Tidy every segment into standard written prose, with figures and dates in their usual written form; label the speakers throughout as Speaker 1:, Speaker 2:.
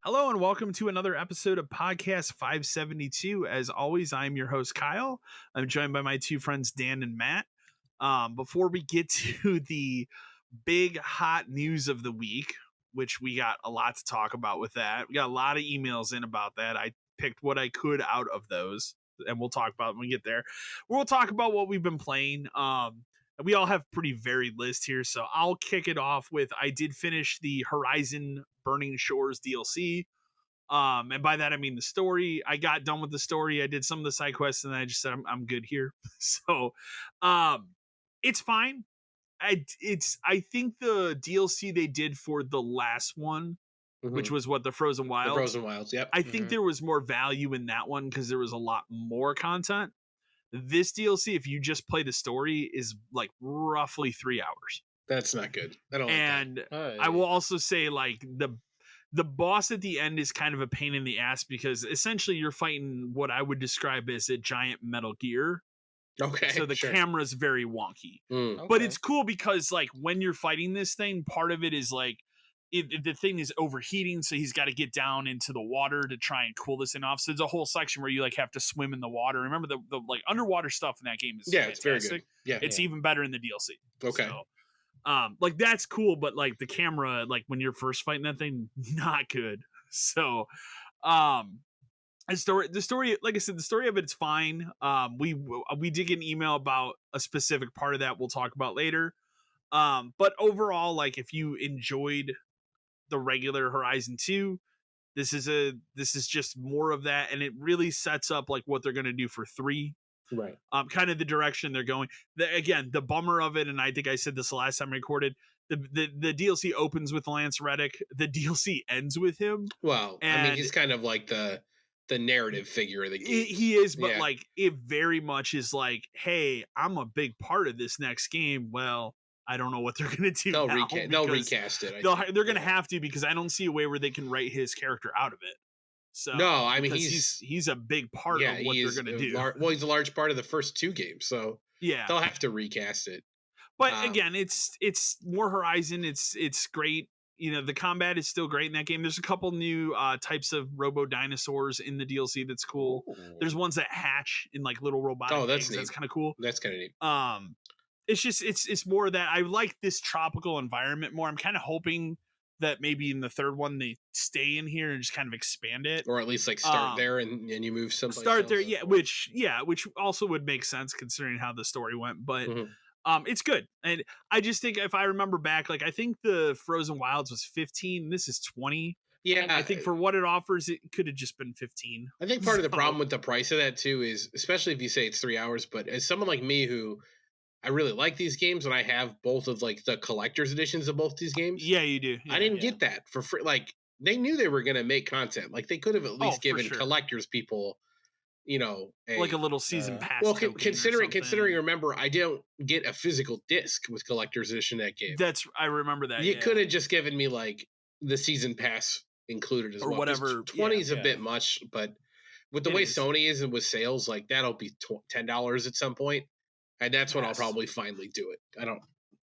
Speaker 1: Hello and welcome to another episode of Podcast 572. As always, I'm your host, Kyle. I'm joined by my two friends, Dan and Matt. Before we get to the big hot news of the week, which we got a lot to talk about with that. We got a lot of emails in about that. I picked what I could out of those, and we'll talk about it when we get there. We'll talk about what we've been playing. We all have pretty varied list here, so I'll kick it off with I did finish the Horizon Burning Shores DLC. And by that I mean the story. I got done with the story. I did some of the side quests, and I just said I'm good here. So, it's fine. I think the DLC they did for the last one, which was what the Frozen Wilds.
Speaker 2: The Frozen Wilds, yep.
Speaker 1: I think there was more value in that one because there was a lot more content. This DLC, if you just play the story, is like roughly 3 hours.
Speaker 2: That's not good. I don't
Speaker 1: and
Speaker 2: like that.
Speaker 1: I will also say, like, the boss at the end is kind of a pain in the ass because essentially you're fighting what I would describe as a giant Metal Gear.
Speaker 2: Okay.
Speaker 1: So the camera's very wonky.
Speaker 2: Okay.
Speaker 1: But it's cool because, like, when you're fighting this thing, part of it is like the thing is overheating, so he's got to get down into the water to try and cool this thing off. So there's a whole section where you like have to swim in the water. Remember the like underwater stuff in that game is fantastic.
Speaker 2: It's very good. Yeah,
Speaker 1: it's even better in the DLC.
Speaker 2: Okay.
Speaker 1: So, like that's cool, but like the camera, like when you're first fighting that thing, not good. So, the story, like I said, the story of it's fine. We did get an email about a specific part of that we'll talk about later. But overall, like if you enjoyed the regular Horizon 2, this is just more of that, and it really sets up like what they're going to do for 3.
Speaker 2: Right.
Speaker 1: Kind of the direction they're going. Again, the bummer of it, and I think I said this the last time I recorded, the DLC opens with Lance Reddick. The DLC ends with him.
Speaker 2: Well, I mean, he's kind of like the narrative figure of the game.
Speaker 1: He is, but like it very much is like, hey, I'm a big part of this next game. Well, I don't know what they're going to do.
Speaker 2: They'll recast it.
Speaker 1: They're going to have to, because I don't see a way where they can write his character out of it. So
Speaker 2: no, I mean
Speaker 1: he's a big part of what they're going to do.
Speaker 2: Well, he's a large part of the first 2 games, so
Speaker 1: yeah,
Speaker 2: they'll have to recast it.
Speaker 1: But again, it's more Horizon. It's great. You know, the combat is still great in that game. There's a couple new types of robo dinosaurs in the DLC that's cool. Ooh. There's ones that hatch in like little robotic
Speaker 2: that's
Speaker 1: things. That's kind of cool.
Speaker 2: That's kind of neat.
Speaker 1: It's just it's more that I like this tropical environment more. I'm kind of hoping that maybe in the third one they stay in here and just kind of expand it,
Speaker 2: or at least like start there and you move someplace.
Speaker 1: Start there, which also would make sense considering how the story went. But it's good, and I just think if I remember back, like I think the Frozen Wilds was 15. This is 20.
Speaker 2: Yeah,
Speaker 1: I think for what it offers, it could have just been 15.
Speaker 2: I think part of the problem with the price of that too is, especially if you say it's 3 hours, but as someone like me who I really like these games, and I have both of like the collector's editions of both these games.
Speaker 1: Yeah, you do. Yeah,
Speaker 2: I didn't get that for free. Like they knew they were going to make content. Like they could have at least given collectors people, you know,
Speaker 1: like a little season pass.
Speaker 2: Well, considering, remember, I don't get a physical disc with collector's edition that game.
Speaker 1: I remember that.
Speaker 2: You could have just given me like the season pass included as
Speaker 1: or
Speaker 2: well.
Speaker 1: Whatever.
Speaker 2: 20 is a bit much, but with the way Sony is and with sales, like that'll be $10 at some point. And that's when I'll probably finally do it.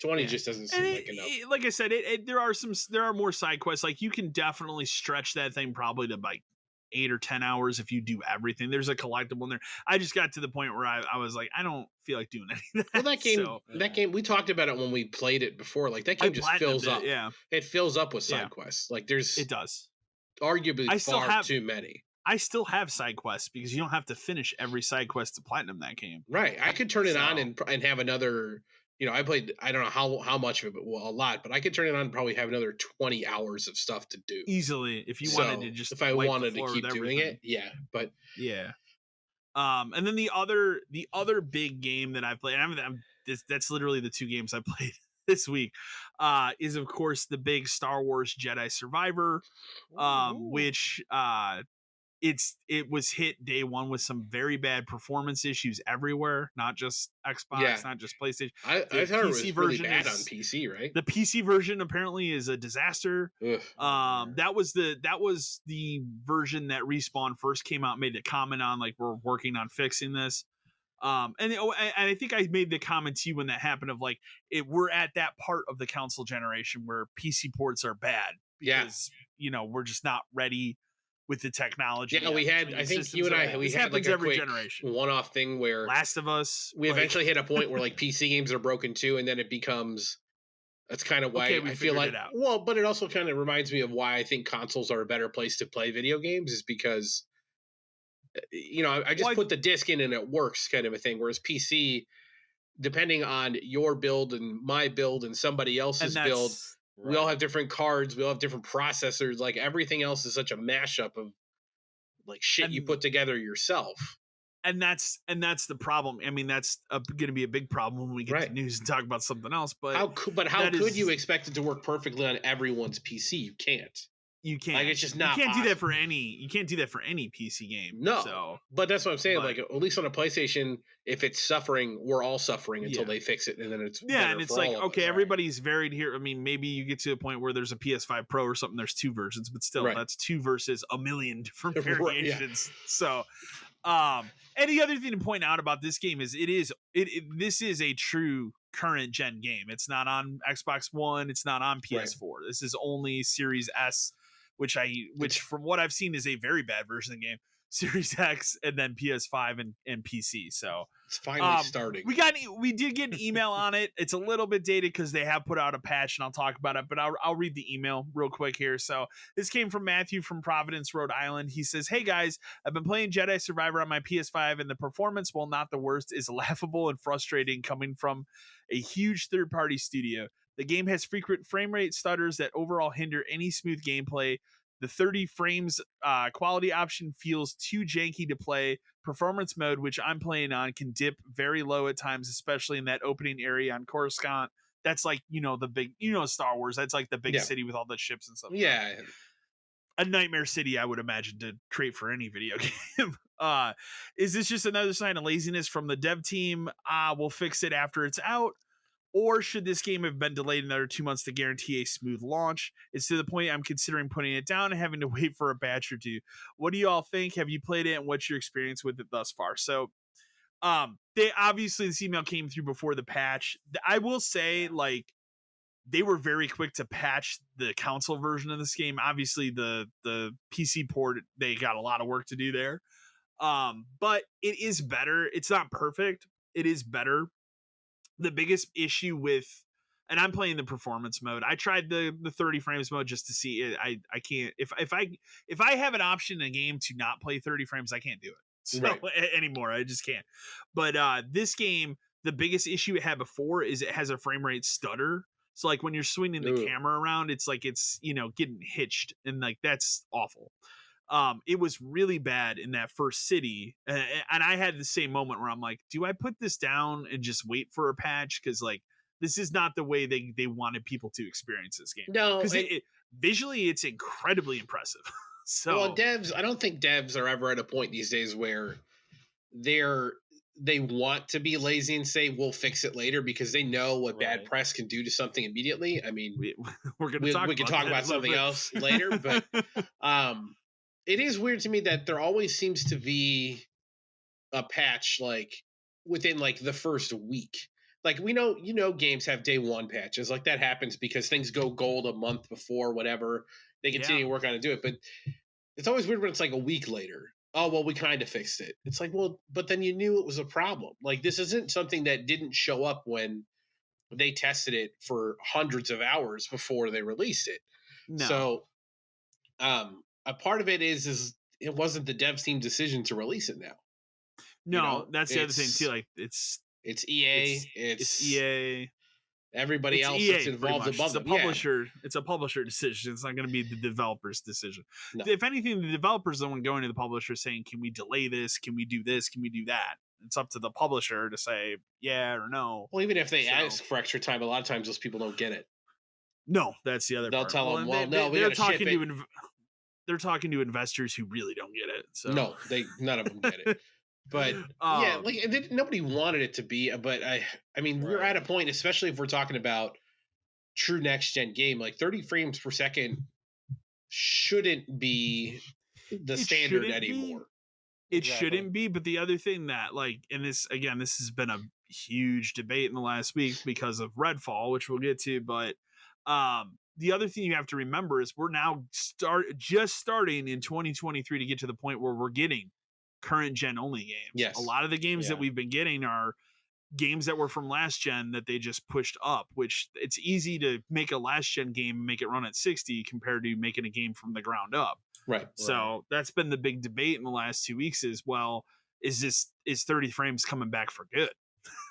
Speaker 2: 20 just doesn't seem like enough.
Speaker 1: Like I said, there are more side quests. Like you can definitely stretch that thing probably to like 8 or 10 hours if you do everything. There's a collectible in there. I just got to the point where I was like, I don't feel like doing any of that.
Speaker 2: Well, that game, we talked about it when we played it before. Like that game just fills up.
Speaker 1: Yeah,
Speaker 2: it fills up with side quests. Like it
Speaker 1: does.
Speaker 2: Arguably far too many.
Speaker 1: I still have side quests because you don't have to finish every side quest to platinum that game.
Speaker 2: Right. I could turn it on and have another I played, I don't know how much of it, but a lot, but I could turn it on and probably have another 20 hours of stuff to do.
Speaker 1: Easily, if you wanted to
Speaker 2: So
Speaker 1: just
Speaker 2: if I
Speaker 1: wipe the
Speaker 2: wanted to
Speaker 1: floor with
Speaker 2: keep doing
Speaker 1: everything.
Speaker 2: it, yeah. But
Speaker 1: Yeah. And then the other big game that I played, and that's literally the 2 games I played this week, is of course the big Star Wars Jedi Survivor,
Speaker 2: ooh,
Speaker 1: which it was hit day one with some very bad performance issues everywhere, not just
Speaker 2: yeah,
Speaker 1: Xbox, not just PlayStation.
Speaker 2: I
Speaker 1: The
Speaker 2: thought it
Speaker 1: PC
Speaker 2: was really
Speaker 1: version
Speaker 2: bad on
Speaker 1: is
Speaker 2: PC, right?
Speaker 1: the PC version apparently is a disaster.
Speaker 2: Ugh.
Speaker 1: That was the version that Respawn first came out, made a comment on, like, we're working on fixing this. And I think I made the comment to you when that happened of like, we're at that part of the console generation where PC ports are bad
Speaker 2: Yeah.
Speaker 1: because we're just not ready with the technology
Speaker 2: Yeah,
Speaker 1: yet,
Speaker 2: we had,
Speaker 1: between
Speaker 2: I
Speaker 1: the
Speaker 2: think you
Speaker 1: systems
Speaker 2: and
Speaker 1: that
Speaker 2: I,
Speaker 1: we
Speaker 2: we
Speaker 1: this
Speaker 2: had like
Speaker 1: happens
Speaker 2: a
Speaker 1: every
Speaker 2: quick
Speaker 1: generation.
Speaker 2: one-off thing where
Speaker 1: Last of Us,
Speaker 2: we
Speaker 1: like,
Speaker 2: eventually hit a point where like PC games are broken too, and then it becomes, that's kind of
Speaker 1: okay,
Speaker 2: why
Speaker 1: we
Speaker 2: I feel
Speaker 1: figured
Speaker 2: like,
Speaker 1: it out.
Speaker 2: well, but it also kind of reminds me of why I think consoles are a better place to play video games, is because I
Speaker 1: Well,
Speaker 2: just put the disc in and it works, kind of a thing. Whereas PC, depending on your build and my build and somebody
Speaker 1: and
Speaker 2: else's build,
Speaker 1: that's
Speaker 2: we all
Speaker 1: right.
Speaker 2: have different cards, we all have different processors. Like everything else is such a mashup of like shit you
Speaker 1: And
Speaker 2: put together yourself.
Speaker 1: that's the problem. I mean, that's going to be a big problem when we get to
Speaker 2: Right.
Speaker 1: news and talk about something else. But
Speaker 2: How
Speaker 1: that
Speaker 2: could you
Speaker 1: is
Speaker 2: expect it to work perfectly on everyone's PC? You can't.
Speaker 1: you
Speaker 2: Like
Speaker 1: can't
Speaker 2: it's just
Speaker 1: you
Speaker 2: not
Speaker 1: can't do that for
Speaker 2: possible.
Speaker 1: any you can't do that for any PC game.
Speaker 2: No.
Speaker 1: So,
Speaker 2: But that's what I'm saying.
Speaker 1: but
Speaker 2: Like at least on a PlayStation, if it's suffering, we're all suffering until
Speaker 1: yeah.
Speaker 2: they fix it, and then it's
Speaker 1: Yeah,
Speaker 2: better
Speaker 1: and it's
Speaker 2: for
Speaker 1: like,
Speaker 2: all of
Speaker 1: okay,
Speaker 2: us.
Speaker 3: Right.
Speaker 1: everybody's varied here. I mean, maybe you get to a point where there's a PS5 Pro or something, there's 2 versions, but still,
Speaker 2: Right.
Speaker 1: that's 2 versus a million different
Speaker 2: Right. Yeah.
Speaker 1: variations. So, and the other thing to point out about this game is this is a true current gen game. It's not on Xbox One, it's not on
Speaker 2: Right.
Speaker 1: PS4. This is only Series S, which
Speaker 2: It's
Speaker 1: from what I've seen is a very bad version of the game. Series X and then PS5 and PC. So,
Speaker 2: finally starting.
Speaker 1: we did get an email on it. It's a little bit dated because they have put out a patch, and I'll talk about it. But I'll read the email real quick here. So this came from Matthew from Providence, Rhode Island. He says, "Hey guys, I've been playing Jedi Survivor on my PS5, and the performance, while not the worst, is laughable and frustrating coming from a huge third-party studio. The game has frequent frame rate stutters that overall hinder any smooth gameplay. The 30 frames quality option feels too janky to play. Performance mode, which I'm playing on, can dip very low at times, especially in that opening area on Coruscant. That's like, the big, Star Wars. That's like the big
Speaker 2: Yeah.
Speaker 1: city with all the ships and stuff.
Speaker 2: Yeah.
Speaker 1: A nightmare city, I would imagine, to create for any video game. Is this just another sign of laziness from the dev team? We'll fix it after it's out. Or should this game have been delayed another 2 months to guarantee a smooth launch? It's to the point I'm considering putting it down and having to wait for a batch or two. What do you all think? Have you played it, and what's your experience with it thus far?" So, they obviously, this email came through before the patch. I will say, like, they were very quick to patch the console version of this game. Obviously, the PC port, they got a lot of work to do there. But it is better. It's not perfect. It is better. The biggest issue with, and I'm playing the performance mode. I tried the 30 frames mode just to see it. I can't, if I have an option in a game to not play 30 frames, I can't do it. So
Speaker 2: Right.
Speaker 1: anymore. I just can't. But this game, the biggest issue it had before is it has a frame rate stutter. So like when you're swinging the
Speaker 2: Ooh.
Speaker 1: camera around, it's like it's getting hitched, and like that's awful. It was really bad in that first city, and I had the same moment where I'm like, do I put this down and just wait for a patch? Because like this is not the way they wanted people to experience this game.
Speaker 2: No,
Speaker 1: because visually it's incredibly impressive. So,
Speaker 2: well, I don't think devs are ever at a point these days where they want to be lazy and say we'll fix it later, because they know what bad press can do to something immediately. I mean,
Speaker 1: we can talk
Speaker 2: about something else later, but it is weird to me that there always seems to be a patch like within like the first week. Like we know, games have day one patches. Like that happens because things go gold a month before, whatever. They continue to work on it, do it. But it's always weird when it's like a week later. Oh, well, we kind of fixed it. It's like, well, but then you knew it was a problem. Like this isn't something that didn't show up when they tested it for hundreds of hours before they released it.
Speaker 1: No.
Speaker 2: So a part of it is it wasn't the dev team decision to release it now.
Speaker 1: No, that's the other thing too. Like it's
Speaker 2: It's EA.
Speaker 1: It's
Speaker 2: It's
Speaker 1: EA.
Speaker 2: everybody
Speaker 1: It's
Speaker 2: else that's
Speaker 1: EA pretty
Speaker 2: involved
Speaker 1: much.
Speaker 2: above
Speaker 1: It's a
Speaker 2: them. Yeah.
Speaker 1: publisher. It's a publisher decision. It's not going to be the developer's decision.
Speaker 2: No.
Speaker 1: If anything, the developer's the one going to the publisher saying, "Can we delay this? Can we do this? Can we do that?" It's up to the publisher to say yeah or no.
Speaker 2: Well, even if they
Speaker 1: So-
Speaker 2: ask for extra time, a lot of times those people don't get it.
Speaker 1: No, that's the other
Speaker 2: They'll
Speaker 1: part.
Speaker 2: tell them, "Well,
Speaker 1: and
Speaker 2: no, we
Speaker 1: they're
Speaker 2: gotta ship
Speaker 1: talking
Speaker 2: it."
Speaker 1: to they're talking to investors who really don't get it. So
Speaker 2: No, none of them get it. But yeah, like nobody wanted it to be. But I mean, we're
Speaker 1: Right.
Speaker 2: at a point, especially if we're talking about true next gen game, like 30 frames per second shouldn't be the
Speaker 1: It
Speaker 2: standard
Speaker 1: shouldn't be.
Speaker 2: anymore.
Speaker 1: It
Speaker 2: Exactly.
Speaker 1: shouldn't be, but the other thing that, like, and this has been a huge debate in the last week because of Redfall, which we'll get to, but the other thing you have to remember is we're now just starting in 2023 to get to the point where we're getting current gen only games.
Speaker 2: Yes.
Speaker 1: A lot of the games that
Speaker 2: Yeah.
Speaker 1: we've been getting are games that were from last gen that they just pushed up, which it's easy to make a last gen game and make it run at 60 compared to making a game from the ground up.
Speaker 2: Right.
Speaker 1: So that's been the big debate in the last 2 weeks is, well, is 30 frames coming back for good?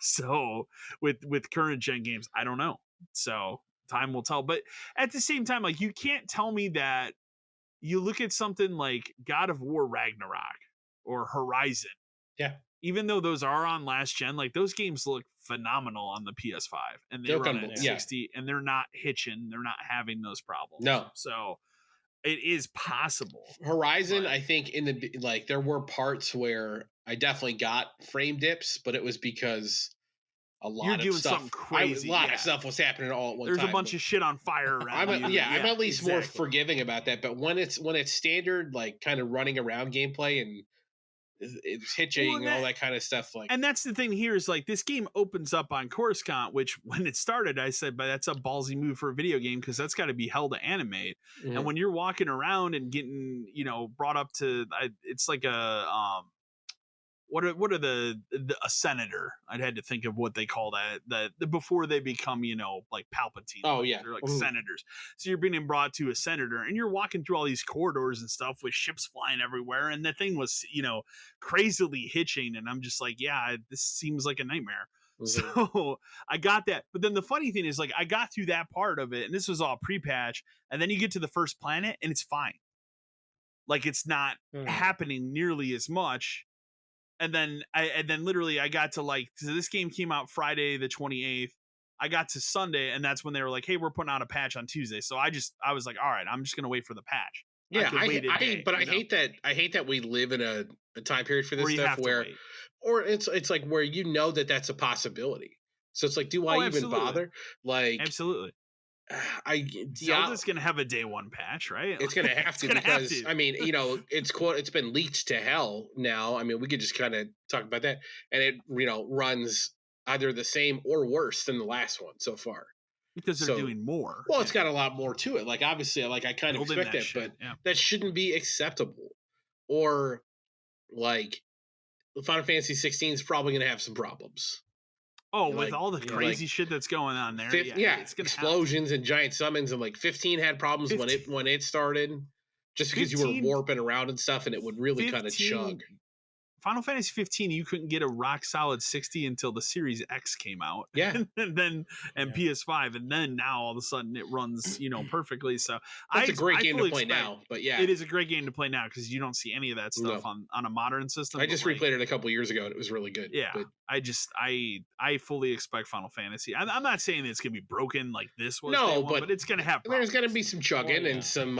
Speaker 1: So with current gen games, I don't know. So time will tell. But at the same time, like, you can't tell me that you look at something like God of War Ragnarok or Horizon.
Speaker 2: Yeah.
Speaker 1: Even though those are on last gen, like, those games look phenomenal on the PS5 and they
Speaker 2: They'll
Speaker 1: run
Speaker 2: come-
Speaker 1: at
Speaker 2: yeah.
Speaker 1: 60 and they're not hitching, they're not having those problems.
Speaker 2: No.
Speaker 1: So it is possible.
Speaker 2: Horizon,
Speaker 1: But-
Speaker 2: I think like there were parts where I definitely got frame dips, but it was because a lot
Speaker 1: You're
Speaker 2: of
Speaker 1: doing
Speaker 2: stuff,
Speaker 1: something crazy,
Speaker 2: a lot
Speaker 1: yeah.
Speaker 2: of stuff was happening all at one
Speaker 1: There's
Speaker 2: time.
Speaker 1: a bunch of shit on fire around
Speaker 2: I'm
Speaker 1: you.
Speaker 2: I'm at least more
Speaker 1: exactly.
Speaker 2: forgiving about that. But when it's standard, like kind of running around gameplay and it's hitching and all that kind of stuff, like,
Speaker 1: And that's the thing here is, like, this game opens up on Coruscant, which when it started, I said, but that's a ballsy move for a video game because that's got to be hell to animate.
Speaker 2: mhm.
Speaker 1: And when you're walking around and getting, brought up to, it's like a what are a senator? I'd had to think of what they call that the before they become, like Palpatine.
Speaker 2: Oh, yeah.
Speaker 1: They're like
Speaker 2: Mhm.
Speaker 1: senators. So you're being brought to a senator and you're walking through all these corridors and stuff with ships flying everywhere. And the thing was, crazily hitching. And I'm just like, yeah, this seems like a nightmare.
Speaker 2: Mhm.
Speaker 1: So I got that. But then the funny thing is, like, I got through that part of it and this was all pre-patch. And then you get to the first planet and it's fine. Like, it's not happening nearly as much. And then literally I got to, like, so this game came out Friday the 28th. I got to Sunday and that's when they were like, hey, we're putting out a patch on Tuesday. So I was like, all right, I'm just going to wait for the patch.
Speaker 2: Yeah,
Speaker 1: could wait a day,
Speaker 2: I hate that. I hate that we live in a time period for this
Speaker 1: Where you
Speaker 2: stuff
Speaker 1: have to
Speaker 2: where,
Speaker 1: wait.
Speaker 2: or it's like where that's a possibility. So it's like, do I even
Speaker 1: absolutely.
Speaker 2: bother? Like,
Speaker 1: Absolutely.
Speaker 2: yeah,
Speaker 1: Zelda's going to have a day one patch, right?
Speaker 2: it's gonna have to
Speaker 1: gonna have
Speaker 2: because
Speaker 1: to.
Speaker 2: I mean, it's been leaked to hell now. I mean, we could just kind of talk about that, and it runs either the same or worse than the last one so far.
Speaker 1: Because they're doing more.
Speaker 2: Well, it's got a lot more to it. Like, obviously, like, I kind of
Speaker 1: Building
Speaker 2: expect that,
Speaker 1: shit,
Speaker 2: but that shouldn't be acceptable. Or like Final Fantasy 16 is probably going to have some problems.
Speaker 1: Oh,
Speaker 2: like,
Speaker 1: with all the
Speaker 2: yeah,
Speaker 1: crazy
Speaker 2: like,
Speaker 1: shit that's going on there. It's gonna
Speaker 2: explosions and giant summons, and like 15 had problems when it started, just because you were warping around and stuff, and it would really kind of chug.
Speaker 1: Final Fantasy 15, you couldn't get a rock solid 60 until the Series X came out.
Speaker 2: Yeah.
Speaker 1: and PS5, and then now all of a sudden it runs,
Speaker 2: It's
Speaker 1: perfectly. So
Speaker 2: a great game to play now, but yeah,
Speaker 1: it is a great game to play now because you don't see any of that stuff on a modern system.
Speaker 2: I just replayed it a couple years ago and it was really good.
Speaker 1: Yeah,
Speaker 2: but
Speaker 1: I fully expect Final Fantasy. I'm not saying it's gonna be broken like this was.
Speaker 2: No,
Speaker 1: but it's gonna have problems.
Speaker 2: There's gonna be some chugging and some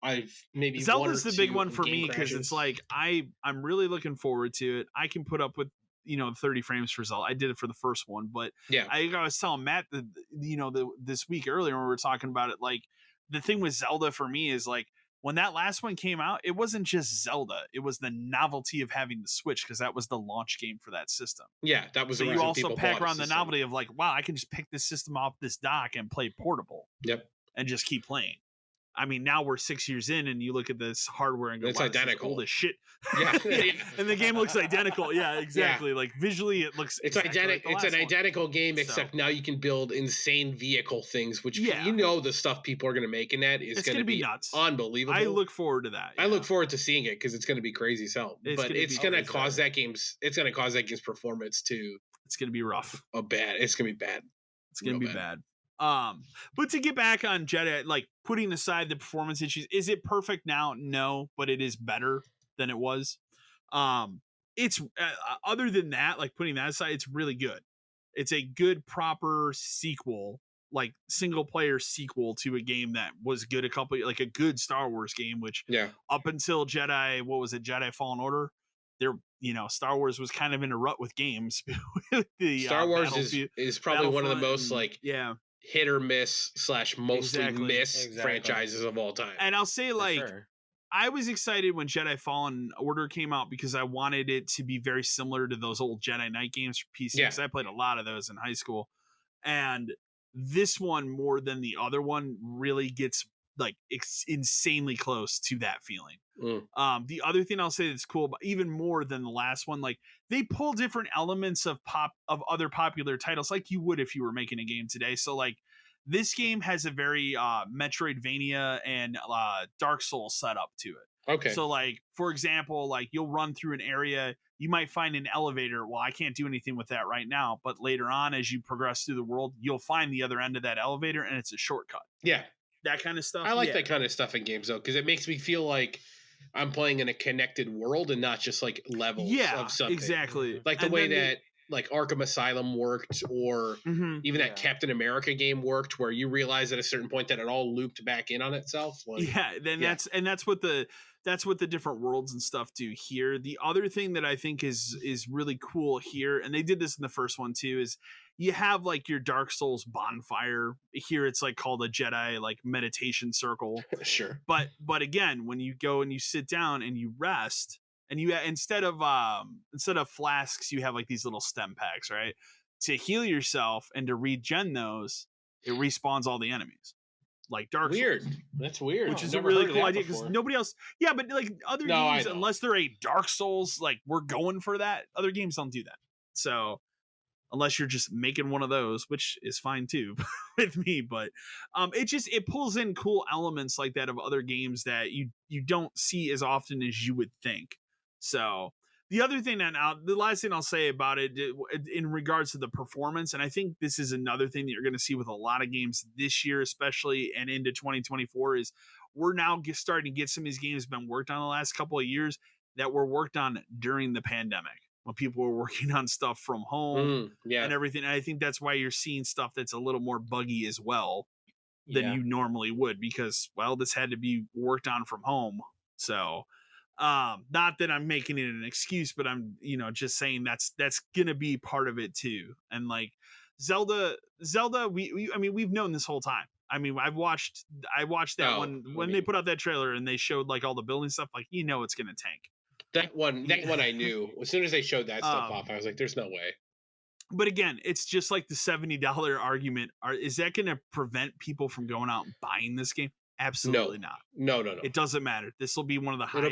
Speaker 2: I've maybe
Speaker 1: Zelda's the big one for me because it's like I'm really looking forward to it. I can put up with 30 frames for Zelda. I did it for the first one, but
Speaker 2: yeah,
Speaker 1: I was telling Matt this week earlier when we were talking about it, like, the thing with Zelda for me is, like, when that last one came out, it wasn't just Zelda, it was the novelty of having the Switch because that was the launch game for that system.
Speaker 2: Yeah, that was.
Speaker 1: So you also pack around the novelty of, like, wow, I can just pick this system off this dock and play portable.
Speaker 2: Yep,
Speaker 1: and just keep playing. I mean, now we're 6 years in, and you look at this hardware and go,
Speaker 2: It's
Speaker 1: wow, this is
Speaker 2: identical.
Speaker 1: old as shit.
Speaker 2: Yeah.
Speaker 1: Yeah. And the game looks identical. Yeah, exactly. Like visually, it looks
Speaker 2: It's
Speaker 1: exactly
Speaker 2: identical.
Speaker 1: like
Speaker 2: It's
Speaker 1: the
Speaker 2: an
Speaker 1: last one.
Speaker 2: identical game, except now you can build insane vehicle things, which
Speaker 1: Yeah.
Speaker 2: you know the stuff people are going to make in that is going to be
Speaker 1: nuts.
Speaker 2: unbelievable.
Speaker 1: I look forward to that.
Speaker 2: I look forward to seeing it because it's going to be crazy as hell. But it's going to cause that game's performance to.
Speaker 1: It's going to be rough.
Speaker 2: It's going to be bad.
Speaker 1: It's going to be bad. But to get back on Jedi, like putting aside the performance issues, is it perfect now? No, but it is better than it was. It's other than that, like putting that aside, it's really good. It's a good, proper sequel, like single player sequel to a game that was good like a good Star Wars game, which up until Jedi Fallen Order, Star Wars was kind of in a rut with games.
Speaker 2: Star Wars is probably one of the most hit or miss / mostly miss franchises of all time.
Speaker 1: And I'll say I was excited when Jedi Fallen Order came out because I wanted it to be very similar to those old Jedi Knight games for PC. Because I played a lot of those in high school. And this one, more than the other one, really gets like insanely close to that feeling. The other thing I'll say that's cool, but even more than the last one, like they pull different elements of other popular titles, like you would if you were making a game today. So like this game has a very Metroidvania and Dark Souls setup to it.
Speaker 2: Okay.
Speaker 1: So like, for example, like you'll run through an area, you might find an elevator. Well, I can't do anything with that right now, but later on, as you progress through the world, you'll find the other end of that elevator and it's a shortcut.
Speaker 2: Yeah.
Speaker 1: That kind of stuff.
Speaker 2: I like that kind of stuff in games though, because it makes me feel like I'm playing in a connected world and not just like levels of something.
Speaker 1: Exactly.
Speaker 2: Like the way that like Arkham Asylum worked, or even that Captain America game worked, where you realize at a certain point that it all looped back in on itself. Like,
Speaker 1: that's what the different worlds and stuff do here. The other thing that I think is really cool here, and they did this in the first one too, is you have like your Dark Souls bonfire. Here it's like called a Jedi like meditation circle.
Speaker 2: Sure.
Speaker 1: But again, when you go and you sit down and you rest, and you instead of flasks, you have like these little stem packs, right? To heal yourself and to regen those, it respawns all the enemies. Like Dark Souls.
Speaker 2: That's weird.
Speaker 1: Which is a really cool idea because nobody else. Yeah, but like other games, unless they're a Dark Souls, like we're going for that. Other games don't do that. So unless you're just making one of those, which is fine too with me, but it pulls in cool elements like that of other games that you don't see as often as you would think. So the other thing the last thing I'll say about it in regards to the performance, and I think this is another thing that you're going to see with a lot of games this year, especially and into 2024, is we're now starting to get some of these games been worked on the last couple of years that were worked on during the pandemic when people were working on stuff from home and everything. And I think that's why you're seeing stuff that's a little more buggy as well than you normally would, because, well, this had to be worked on from home. So not that I'm making it an excuse, but I'm just saying that's gonna be part of it too. And like Zelda, we've known this whole time. I mean, I watched that when they put out that trailer and they showed like all the building stuff, like it's gonna tank.
Speaker 2: That one I knew. As soon as they showed that stuff off, I was like, there's no way.
Speaker 1: But again, it's just like the $70 argument. Is that going to prevent people from going out and buying this game? Absolutely not.
Speaker 2: No.
Speaker 1: It doesn't matter. This will be one of the highest.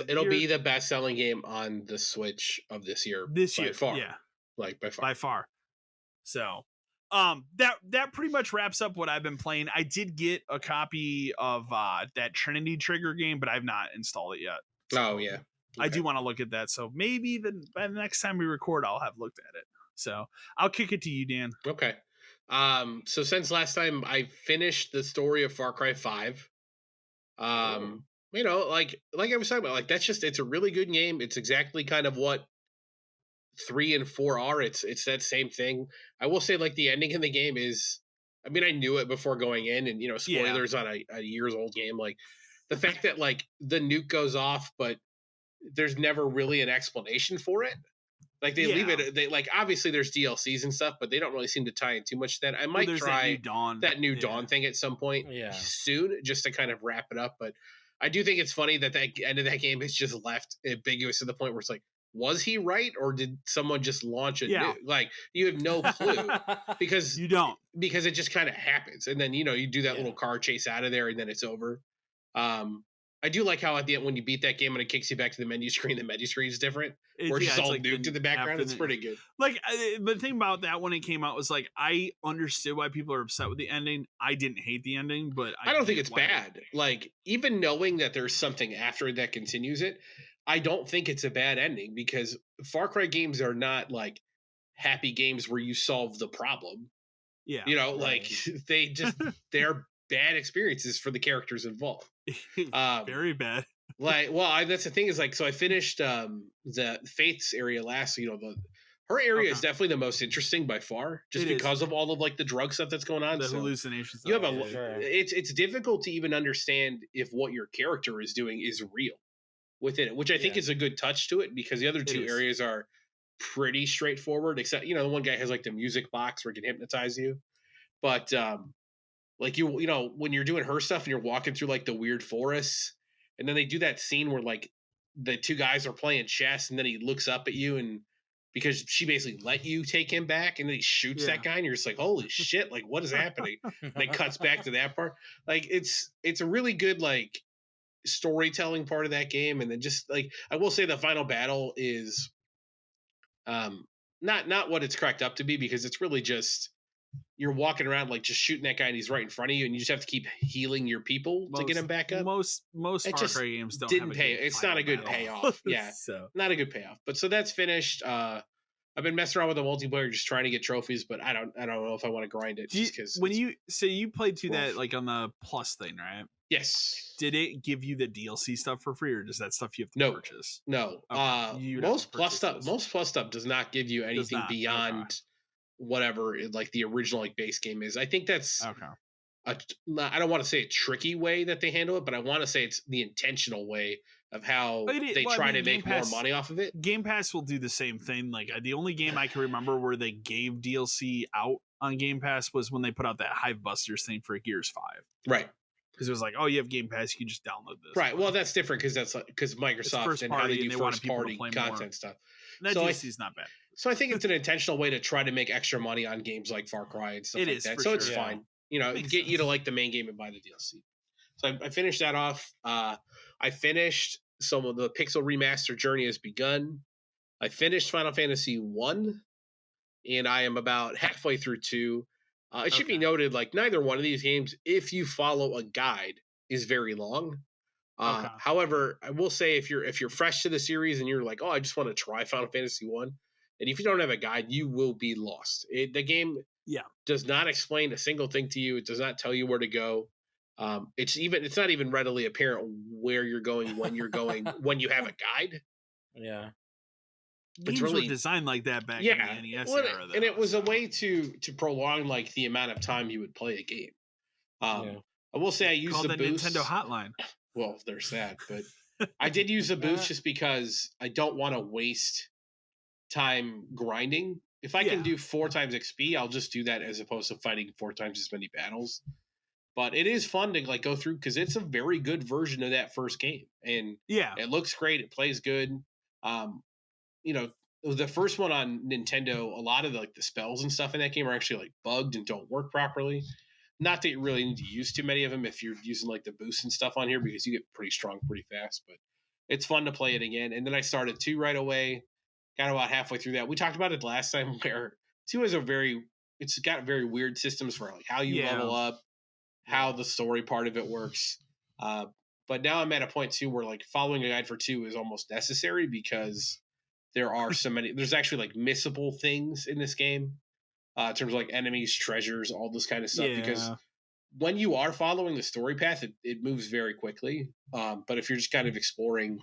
Speaker 2: It'll be the best selling game on the Switch of this year. By far.
Speaker 1: Yeah.
Speaker 2: Like by far.
Speaker 1: By far. So, that pretty much wraps up what I've been playing. I did get a copy of that Trinity Trigger game, but I've not installed it yet.
Speaker 2: So, oh yeah.
Speaker 1: Okay. I do want to look at that. So maybe by the next time we record, I'll have looked at it. So I'll kick it to you, Dan.
Speaker 2: Okay. So since last time I finished the story of Far Cry 5, like I was talking about, like it's a really good game. It's exactly kind of what 3 and 4 are. It's that same thing. I will say, like, the ending in the game is, I mean, I knew it before going in, and spoilers on a years old game. Like the fact that like the nuke goes off, but there's never really an explanation for it. Like they leave it. They like, obviously there's DLCs and stuff, but they don't really seem to tie in too much to that. I might try that new Dawn thing at some point soon, just to kind of wrap it up. But I do think it's funny that end of that game is just left ambiguous to the point where it's like, was he right or did someone just launch a
Speaker 1: Yeah.
Speaker 2: nuke? Like you have no clue because
Speaker 1: You don't.
Speaker 2: it just kind of happens, and then you do that
Speaker 3: Yeah.
Speaker 2: little car chase out of there, and then it's over. I do like how at the end when you beat that game and it kicks you back to the menu screen is different. Or it's just all nuked in the background. It's pretty good.
Speaker 1: Like, but the thing about that when it came out was like I understood why people are upset with the ending. I didn't hate the ending, but
Speaker 2: I don't think it's bad. Like even knowing that there's something after that continues it, I don't think it's a bad ending because Far Cry games are not like happy games where you solve the problem.
Speaker 1: Yeah.
Speaker 2: Like they're bad experiences for the characters involved.
Speaker 1: Very bad.
Speaker 2: That's the thing is like, so I finished the Faith's area last. Her area is definitely the most interesting by far, just because of all of like the drug stuff that's going on.
Speaker 1: The hallucinations.
Speaker 2: You have it's difficult to even understand if what your character is doing is real within it, which I think is a good touch to it because the other two areas are pretty straightforward. Except the one guy has like the music box where it can hypnotize you, but like when you're doing her stuff and you're walking through like the weird forests, and then they do that scene where like the two guys are playing chess, and then he looks up at you, and because she basically let you take him back, and then he shoots that guy, and you're just like, holy shit, like what is happening? And it cuts back to that part. Like it's a really good like storytelling part of that game, and then just like I will say the final battle is not what it's cracked up to be because it's really just you're walking around like just shooting that guy and he's right in front of you and you just have to keep healing your people to get him back up.
Speaker 1: Most Far Cry games don't have
Speaker 2: it's not a good payoff. Yeah.
Speaker 1: So
Speaker 2: not a good payoff. But so that's finished. I've been messing around with the multiplayer just trying to get trophies, but I don't know if I want to grind it just because
Speaker 1: you played through that like on the plus thing, right?
Speaker 2: Yes.
Speaker 1: Did it give you the DLC stuff for free, or does that stuff you have to purchase?
Speaker 2: No. Most plus stuff does not give you anything beyond whatever like the original like base game is. I think that's I don't want to say a tricky way that they handle it, but I want to say it's the intentional way of how they try to make more money off of it.
Speaker 1: Game Pass will do the same thing. Like the only game I can remember where they gave DLC out on Game Pass was when they put out that Hive Busters thing for Gears 5.
Speaker 2: Right.
Speaker 1: Because it was like, oh, you have Game Pass, you can just download this.
Speaker 2: Right. Well, that's different because that's because Microsoft and how they do first party content stuff.
Speaker 1: That DLC is not bad.
Speaker 2: So I think it's an intentional way to try to make extra money on games like Far Cry and stuff like that. So it's fine. Get you to like the main game and buy the DLC. So I finished that off. I finished some of the Pixel Remaster journey has begun. I finished Final Fantasy 1, and I am about halfway through 2. It should be noted, like neither one of these games, if you follow a guide, is very long. However, I will say if you're fresh to the series and you're like, oh, I just want to try Final Fantasy 1, and if you don't have a guide, you will be lost. The game does not explain a single thing to you. It does not tell you where to go. It's not even readily apparent where you're going, when you're going, when you have a guide.
Speaker 3: Yeah.
Speaker 1: Games were designed like that back in the NES era.
Speaker 2: And it was a way to prolong like the amount of time you would play a game. I will say I used the boost.
Speaker 1: Nintendo Hotline.
Speaker 2: Well, there's that, but I did use the boost just because I don't want to waste time grinding. If I can do 4 times XP, I'll just do that as opposed to fighting 4 times as many battles. But it is fun to like go through because it's a very good version of that first game, and it looks great. It plays good. The first one on Nintendo, a lot of the spells and stuff in that game are actually like bugged and don't work properly. Not that you really need to use too many of them if you're using like the boosts and stuff on here because you get pretty strong pretty fast. But it's fun to play it again. And then I started 2 right away. Got about halfway through that. We talked about it last time where 2 is it's got very weird systems for like how you level up, how the story part of it works. But now I'm at a point too where like following a guide for 2 is almost necessary because there are so many. There's actually like missable things in this game in terms of like enemies, treasures, all this kind of stuff. Because when you are following the story path, it moves very quickly. But if you're just kind of exploring,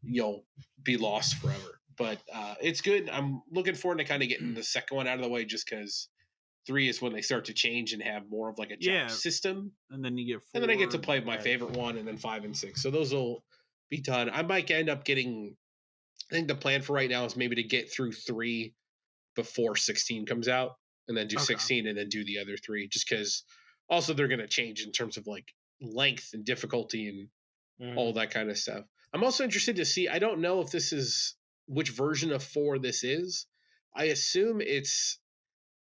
Speaker 2: you'll be lost forever. But it's good. I'm looking forward to kind of getting the second one out of the way just because 3 is when they start to change and have more of like a job system.
Speaker 1: And then you get 4.
Speaker 2: And then I get to play my favorite one, and then 5 and 6. So those will be done. I might end up getting, I think the plan for right now is maybe to get through 3 before 16 comes out, and then do 16 and then do the other 3, just because also they're going to change in terms of like length and difficulty and all that kind of stuff. I'm also interested to see, I don't know if this is which version of 4 this is. I assume it's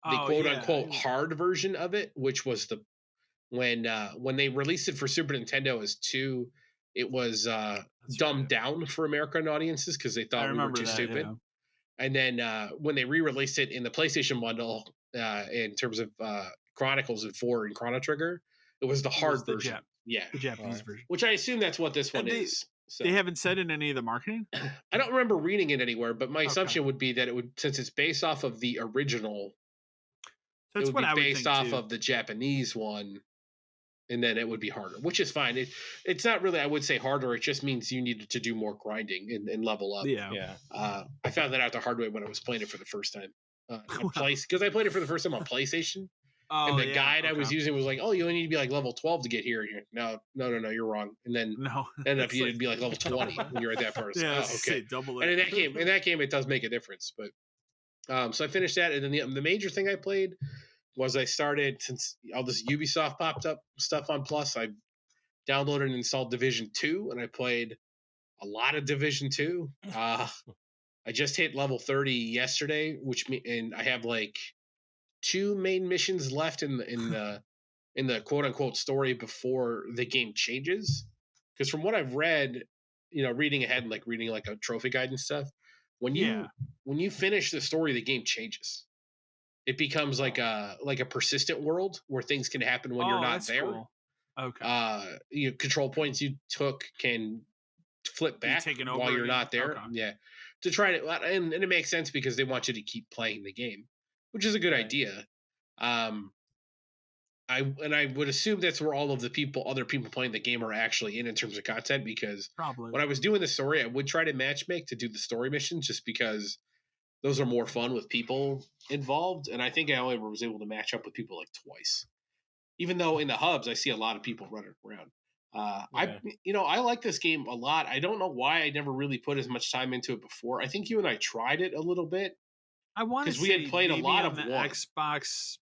Speaker 2: the quote unquote hard version of it, which was the when they released it for Super Nintendo as 2, it was dumbed down for American audiences because they thought we were too stupid. Yeah. And then when they re-released it in the PlayStation bundle, in terms of Chronicles and 4 and Chrono Trigger, it was the hard version.
Speaker 1: The Japanese version.
Speaker 2: Which I assume that's what this one is.
Speaker 1: So. They haven't said in any of the marketing?
Speaker 2: I don't remember reading it anywhere, but my assumption would be that it would, since it's based off of the original,
Speaker 1: that's
Speaker 2: it would be based off of the Japanese one, and then it would be harder, which is fine. It's not really, I would say, harder. It just means you needed to do more grinding and level up.
Speaker 1: Yeah.
Speaker 2: I found that out the hard way when I was playing it for the first time. Because I played it for the first time on PlayStation. And the guide I was using was like, oh, you only need to be like level 12 to get here. No, you're wrong. And then ended up you need to be like level 20 when you're at that part. Okay.
Speaker 1: Double
Speaker 2: it. And in that game, it does make a difference. But so I finished that, and then the major thing I played was I started, since all this Ubisoft popped up stuff on Plus, I downloaded and installed Division 2, and I played a lot of Division 2. I just hit level 30 yesterday, and I have like 2 main missions left in the quote unquote story before the game changes. Because from what I've read, reading ahead and like reading like a trophy guide and stuff, when you finish the story, the game changes. It becomes like a persistent world where things can happen when you're not there.
Speaker 1: Cool. Okay.
Speaker 2: Control points you took can flip back while you're not there. Okay. Yeah. To try to, and it makes sense because they want you to keep playing the game, which is a good idea. I would assume that's where all of the other people playing the game are actually in terms of content, because
Speaker 1: probably
Speaker 2: when I was doing the story, I would try to matchmake to do the story missions just because those are more fun with people involved. And I think I only was able to match up with people like twice, even though in the hubs, I see a lot of people running around. I like this game a lot. I don't know why I never really put as much time into it before. I think you and I tried it a little bit.
Speaker 1: I want to say
Speaker 2: we had played a lot of
Speaker 1: the Xbox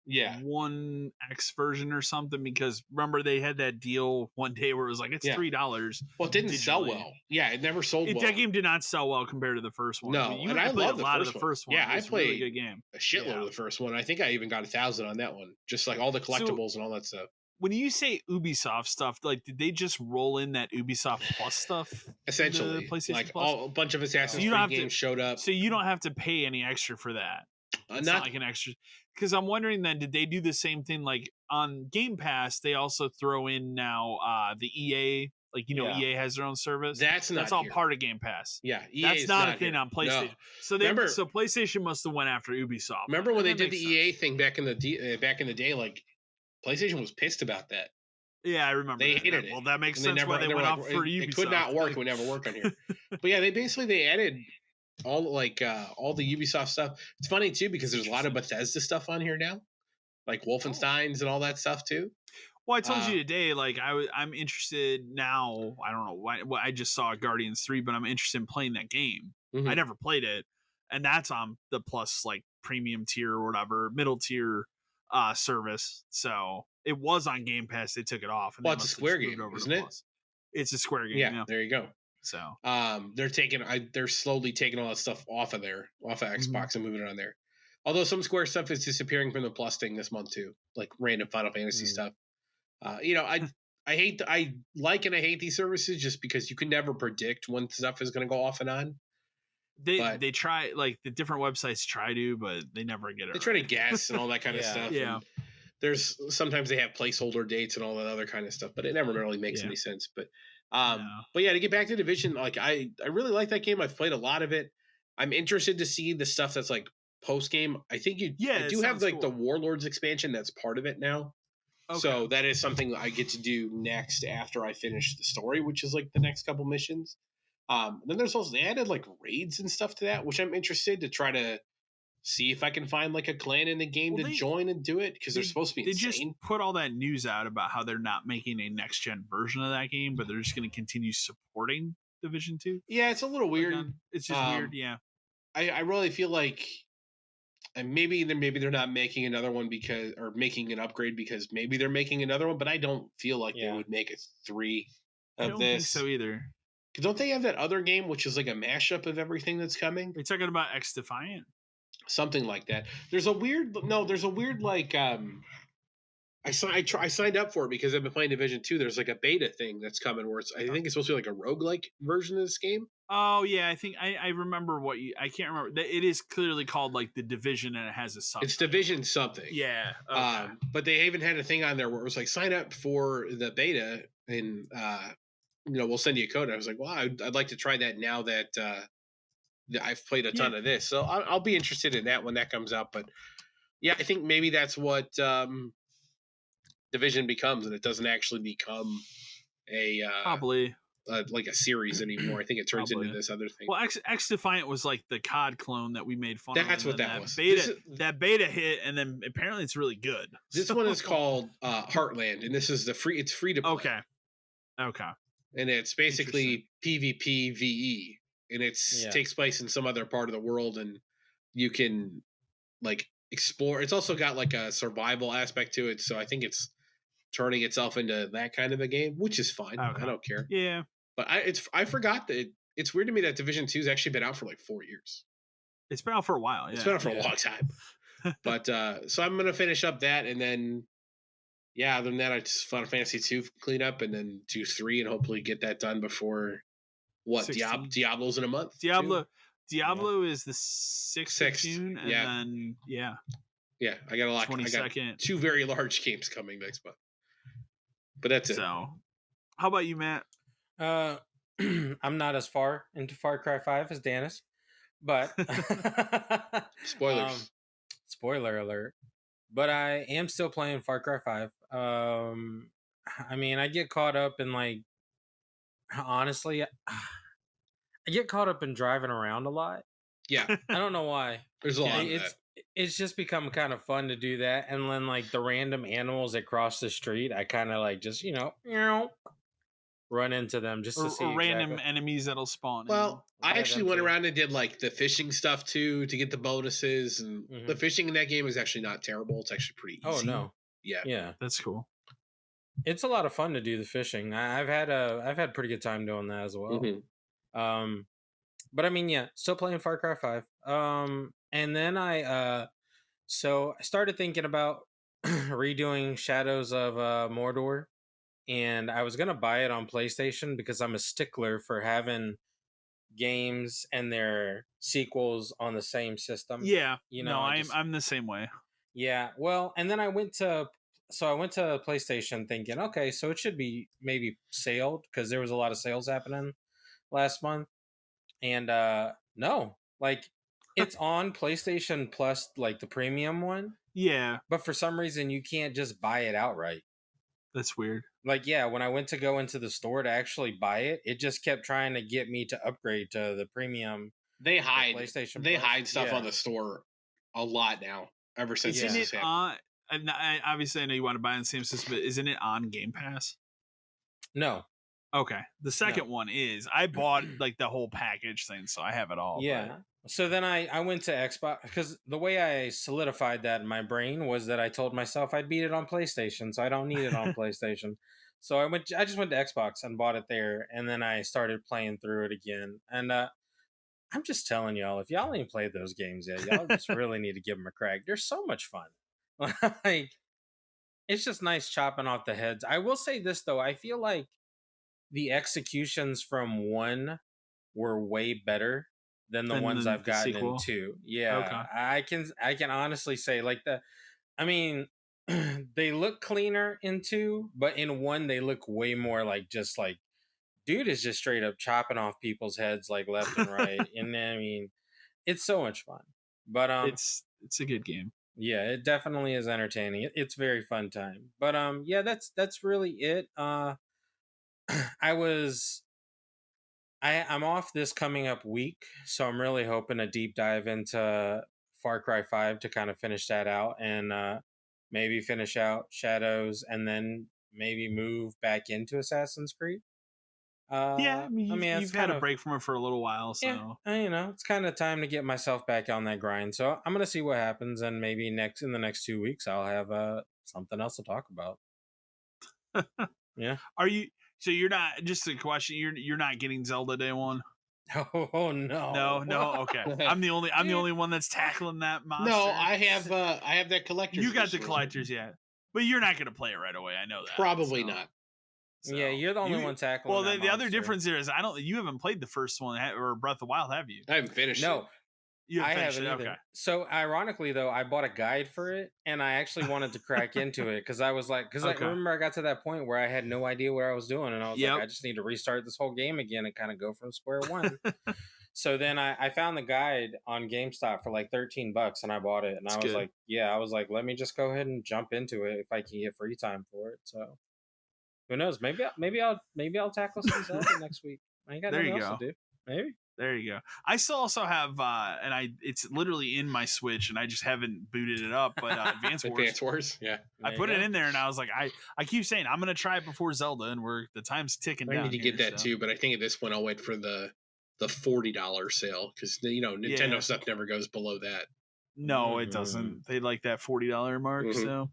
Speaker 1: One X version or something, because remember they had that deal one day where it was like it's $3.
Speaker 2: Well, it didn't sell well. Yeah, it never sold well.
Speaker 1: That game did not sell well compared to the first one.
Speaker 2: No, and I love
Speaker 1: the first one.
Speaker 2: Yeah, I played
Speaker 1: a really good game.
Speaker 2: A shitload of the first one. I think I even got 1,000 on that one, just like all the collectibles and all that stuff.
Speaker 1: When you say Ubisoft stuff, like, did they just roll in that Ubisoft Plus stuff?
Speaker 2: Essentially,
Speaker 1: PlayStation
Speaker 2: Plus? A bunch of Assassin's Creed games showed up.
Speaker 1: So you don't have to pay any extra for that. It's not like an extra. Because I'm wondering then, did they do the same thing? Like on Game Pass, they also throw in now the EA. Like, EA has their own service.
Speaker 2: That's
Speaker 1: all part of Game Pass.
Speaker 2: Yeah,
Speaker 1: EA that's not a thing on PlayStation. No. So PlayStation must have went after Ubisoft.
Speaker 2: Remember when they did the EA thing back in the day? Like, PlayStation was pissed about that.
Speaker 1: Yeah, I remember.
Speaker 2: They hated it.
Speaker 1: Well, that makes sense why they went off for Ubisoft.
Speaker 2: It could not work. It would never work on here. But yeah, they added all the Ubisoft stuff. It's funny too because there's a lot of Bethesda stuff on here now, like Wolfenstein's and all that stuff too.
Speaker 1: Well, I told you today, like I'm interested now. I don't know why. Well, I just saw Guardians 3, but I'm interested in playing that game. Mm-hmm. I never played it, and that's on the Plus like premium tier or whatever, middle tier service. So it was on Game Pass. They took it off.
Speaker 2: Well, it's a Square game, isn't it?
Speaker 1: It's a Square game.
Speaker 2: Yeah, there you go.
Speaker 1: So
Speaker 2: they're slowly taking all that stuff off of Xbox and moving it on there. Although some Square stuff is disappearing from the Plus thing this month too, like random Final Fantasy stuff. I like and I hate these services just because you can never predict when stuff is going to go off and on.
Speaker 1: They try, like the different websites try to, but they never get it.
Speaker 2: They try to guess and all that kind of stuff.
Speaker 1: Yeah.
Speaker 2: There's sometimes they have placeholder dates and all that other kind of stuff, but it never really makes any sense. But yeah, to get back to Division, like I really like that game. I've played a lot of it. I'm interested to see the stuff that's like post game. I think I do have like the Warlords expansion that's part of it now. Okay. So that is something I get to do next after I finish the story, which is like the next couple missions. Then there's also, they added like raids and stuff to that, which I'm interested to try to see if I can find like a clan in the game to join and do it, because they're supposed to be insane.
Speaker 1: They just put all that news out about how they're not making a next gen version of that game, but they're just going to continue supporting Division 2.
Speaker 2: Yeah, it's a little weird.
Speaker 1: It's just weird. Yeah,
Speaker 2: I really feel like, and maybe they're not making another one or making an upgrade because maybe they're making another one, but I don't feel like they would make a 3 of this.
Speaker 1: I don't think so either.
Speaker 2: Don't they have that other game which is like a mashup of everything that's coming?
Speaker 1: Are you talking about X Defiant?
Speaker 2: Something like that. There's a weird like I signed up for it because I've been playing Division 2. There's like a beta thing that's coming where I think it's supposed to be like a roguelike version of this game.
Speaker 1: Oh yeah, I think I remember I can't remember. It is clearly called like the Division, and it has a subtitle.
Speaker 2: It's Division something.
Speaker 1: Yeah. Okay.
Speaker 2: But they even had a thing on there where it was like sign up for the beta and we'll send you a code. I was like, well, I'd like to try that now that I've played a ton of this. So I'll be interested in that when that comes out. But yeah, I think maybe that's what Division becomes, and it doesn't actually become a
Speaker 1: probably
Speaker 2: like a series anymore. I think it turns into this other thing.
Speaker 1: Well, X Defiant was like the COD clone that we made fun of.
Speaker 2: That's what that was.
Speaker 1: That beta hit, and then apparently it's really good.
Speaker 2: This one is called Heartland, and this is it's free to play.
Speaker 1: Okay.
Speaker 2: And it's basically PvP VE, and takes place in some other part of the world, and you can like explore. It's also got like a survival aspect to it, so I think it's turning itself into that kind of a game, which is fine. Okay. I don't care.
Speaker 1: Yeah,
Speaker 2: but I forgot that it's weird to me that Division 2 has actually been out for like 4 years.
Speaker 1: It's been out for a while. Yeah.
Speaker 2: It's been out for a long time. But so I'm gonna finish up that, and then other than that, I just Final Fantasy 2 clean up, and then 2-3, and hopefully get that done before Diablo's in a month.
Speaker 1: Diablo is the 6th of June, and then
Speaker 2: I got a lot. 22nd. I got 2 very large games coming next month. But that's it.
Speaker 1: So, how about you, Matt?
Speaker 3: I'm not as far into Far Cry 5 as Dennis, but
Speaker 2: spoilers.
Speaker 3: Spoiler alert. But I am still playing Far Cry 5. I mean, I get caught up in honestly, I get caught up in driving around a lot.
Speaker 2: Yeah.
Speaker 3: I don't know why.
Speaker 2: There's a lot of that.
Speaker 3: It's just become kind of fun to do that. And then like the random animals that cross the street, I kind of like just, run into them just to see
Speaker 1: random enemies that'll spawn.
Speaker 2: Well, I actually went around and did like the fishing stuff too to get the bonuses, and the fishing in that game is actually not terrible. It's actually pretty easy.
Speaker 3: Oh no.
Speaker 2: Yeah.
Speaker 1: That's cool.
Speaker 3: It's a lot of fun to do the fishing. I've had pretty good time doing that as well. But I mean, still playing Far Cry 5. And then I started thinking about redoing Shadows of Mordor, and I was gonna buy it on PlayStation because I'm a stickler for having games and their sequels on the same system.
Speaker 1: Yeah, I'm the same way.
Speaker 3: Yeah, well, and then I went to PlayStation thinking, okay, so it should be maybe sailed because there was a lot of sales happening last month, and no, like it's on PlayStation Plus, like the premium one.
Speaker 1: Yeah,
Speaker 3: but for some reason you can't just buy it outright.
Speaker 1: That's weird.
Speaker 3: Like, when I went to go into the store to actually buy it, it just kept trying to get me to upgrade to the premium.
Speaker 2: They hide PlayStation. They hide stuff on the store a lot now. Ever since
Speaker 1: isn't it on? Obviously, I know you want to buy on the same system, but isn't it on Game Pass?
Speaker 3: No.
Speaker 1: Okay. The second one is. I bought like the whole package thing, so I have it all.
Speaker 3: Yeah. But... So then I went to Xbox because the way I solidified that in my brain was that I told myself I'd beat it on PlayStation, so I don't need it on PlayStation. So I just went to Xbox and bought it there, and then I started playing through it again. And I'm just telling y'all, if y'all ain't played those games yet, y'all just really need to give them a crack. They're so much fun. Like, it's just nice chopping off the heads. I will say this though, I feel like the executions from 1 were way better than the ones I've gotten in 2. Yeah, okay. I can honestly say like they look cleaner in 2, but in 1 they look way more like just like dude is just straight up chopping off people's heads like left and right. And I mean, it's so much fun. But
Speaker 1: it's a good game.
Speaker 3: Yeah, it definitely is entertaining. It's very fun time. But that's really it. I'm off this coming up week, so I'm really hoping to deep dive into Far Cry 5 to kind of finish that out, and maybe finish out Shadows, and then maybe move back into Assassin's Creed.
Speaker 1: I mean, you've had a break from it for a little while, so
Speaker 3: it's kind of time to get myself back on that grind. So I'm gonna see what happens, and maybe in the next 2 weeks I'll have something else to talk about.
Speaker 1: Yeah. Are you? So you're not, just a question, you're not getting Zelda day one?
Speaker 3: Oh no.
Speaker 1: No. Okay. I'm the only one that's tackling that monster.
Speaker 2: No, I have that collector's.
Speaker 1: You got the
Speaker 2: edition.
Speaker 1: collectors yet, but you're not going to play it right away. I know that.
Speaker 2: Probably not.
Speaker 1: So,
Speaker 3: yeah, you're the only one tackling.
Speaker 1: Well,
Speaker 3: that
Speaker 1: the other
Speaker 3: monster.
Speaker 1: difference here is you haven't played the first one or Breath of the Wild, have you?
Speaker 2: I haven't finished.
Speaker 3: No.
Speaker 2: It.
Speaker 3: I haven't either. Okay. So ironically, though, I bought a guide for it, and I actually wanted to crack into it because I was like, I remember I got to that point where I had no idea what I was doing, and I was like, I just need to restart this whole game again and kind of go from square one. So then I found the guide on GameStop for like $13, and I bought it, and I was like, let me just go ahead and jump into it if I can get free time for it. So who knows? Maybe I'll tackle some Zelda next week. I ain't got nothing else to do. Maybe.
Speaker 1: There you go. I still also have, it's literally in my Switch, and I just haven't booted it up. But Advance Wars.
Speaker 2: Advance Wars, yeah.
Speaker 1: I put it in there, and I was like, I keep saying I'm gonna try it before Zelda, and the time's ticking down.
Speaker 2: I need to get that too, but I think at this point I'll wait for the $40 sale because Nintendo stuff never goes below that.
Speaker 1: No, it doesn't. They like that $40 mark. So,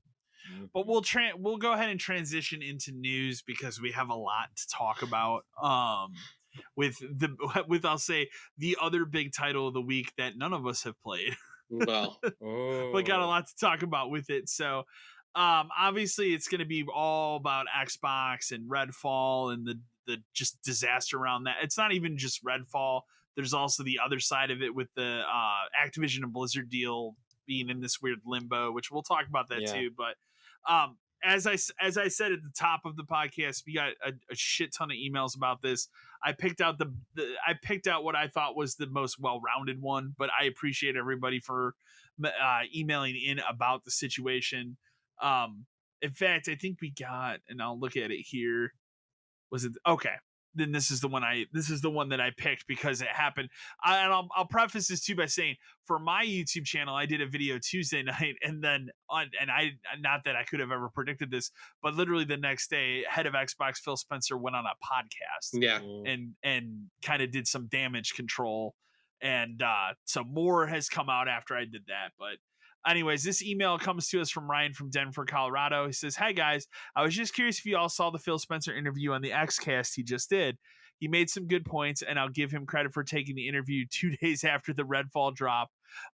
Speaker 1: but we'll go ahead and transition into news because we have a lot to talk about. With I'll say the other big title of the week that none of us have played.
Speaker 2: Well,
Speaker 1: but got a lot to talk about with it. So, obviously it's going to be all about Xbox and Redfall and the just disaster around that. It's not even just Redfall. There's also the other side of it with the Activision and Blizzard deal being in this weird limbo, which we'll talk about that too. But as I said at the top of the podcast, we got a shit ton of emails about this. I picked out I picked out what I thought was the most well-rounded one, but I appreciate everybody for emailing in about the situation. In fact, I think we got, and I'll look at it here. Was it okay? Then this is the one that I picked because it happened. I'll preface this too by saying for my YouTube channel, I did a video Tuesday night, and then not that I could have ever predicted this, but literally the next day, head of Xbox Phil Spencer went on a podcast, and kind of did some damage control, and some more has come out after I did that, but. Anyways, this email comes to us from Ryan from Denver, Colorado. He says, "Hi guys, I was just curious if you all saw the Phil Spencer interview on the Xcast he just did. He made some good points, and I'll give him credit for taking the interview 2 days after the Redfall drop,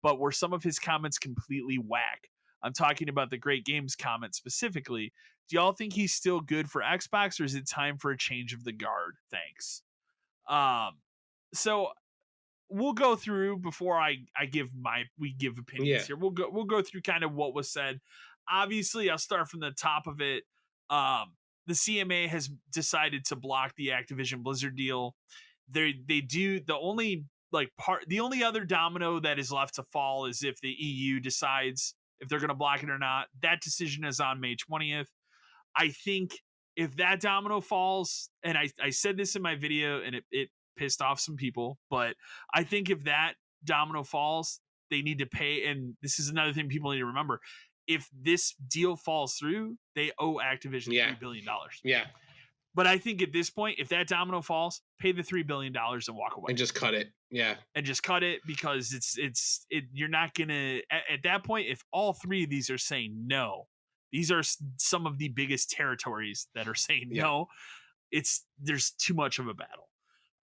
Speaker 1: but were some of his comments completely whack? I'm talking about the great games comment specifically. Do y'all think he's still good for Xbox, or is it time for a change of the guard? Thanks." So we'll go through before we give opinions here. We'll go through kind of what was said. Obviously, I'll start from the top of it. The CMA has decided to block the Activision Blizzard deal. They do the only other domino that is left to fall is if the EU decides if they're going to block it or not. That decision is on May 20th. I think if that domino falls, and I said this in my video, and it pissed off some people, but I think if that domino falls, they need to pay. And this is another thing people need to remember: if this deal falls through, they owe Activision $3 billion.
Speaker 2: Yeah.
Speaker 1: But I think at this point, if that domino falls, pay the $3 billion and walk away
Speaker 2: and just cut it. Yeah.
Speaker 1: And just cut it, because you're not gonna at that point. If all three of these are saying no, these are some of the biggest territories that are saying no. There's too much of a battle.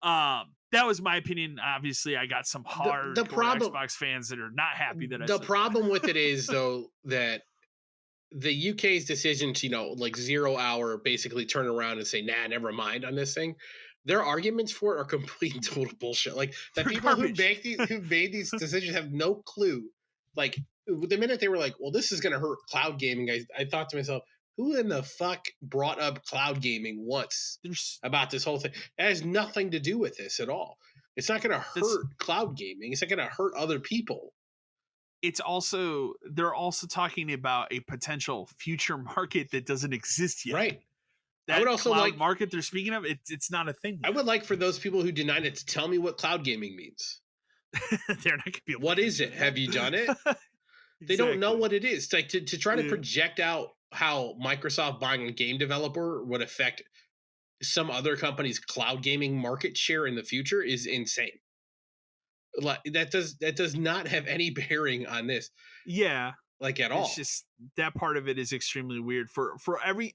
Speaker 1: That was my opinion. Obviously, I got some hard Xbox fans that are not happy that
Speaker 2: the problem with it is though that the UK's decision to 0 hour basically turn around and say nah, never mind on this thing. Their arguments for it are complete and total bullshit. Like the people who made these decisions have no clue. Like the minute they were like, "Well, this is going to hurt cloud gaming," I thought to myself, who in the fuck brought up cloud gaming once about this whole thing? It has nothing to do with this at all. It's not going to hurt cloud gaming. It's not going to hurt other people.
Speaker 1: They're also talking about a potential future market that doesn't exist yet.
Speaker 2: Right.
Speaker 1: That I would also cloud market they're speaking of, it's not a thing yet.
Speaker 2: I would like for those people who denied it to tell me what cloud gaming means.
Speaker 1: They're not going to be able
Speaker 2: What is it? Have you done it? They don't know what it is. It's like to try to project out how Microsoft buying a game developer would affect some other company's cloud gaming market share in the future is insane. Like that does not have any bearing on this.
Speaker 1: Yeah.
Speaker 2: like at all.
Speaker 1: It's just that part of it is extremely weird for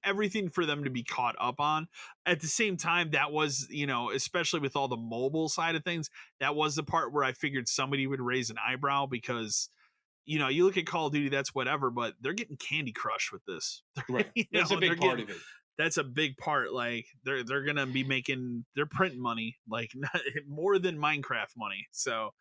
Speaker 1: everything for them to be caught up on. At the same time, that was, especially with all the mobile side of things, that was the part where I figured somebody would raise an eyebrow because you look at Call of Duty, that's whatever, but they're getting Candy Crush with this.
Speaker 2: Right. That's a big part of it.
Speaker 1: That's a big part. Like they're gonna be they're printing money, like more than Minecraft money. So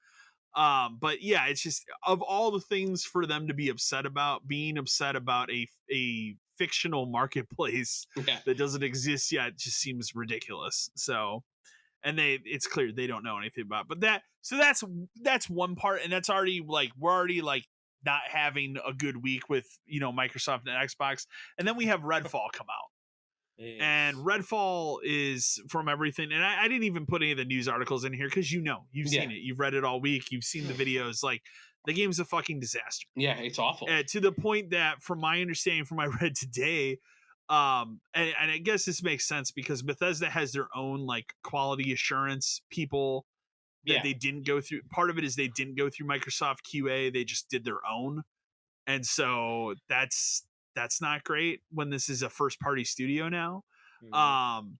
Speaker 1: but yeah, it's just, of all the things for them to be upset about, being upset about a fictional marketplace that doesn't exist yet just seems ridiculous. So, and it's clear they don't know anything about it. But that's one part, and that's already like, we're already like not having a good week with Microsoft and Xbox. And then we have Redfall come out.
Speaker 3: Yes.
Speaker 1: And Redfall is, from everything, and I didn't even put any of the news articles in here because you've seen it, you've read it all week, you've seen the videos. Like, the game's a fucking disaster.
Speaker 2: Yeah, it's awful.
Speaker 1: To the point that, from my understanding, from what I read today, and I guess this makes sense because Bethesda has their own like quality assurance people that they didn't go through. Part of it is they didn't go through Microsoft QA; they just did their own, and so that's not great when this is a first party studio now.
Speaker 3: Mhm.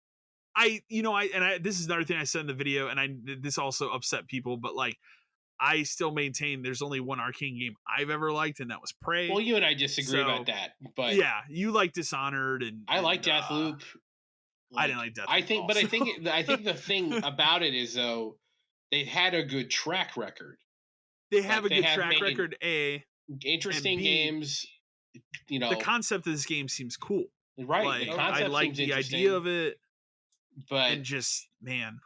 Speaker 1: This is another thing I said in the video, and this also upset people, but like, I still maintain there's only one Arcane game I've ever liked, and that was Prey.
Speaker 2: Well, you and I disagree about that, but
Speaker 1: yeah, you like Dishonored, and
Speaker 2: I like Deathloop.
Speaker 1: I didn't like Deathloop.
Speaker 2: I think the thing about it is, though, they've had a good track record.
Speaker 1: They have a good track record.
Speaker 2: Interesting games.
Speaker 1: The concept of this game seems cool,
Speaker 2: right?
Speaker 1: Like, I like the idea of it,
Speaker 2: but
Speaker 1: and just, man,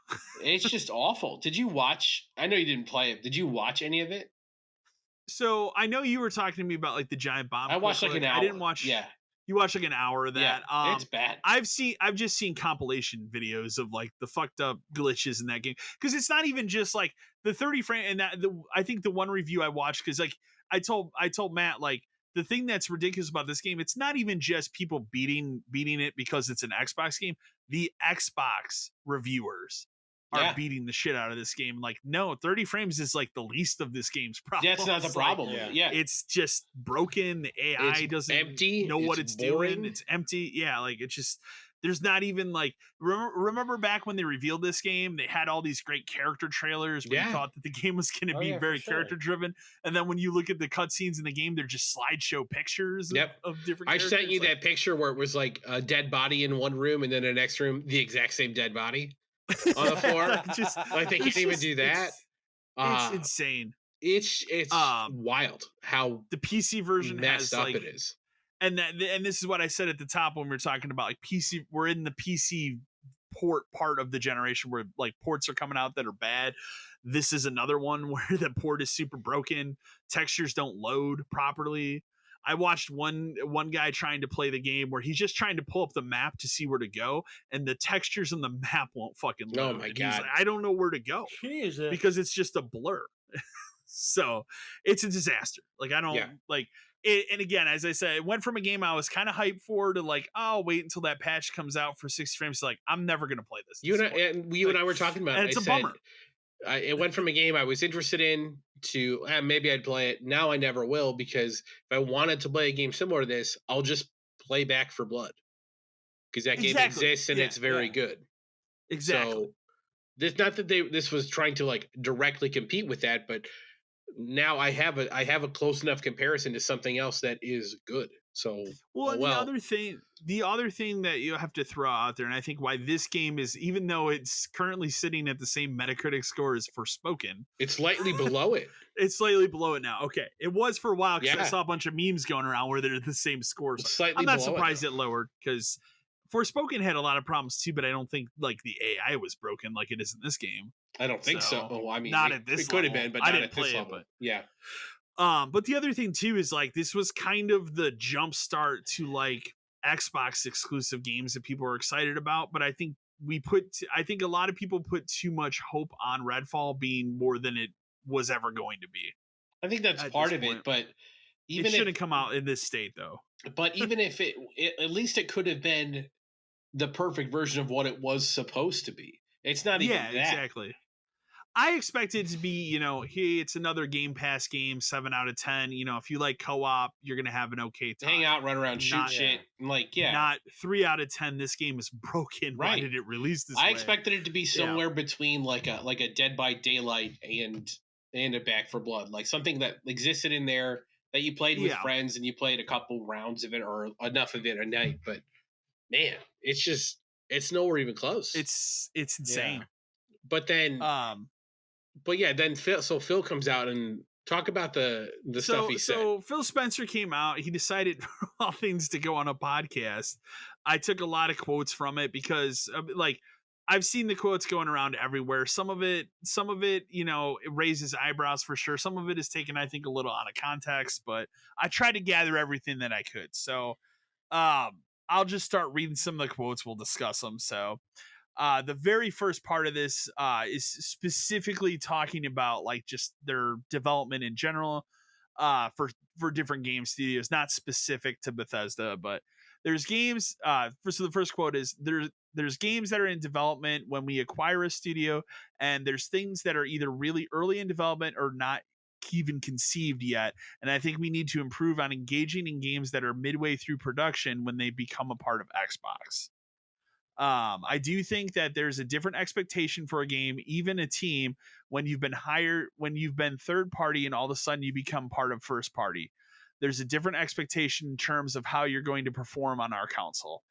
Speaker 2: it's just awful. Did you watch? I know you didn't play it. Did you watch any of it?
Speaker 1: So I know you were talking to me about like the giant bomb.
Speaker 2: I watched like an hour.
Speaker 1: I didn't watch.
Speaker 2: Yeah,
Speaker 1: you watched like an hour of that.
Speaker 2: Yeah, it's bad.
Speaker 1: I've just seen compilation videos of like the fucked up glitches in that game, because it's not even just like the 30 frame. And I think the one review I watched, because like I told Matt, like, the thing that's ridiculous about this game, it's not even just people beating it because it's an Xbox game. The Xbox reviewers are beating the shit out of this game. Like, no, 30 frames is like the least of this game's problem.
Speaker 2: That's not the problem.
Speaker 3: Like,
Speaker 1: it's just broken. The AI doesn't know what it's doing. It's empty. Yeah, like, it's just, there's not even like, remember back when they revealed this game, they had all these great character trailers where you thought that the game was going to be very character driven, and then when you look at the cutscenes in the game, they're just slideshow pictures of different characters.
Speaker 2: I sent you that picture where it was like a dead body in one room, and then the next room the exact same dead body on the floor.
Speaker 1: Just
Speaker 2: like, they can't even do that.
Speaker 1: It's insane.
Speaker 2: It's wild how
Speaker 1: the PC version
Speaker 2: messed
Speaker 1: has
Speaker 2: up
Speaker 1: like,
Speaker 2: it is.
Speaker 1: and this is what I said at the top when we were talking about like PC. We're in the PC port part of the generation where like ports are coming out that are bad. This is another one where the port is super broken. Textures don't load properly. I watched one guy trying to play the game where he's just trying to pull up the map to see where to go, and the textures on the map won't fucking load.
Speaker 2: Oh my
Speaker 1: and
Speaker 2: god!
Speaker 1: He's like, I don't know where to go.
Speaker 3: Jesus.
Speaker 1: Because it's just a blur. So it's a disaster. Like, I don't like it. And again, as I said, it went from a game I was kind of hyped for to like, I'll wait until that patch comes out for 60 frames. To like, I'm never gonna play this.
Speaker 2: You and I were talking about.
Speaker 1: And it's a bummer.
Speaker 2: It went from a game I was interested in to maybe I'd play it. Now I never will, because if I wanted to play a game similar to this, I'll just play Back 4 Blood, because that game exists and it's very good.
Speaker 1: Exactly.
Speaker 2: So not that this was trying to like directly compete with that, but now I have a close enough comparison to something else that is good. So
Speaker 1: the other thing that you have to throw out there, and I think why this game is, even though it's currently sitting at the same Metacritic score as Forspoken,
Speaker 2: it's slightly below it.
Speaker 1: It's slightly below it now. Okay, it was for a while because I saw a bunch of memes going around where they're the same scores. I'm not surprised it lowered, because Forspoken had a lot of problems too, but I don't think like the AI was broken like it is in this game.
Speaker 2: I don't think so. Oh, I mean,
Speaker 1: not at this.
Speaker 2: It could have been, but
Speaker 1: I
Speaker 2: not
Speaker 1: didn't
Speaker 2: at this
Speaker 1: play
Speaker 2: level.
Speaker 1: It, but
Speaker 2: yeah.
Speaker 1: But the other thing too is like, this was kind of the jump start to like Xbox exclusive games that people are excited about. But I think I think a lot of people put too much hope on Redfall being more than it was ever going to be.
Speaker 2: I think that's part of it, but even
Speaker 1: it shouldn't come out in this state though.
Speaker 2: But even if it at least it could have been the perfect version of what it was supposed to be. It's not even that.
Speaker 1: Exactly. I expect it to be, hey, it's another Game Pass game, 7 out of 10. If you like co-op, you're gonna have an okay time.
Speaker 2: Hang out, run around, shoot
Speaker 1: Not-
Speaker 2: shit, and
Speaker 1: Not 3 out of 10. This game is broken. Why
Speaker 2: Right.
Speaker 1: did it release this
Speaker 2: I
Speaker 1: way?
Speaker 2: expected it to be somewhere between like a Dead by Daylight and a Back for Blood, like something that existed in there that you played with friends and you played a couple rounds of it or enough of it a night. But man, it's nowhere even close.
Speaker 1: It's insane.
Speaker 2: Yeah. But then, then Phil comes out and talk about the stuff he said.
Speaker 1: So Phil Spencer came out. He decided for all things to go on a podcast. I took a lot of quotes from it because I've seen the quotes going around everywhere. Some of it, it raises eyebrows for sure. Some of it is taken, I think, a little out of context, but I tried to gather everything that I could. So I'll just start reading some of the quotes. We'll discuss them. So the very first part of this is specifically talking about just their development in general for different game studios, not specific to Bethesda, but there's games. So the first quote is there's games that are in development when we acquire a studio, and there's things that are either really early in development or not even conceived yet. And I think we need to improve on engaging in games that are midway through production when they become a part of Xbox. I do think that there's a different expectation for a game, even a team, when you've been third party and all of a sudden you become part of first party. There's a different expectation in terms of how you're going to perform on our console.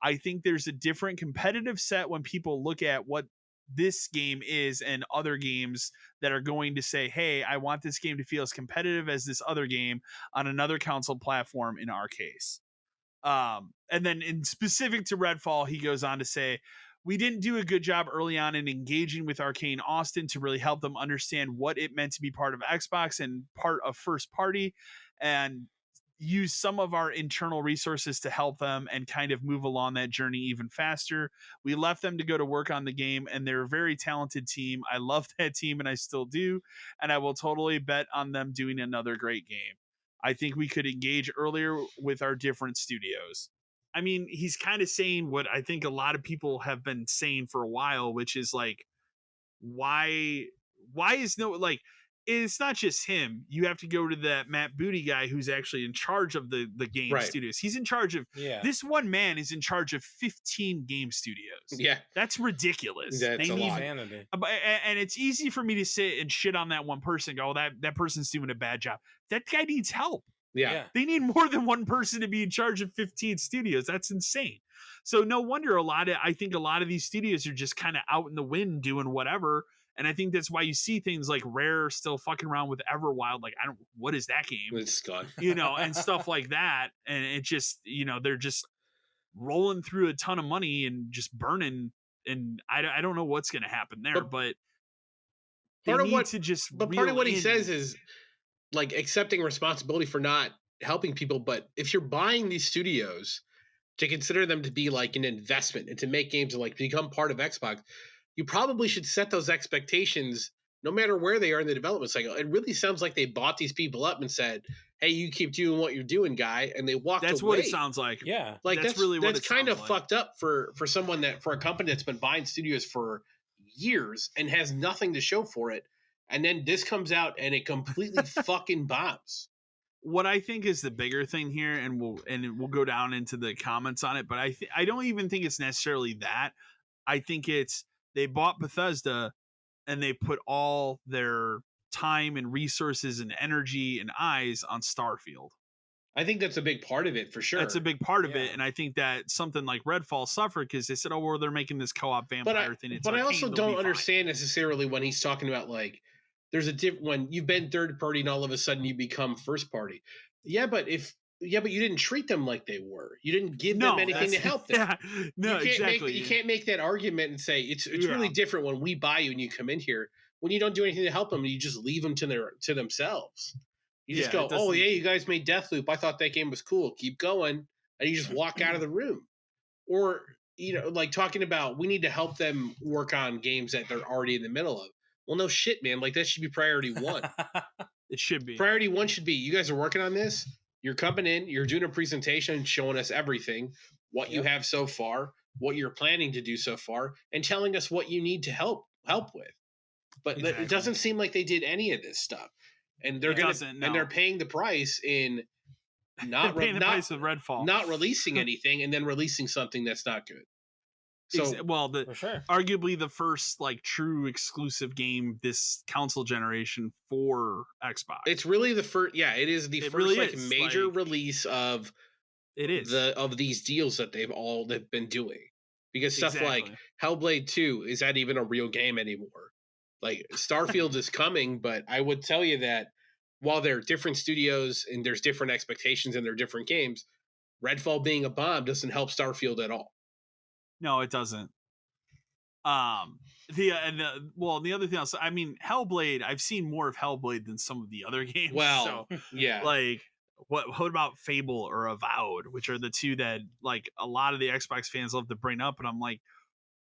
Speaker 1: I think there's a different competitive set when people look at what this game is and other games that are going to say, hey, I want this game to feel as competitive as this other game on another console platform in our case. And then in specific to Redfall, he goes on to say, we didn't do a good job early on in engaging with Arcane Austin to really help them understand what it meant to be part of Xbox and part of first party, and use some of our internal resources to help them and kind of move along that journey even faster. We left them to go to work on the game, and they're a very talented team. I love that team, and I still do, and I will totally bet on them doing another great game. I think we could engage earlier with our different studios. I mean, he's kind of saying what I think a lot of people have been saying for a while, which is why is it's not just him. You have to go to that Matt Booty guy who's actually in charge of the game studios. He's in charge of this one man is in charge of 15 game studios.
Speaker 2: Yeah.
Speaker 1: That's ridiculous.
Speaker 2: That's a lot.
Speaker 3: Insanity.
Speaker 1: And it's easy for me to sit and shit on that one person and go, that person's doing a bad job. That guy needs help.
Speaker 2: Yeah.
Speaker 1: They need more than one person to be in charge of 15 studios. That's insane. So no wonder I think a lot of these studios are just kind of out in the wind doing whatever. And I think that's why you see things like Rare still fucking around with Everwild. What is that game?
Speaker 2: It's gone.
Speaker 1: And stuff like that. And it just, they're just rolling through a ton of money and just burning. And I don't know what's going to happen there, but
Speaker 2: part of what he says is accepting responsibility for not helping people. But if you're buying these studios, to consider them to be an investment and to make games and become part of Xbox, you probably should set those expectations no matter where they are in the development cycle. It really sounds like they bought these people up and said, hey, you keep doing what you're doing, guy. And they walked away.
Speaker 1: That's what it sounds like.
Speaker 3: Yeah.
Speaker 1: That's really what
Speaker 2: that's kind of fucked up for a company that's been buying studios for years and has nothing to show for it. And then this comes out and it completely fucking bombs.
Speaker 1: What I think is the bigger thing here, and we'll go down into the comments on it, but I don't even think it's necessarily that. I think it's they bought Bethesda and they put all their time and resources and energy and eyes on Starfield.
Speaker 2: I think that's a big part of it for sure.
Speaker 1: That's a big part of it. And I think that something like Redfall suffered because they said, oh, well, they're making this co-op vampire thing.
Speaker 2: But I also don't understand necessarily when he's talking about there's a when you've been third party and all of a sudden you become first party. Yeah, but you didn't treat them like they were. You didn't give them anything to help them.
Speaker 1: Exactly.
Speaker 2: You can't make that argument and say it's really different when we buy you and you come in here. When you don't do anything to help them, you just leave them to themselves. You just go, oh yeah, you guys made Deathloop. I thought that game was cool. Keep going, and you just walk out of the room. Or talking about we need to help them work on games that they're already in the middle of. Well, no shit, man. That should be priority one.
Speaker 1: It should be.
Speaker 2: Priority one should be you guys are working on this. You're coming in, you're doing a presentation, showing us everything, what you have so far, what you're planning to do so far, and telling us what you need to help with. But
Speaker 1: Exactly.
Speaker 2: it doesn't seem like they did any of this stuff, and they're they're paying the price in not
Speaker 1: price of Redfall,
Speaker 2: not releasing anything, and then releasing something that's not good. So
Speaker 3: for sure.
Speaker 1: Arguably the first like true exclusive game this console generation for Xbox.
Speaker 2: It's really the first. Yeah, it is the first
Speaker 1: really
Speaker 2: like
Speaker 1: is.
Speaker 2: major release of of these deals that they've been doing. Because stuff like Hellblade 2, is that even a real game anymore? Like Starfield is coming, but I would tell you that while they're different studios and there's different expectations and they're different games, Redfall being a bomb doesn't help Starfield at all.
Speaker 1: No, it doesn't. The other thing else, I mean, Hellblade, I've seen more of Hellblade than some of the other games.
Speaker 2: Well,
Speaker 1: so,
Speaker 2: yeah.
Speaker 1: Like, what about Fable or Avowed, which are the two that like a lot of the Xbox fans love to bring up, and I'm like,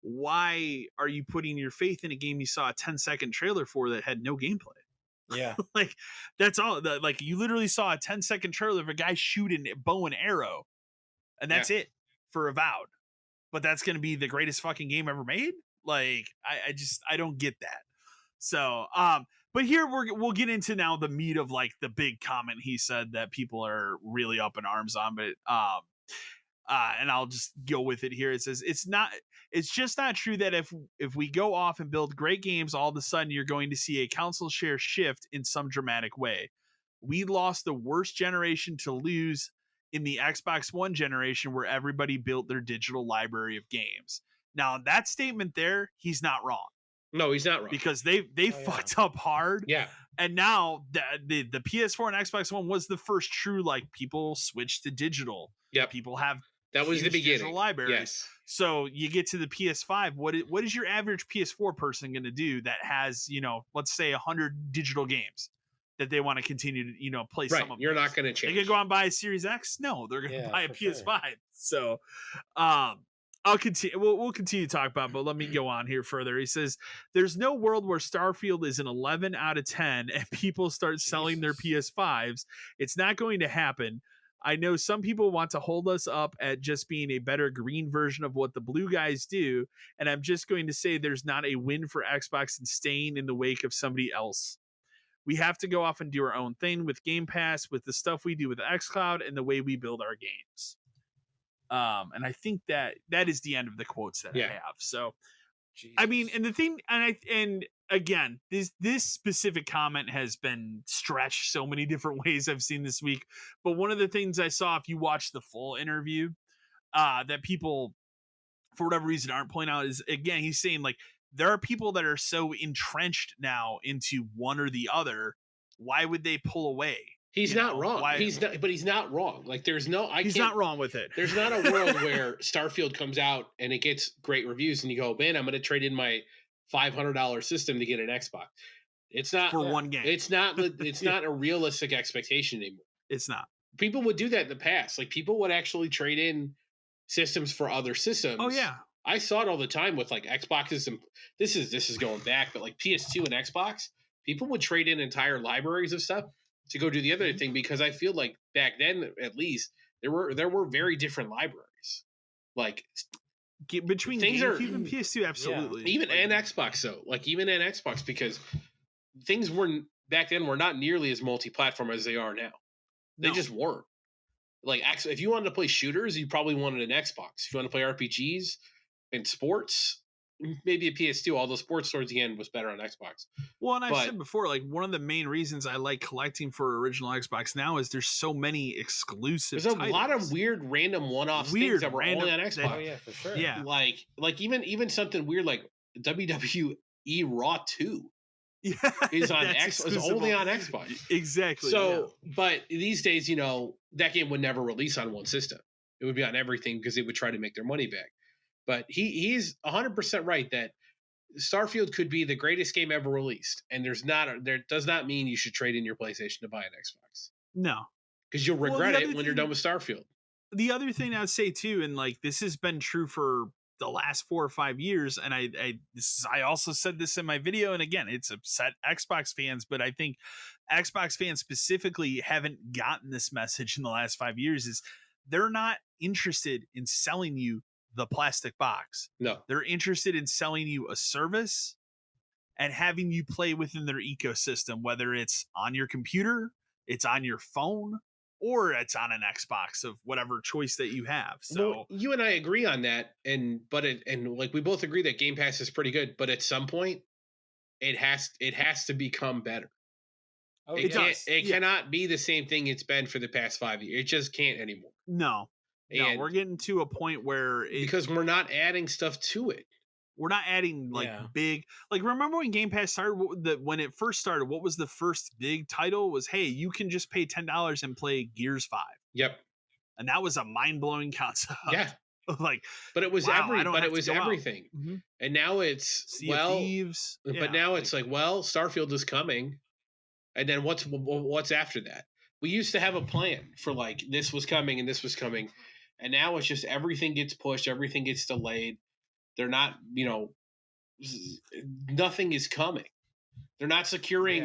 Speaker 1: why are you putting your faith in a game you saw a 10-second trailer for that had no gameplay?
Speaker 3: Yeah.
Speaker 1: Like, that's all. Like, you literally saw a 10-second trailer of a guy shooting bow and arrow, and that's it for Avowed. But that's going to be the greatest fucking game ever made? Like, I don't get that. So, but here we'll get into now the meat of like the big comment he said that people are really up in arms on, but and I'll just go with it here. It says it's just not true that if we go off and build great games, all of a sudden you're going to see a console share shift in some dramatic way. We lost the worst generation to lose in the Xbox One generation, where everybody built their digital library of games. Now, that statement there, he's not wrong.
Speaker 2: No, he's not wrong.
Speaker 1: Because they fucked up hard.
Speaker 2: Yeah.
Speaker 1: And now the PS4 and Xbox One was the first true, like, people switched to digital.
Speaker 2: Yeah.
Speaker 1: People have
Speaker 2: that was the beginning
Speaker 1: libraries.
Speaker 2: Yes.
Speaker 1: So you get to the PS5. What is your average PS4 person going to do that has, let's say 100 digital games that they want to continue to, play some of?
Speaker 2: You're not going to change.
Speaker 1: They can go out and buy a Series X? No, they're going to buy a PS5. Sure. So, I'll continue. We'll continue to talk about it, but let me go on here further. He says, there's no world where Starfield is an 11 out of 10 and people start selling their PS5s. It's not going to happen. I know some people want to hold us up at just being a better green version of what the blue guys do, and I'm just going to say there's not a win for Xbox in staying in the wake of somebody else. We have to go off and do our own thing with Game Pass, with the stuff we do with xCloud, and the way we build our games. And I think that is the end of the quotes that I have. So, Jesus. I mean, and the thing, and again, this specific comment has been stretched so many different ways I've seen this week. But one of the things I saw, if you watch the full interview, that people, for whatever reason, aren't pointing out is, again, he's saying, like, there are people that are so entrenched now into one or the other. Why would they pull away?
Speaker 2: He's not wrong. But he's not wrong. Like, he's
Speaker 1: not wrong with it.
Speaker 2: There's not a world where Starfield comes out and it gets great reviews and you go, man, I'm going to trade in my $500 system to get an Xbox. It's not
Speaker 1: for one game.
Speaker 2: It's not a realistic expectation anymore.
Speaker 1: It's not. People
Speaker 2: would do that in the past. Like, people would actually trade in systems for other systems.
Speaker 1: Oh yeah.
Speaker 2: I saw it all the time with like Xboxes, and this is going back, but like PS2 and Xbox, people would trade in entire libraries of stuff to go do the other thing, because I feel like back then, at least, there were very different libraries. Like,
Speaker 1: between GameCube and PS2, absolutely.
Speaker 2: Yeah. And Xbox, though. Like, even in Xbox, because things back then were not nearly as multi-platform as they are now. They just weren't. Like, if you wanted to play shooters, you probably wanted an Xbox. If you want to play RPGs and sports, maybe a PS2, although sports towards the end was better on Xbox.
Speaker 1: Well, and I've said before, like, one of the main reasons I like collecting for original Xbox now is there's so many exclusive
Speaker 2: titles. Lot of weird random one-off things that were only on Xbox.
Speaker 3: Oh yeah, for sure.
Speaker 1: Yeah.
Speaker 2: Like even something weird like WWE Raw 2 is on Xbox. It's only on Xbox.
Speaker 1: Exactly.
Speaker 2: So, but these days, that game would never release on one system. It would be on everything because they would try to make their money back. But he's 100% right that Starfield could be the greatest game ever released, and there does not mean you should trade in your PlayStation to buy an Xbox.
Speaker 1: No,
Speaker 2: because you'll regret it when you're done with Starfield.
Speaker 1: The other thing I'd say too, and like this has been true for the last 4 or 5 years, and I also said this in my video, and again, it's upset Xbox fans, but I think Xbox fans specifically haven't gotten this message in the last 5 years. Is they're not interested in selling you the plastic box.
Speaker 2: No,
Speaker 1: they're interested in selling you a service and having you play within their ecosystem, whether it's on your computer, it's on your phone, or it's on an Xbox of whatever choice that you have. So
Speaker 2: well, you and I agree on that, and like we both agree that Game Pass is pretty good, but at some point it has to become better.
Speaker 3: Oh,
Speaker 2: It
Speaker 3: yeah.
Speaker 2: can't. It cannot be the same thing it's been for the past 5 years. It just can't anymore.
Speaker 1: no,
Speaker 2: And
Speaker 1: we're getting to a point where
Speaker 2: because we're not adding stuff to it.
Speaker 1: we're not adding like
Speaker 3: Yeah.
Speaker 1: big, like remember when Game Pass started, when it first started, what was the first big title? Was, hey, you can just pay $10 and play Gears 5.
Speaker 2: Yep.
Speaker 1: And that was a mind-blowing concept.
Speaker 2: Yeah.
Speaker 1: Like,
Speaker 2: But it was
Speaker 1: wow, I don't have to go out.
Speaker 2: everything.
Speaker 1: Mm-hmm.
Speaker 2: And now it's
Speaker 1: Sea of Thieves.
Speaker 2: but now it's like, well, Starfield is coming. And then what's after that? We used to have a plan for like this was coming and this was coming. And now it's just everything gets pushed, everything gets delayed. They're not, nothing is coming. They're not securing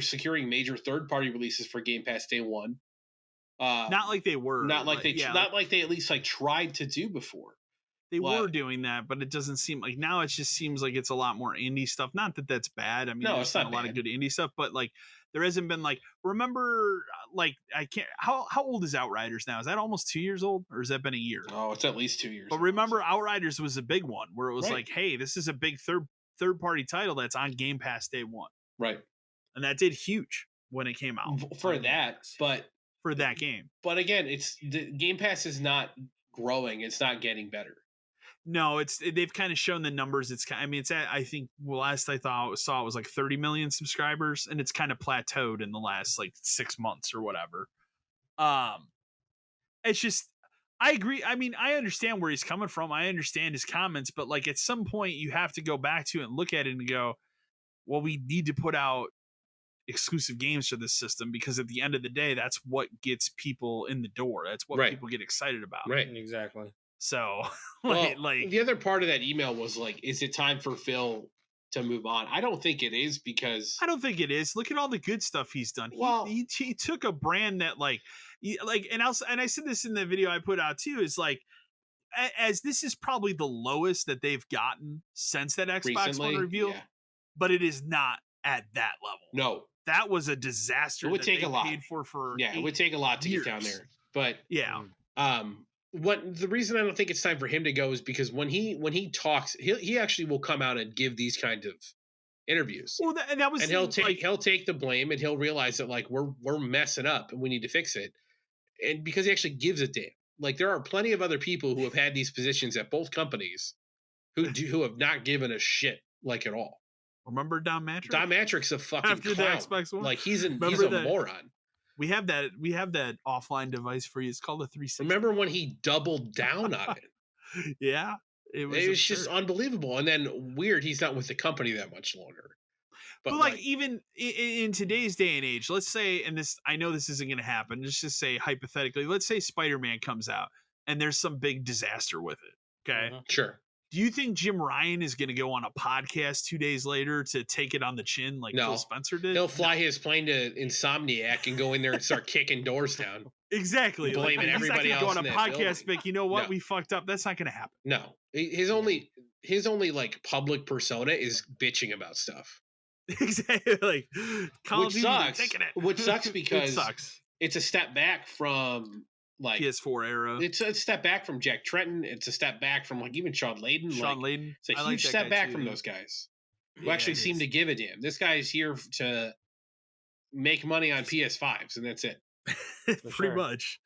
Speaker 2: securing major third-party releases for Game Pass day one.
Speaker 1: Not like they were.
Speaker 2: Not like they at least like tried to do before.
Speaker 1: They were doing that, but it doesn't seem like now. It just seems like it's a lot more indie stuff. Not that that's bad. I mean,
Speaker 2: No,
Speaker 1: there's
Speaker 2: it's not
Speaker 1: been a lot of
Speaker 2: bad.
Speaker 1: good indie stuff, but like there hasn't been like, remember, like I can't. How old is Outriders now? Is that almost 2 years old, or has that been a year?
Speaker 2: Oh, it's at least 2 years.
Speaker 1: But remember, Outriders was a big one where it was
Speaker 2: Right.
Speaker 1: like, hey, this is a big third party title that's on Game Pass day one,
Speaker 2: Right.
Speaker 1: and that did huge when it came out
Speaker 2: For
Speaker 1: on Game
Speaker 2: that,
Speaker 1: Pass.
Speaker 2: but
Speaker 1: for that game.
Speaker 2: But again, it's the Game Pass is not growing. It's not getting better.
Speaker 1: No, they've kind of shown the numbers. I mean, it's at, I think last I saw it was like 30 million subscribers, and it's kind of plateaued in the last like 6 months or whatever. It's just, I agree. I mean, I understand where he's coming from. I understand his comments, but like at some point you have to go back to it and look at it and go, well, we need to put out exclusive games for this system, because at the end of the day, that's what gets people in the door. That's what people get excited about.
Speaker 2: Right.
Speaker 3: Exactly.
Speaker 1: So
Speaker 2: Well,
Speaker 1: like
Speaker 2: the other part of that email was like, is it time for Phil to move on? I don't think it is, because
Speaker 1: I don't think it is. Look at all the good stuff he's done.
Speaker 2: Well-
Speaker 1: He took a brand that and I said this in the video I put out too, is like, as this is probably the lowest that they've gotten since that Xbox
Speaker 2: recently,
Speaker 1: One reveal,
Speaker 2: yeah.
Speaker 1: but it is not at that level.
Speaker 2: No.
Speaker 1: That was a disaster.
Speaker 2: It would
Speaker 1: that
Speaker 2: take
Speaker 1: they
Speaker 2: a lot.
Speaker 1: paid for
Speaker 2: Yeah, it would take a lot to get down
Speaker 1: years.
Speaker 2: there. But
Speaker 1: Yeah.
Speaker 2: what the reason I don't think it's time for him to go is because when he talks, he actually will come out and give these kind of interviews.
Speaker 1: Well, that was,
Speaker 2: And he'll take the blame, and he'll realize that like we're messing up and we need to fix it. And because he actually gives a damn. Like there are plenty of other people who have had these positions at both companies who have not given a shit like at all.
Speaker 1: remember Don Matrix?
Speaker 2: Don Matrix a fucking
Speaker 1: After
Speaker 2: clown.
Speaker 1: the Xbox One?
Speaker 2: Like he's a
Speaker 1: that?
Speaker 2: moron.
Speaker 1: We have that offline device for you. It's called a 360.
Speaker 2: Remember when he doubled down on it?
Speaker 1: Yeah. It was
Speaker 2: just
Speaker 1: absurd.
Speaker 2: unbelievable. And then weird, he's not with the company that much longer.
Speaker 1: But like even in today's day and age, let's say, and this, I know this isn't going to happen, just to say hypothetically, let's say Spider-Man comes out and there's some big disaster with it. Okay.
Speaker 2: Sure.
Speaker 1: Do you think Jim Ryan is going to go on a podcast 2 days later to take it on the chin like
Speaker 2: No.
Speaker 1: Phil Spencer did?
Speaker 2: He'll fly his plane to Insomniac and go in there and start kicking doors down.
Speaker 1: Exactly.
Speaker 2: Blaming
Speaker 1: he's
Speaker 2: everybody
Speaker 1: not
Speaker 2: else
Speaker 1: gonna
Speaker 2: in
Speaker 1: go on
Speaker 2: that
Speaker 1: a podcast,
Speaker 2: building.
Speaker 1: but you know what?
Speaker 2: No.
Speaker 1: We fucked up. That's not going to happen.
Speaker 2: No. His only like public persona is bitching about stuff.
Speaker 1: Exactly. Like, Call of
Speaker 2: Which
Speaker 1: Duty, they're
Speaker 2: sucks.
Speaker 1: taking it.
Speaker 2: Which sucks
Speaker 1: It
Speaker 2: because
Speaker 1: sucks.
Speaker 2: it's a step back from like
Speaker 1: PS4 era.
Speaker 2: it's a step back from Jack Tretton. It's a step back from like even Sean Layden.
Speaker 1: Sean Layden.
Speaker 2: It's a
Speaker 1: I like
Speaker 2: huge
Speaker 1: that
Speaker 2: step
Speaker 1: guy
Speaker 2: back
Speaker 1: too.
Speaker 2: from those guys who
Speaker 1: Yeah,
Speaker 2: actually
Speaker 1: it
Speaker 2: seem
Speaker 1: is.
Speaker 2: to give a damn. This guy's here to make money on PS5s, and that's it.
Speaker 1: pretty much.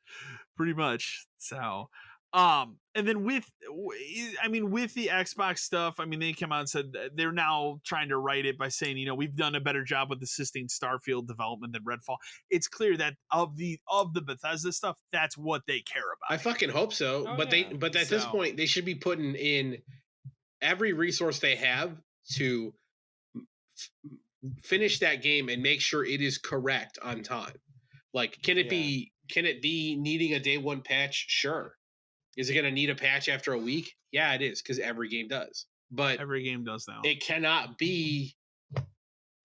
Speaker 1: So and then with the Xbox stuff, I mean, they come out and said that they're now trying to write it by saying, we've done a better job with assisting Starfield development than Redfall. It's clear that of the Bethesda stuff, that's what they care about.
Speaker 2: I fucking hope so.
Speaker 3: Oh,
Speaker 2: but
Speaker 3: yeah.
Speaker 2: but at this
Speaker 1: So-
Speaker 2: point, they should be putting in every resource they have to finish that game and make sure it is correct on time. Like, can it be needing a day one patch? Sure. Is it going to need a patch after a week? Yeah, it is, because every game does. But
Speaker 1: Every game does now.
Speaker 2: it cannot be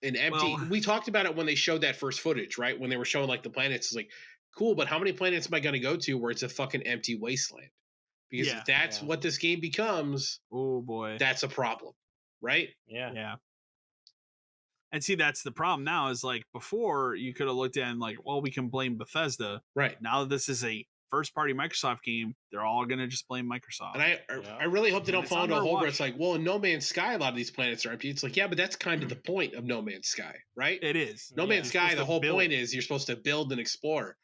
Speaker 2: an empty.
Speaker 1: Well-
Speaker 2: We talked about it when they showed that first footage, right? When they were showing like the planets, it's like, cool, but how many planets am I going to go to where it's a fucking empty wasteland? Because if that's what this game becomes,
Speaker 1: Oh boy.
Speaker 2: that's a problem. right?
Speaker 3: Yeah.
Speaker 1: And see, that's the problem now. Is like before you could have looked at and like, well, we can blame Bethesda.
Speaker 2: Right.
Speaker 1: Now that this is a first-party Microsoft game, they're all gonna just blame Microsoft.
Speaker 2: And I really hope they don't fall into a hole where it's like, well, in No Man's Sky, a lot of these planets are empty. It's like, yeah, but that's kind of the point of No Man's Sky, right?
Speaker 1: It is.
Speaker 2: No
Speaker 3: Yeah.
Speaker 2: Man's Sky, the whole point is you're supposed to build and explore.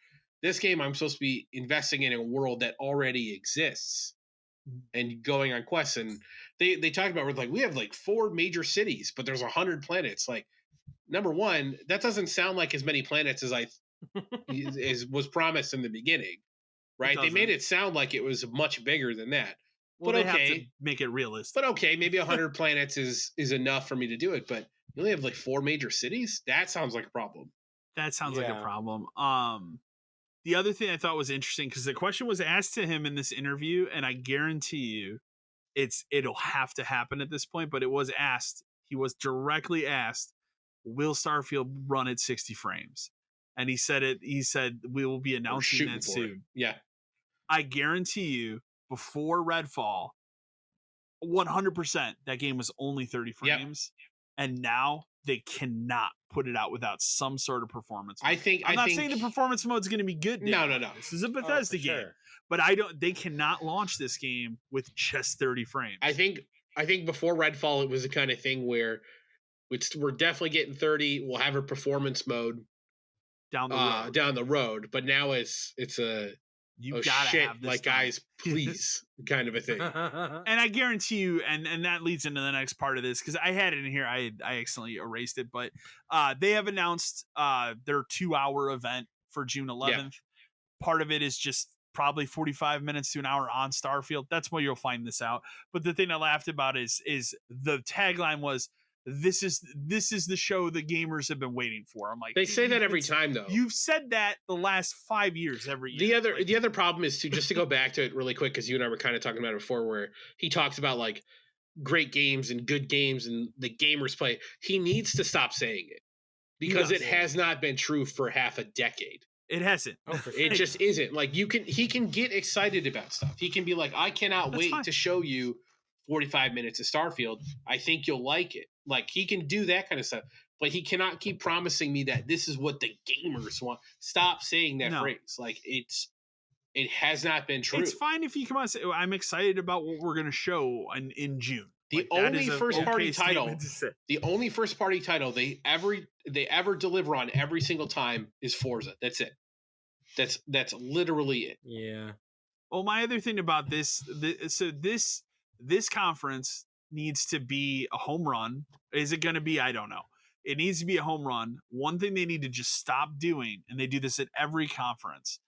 Speaker 2: This game, I'm supposed to be investing in a world that already exists and going on quests. And they talked about, we're like, we have like 4 major cities, but there's 100 planets. Like, number one, that doesn't sound like as many planets as was promised in the beginning, right? They made it sound like it was much bigger than that.
Speaker 1: Well, but they have to make it realistic.
Speaker 2: But okay, maybe 100 planets is enough for me to do it. But you only have like 4 major cities. That sounds like a problem.
Speaker 1: That sounds like a problem. The other thing I thought was interesting, because the question was asked to him in this interview, and I guarantee you, it'll have to happen at this point. But it was asked. He was directly asked, "Will Starfield run at 60 frames?" And he said it. He said, "We will be announcing that soon."
Speaker 2: Yeah,
Speaker 1: I guarantee you, before Redfall, 100% that game was only 30 frames, and now they cannot put it out without some sort of performance mode. I'm not saying the performance mode is going to be good.
Speaker 2: No.
Speaker 1: This is a Bethesda game, but they cannot launch this game with just 30 frames.
Speaker 2: I think before Redfall, it was the kind of thing where we're definitely getting 30. We'll have a performance mode
Speaker 1: down the road,
Speaker 2: but now it's a
Speaker 1: gotta have this
Speaker 2: like
Speaker 1: time.
Speaker 2: Guys, please kind of a thing.
Speaker 1: And I guarantee you, and that leads into the next part of this, because I had it in here, I accidentally erased it, but they have announced their 2-hour event for June 11th. Yeah. Part of it is just probably 45 minutes to an hour on Starfield. That's where you'll find this out. But the thing I laughed about is the tagline was, this is the show the gamers have been waiting for. I'm like,
Speaker 2: they say that every time, though.
Speaker 1: You've said that the last 5 years, every year.
Speaker 2: The other problem is, too, just to go back to it really quick, because you and I were kind of talking about it before, where he talks about like great games and good games and the gamers play. He needs to stop saying it, because it has not been true for half a decade.
Speaker 1: It hasn't.
Speaker 2: It just isn't. Like, he can get excited about stuff. He can be like, I cannot wait to show you 45 minutes of Starfield. I think you'll like it. Like, he can do that kind of stuff, but he cannot keep promising me that this is what the gamers want. Stop saying that phrase. Like, it has not been true.
Speaker 1: It's fine if you come out and say, I'm excited about what we're going to show in June.
Speaker 2: The only first party title they ever deliver on every single time is Forza. That's it. That's literally it.
Speaker 3: Yeah.
Speaker 1: Well, my other thing about this conference needs to be a home run. Is it going to be? I don't know. It needs to be a home run. One thing they need to just stop doing, and they do this at every conference,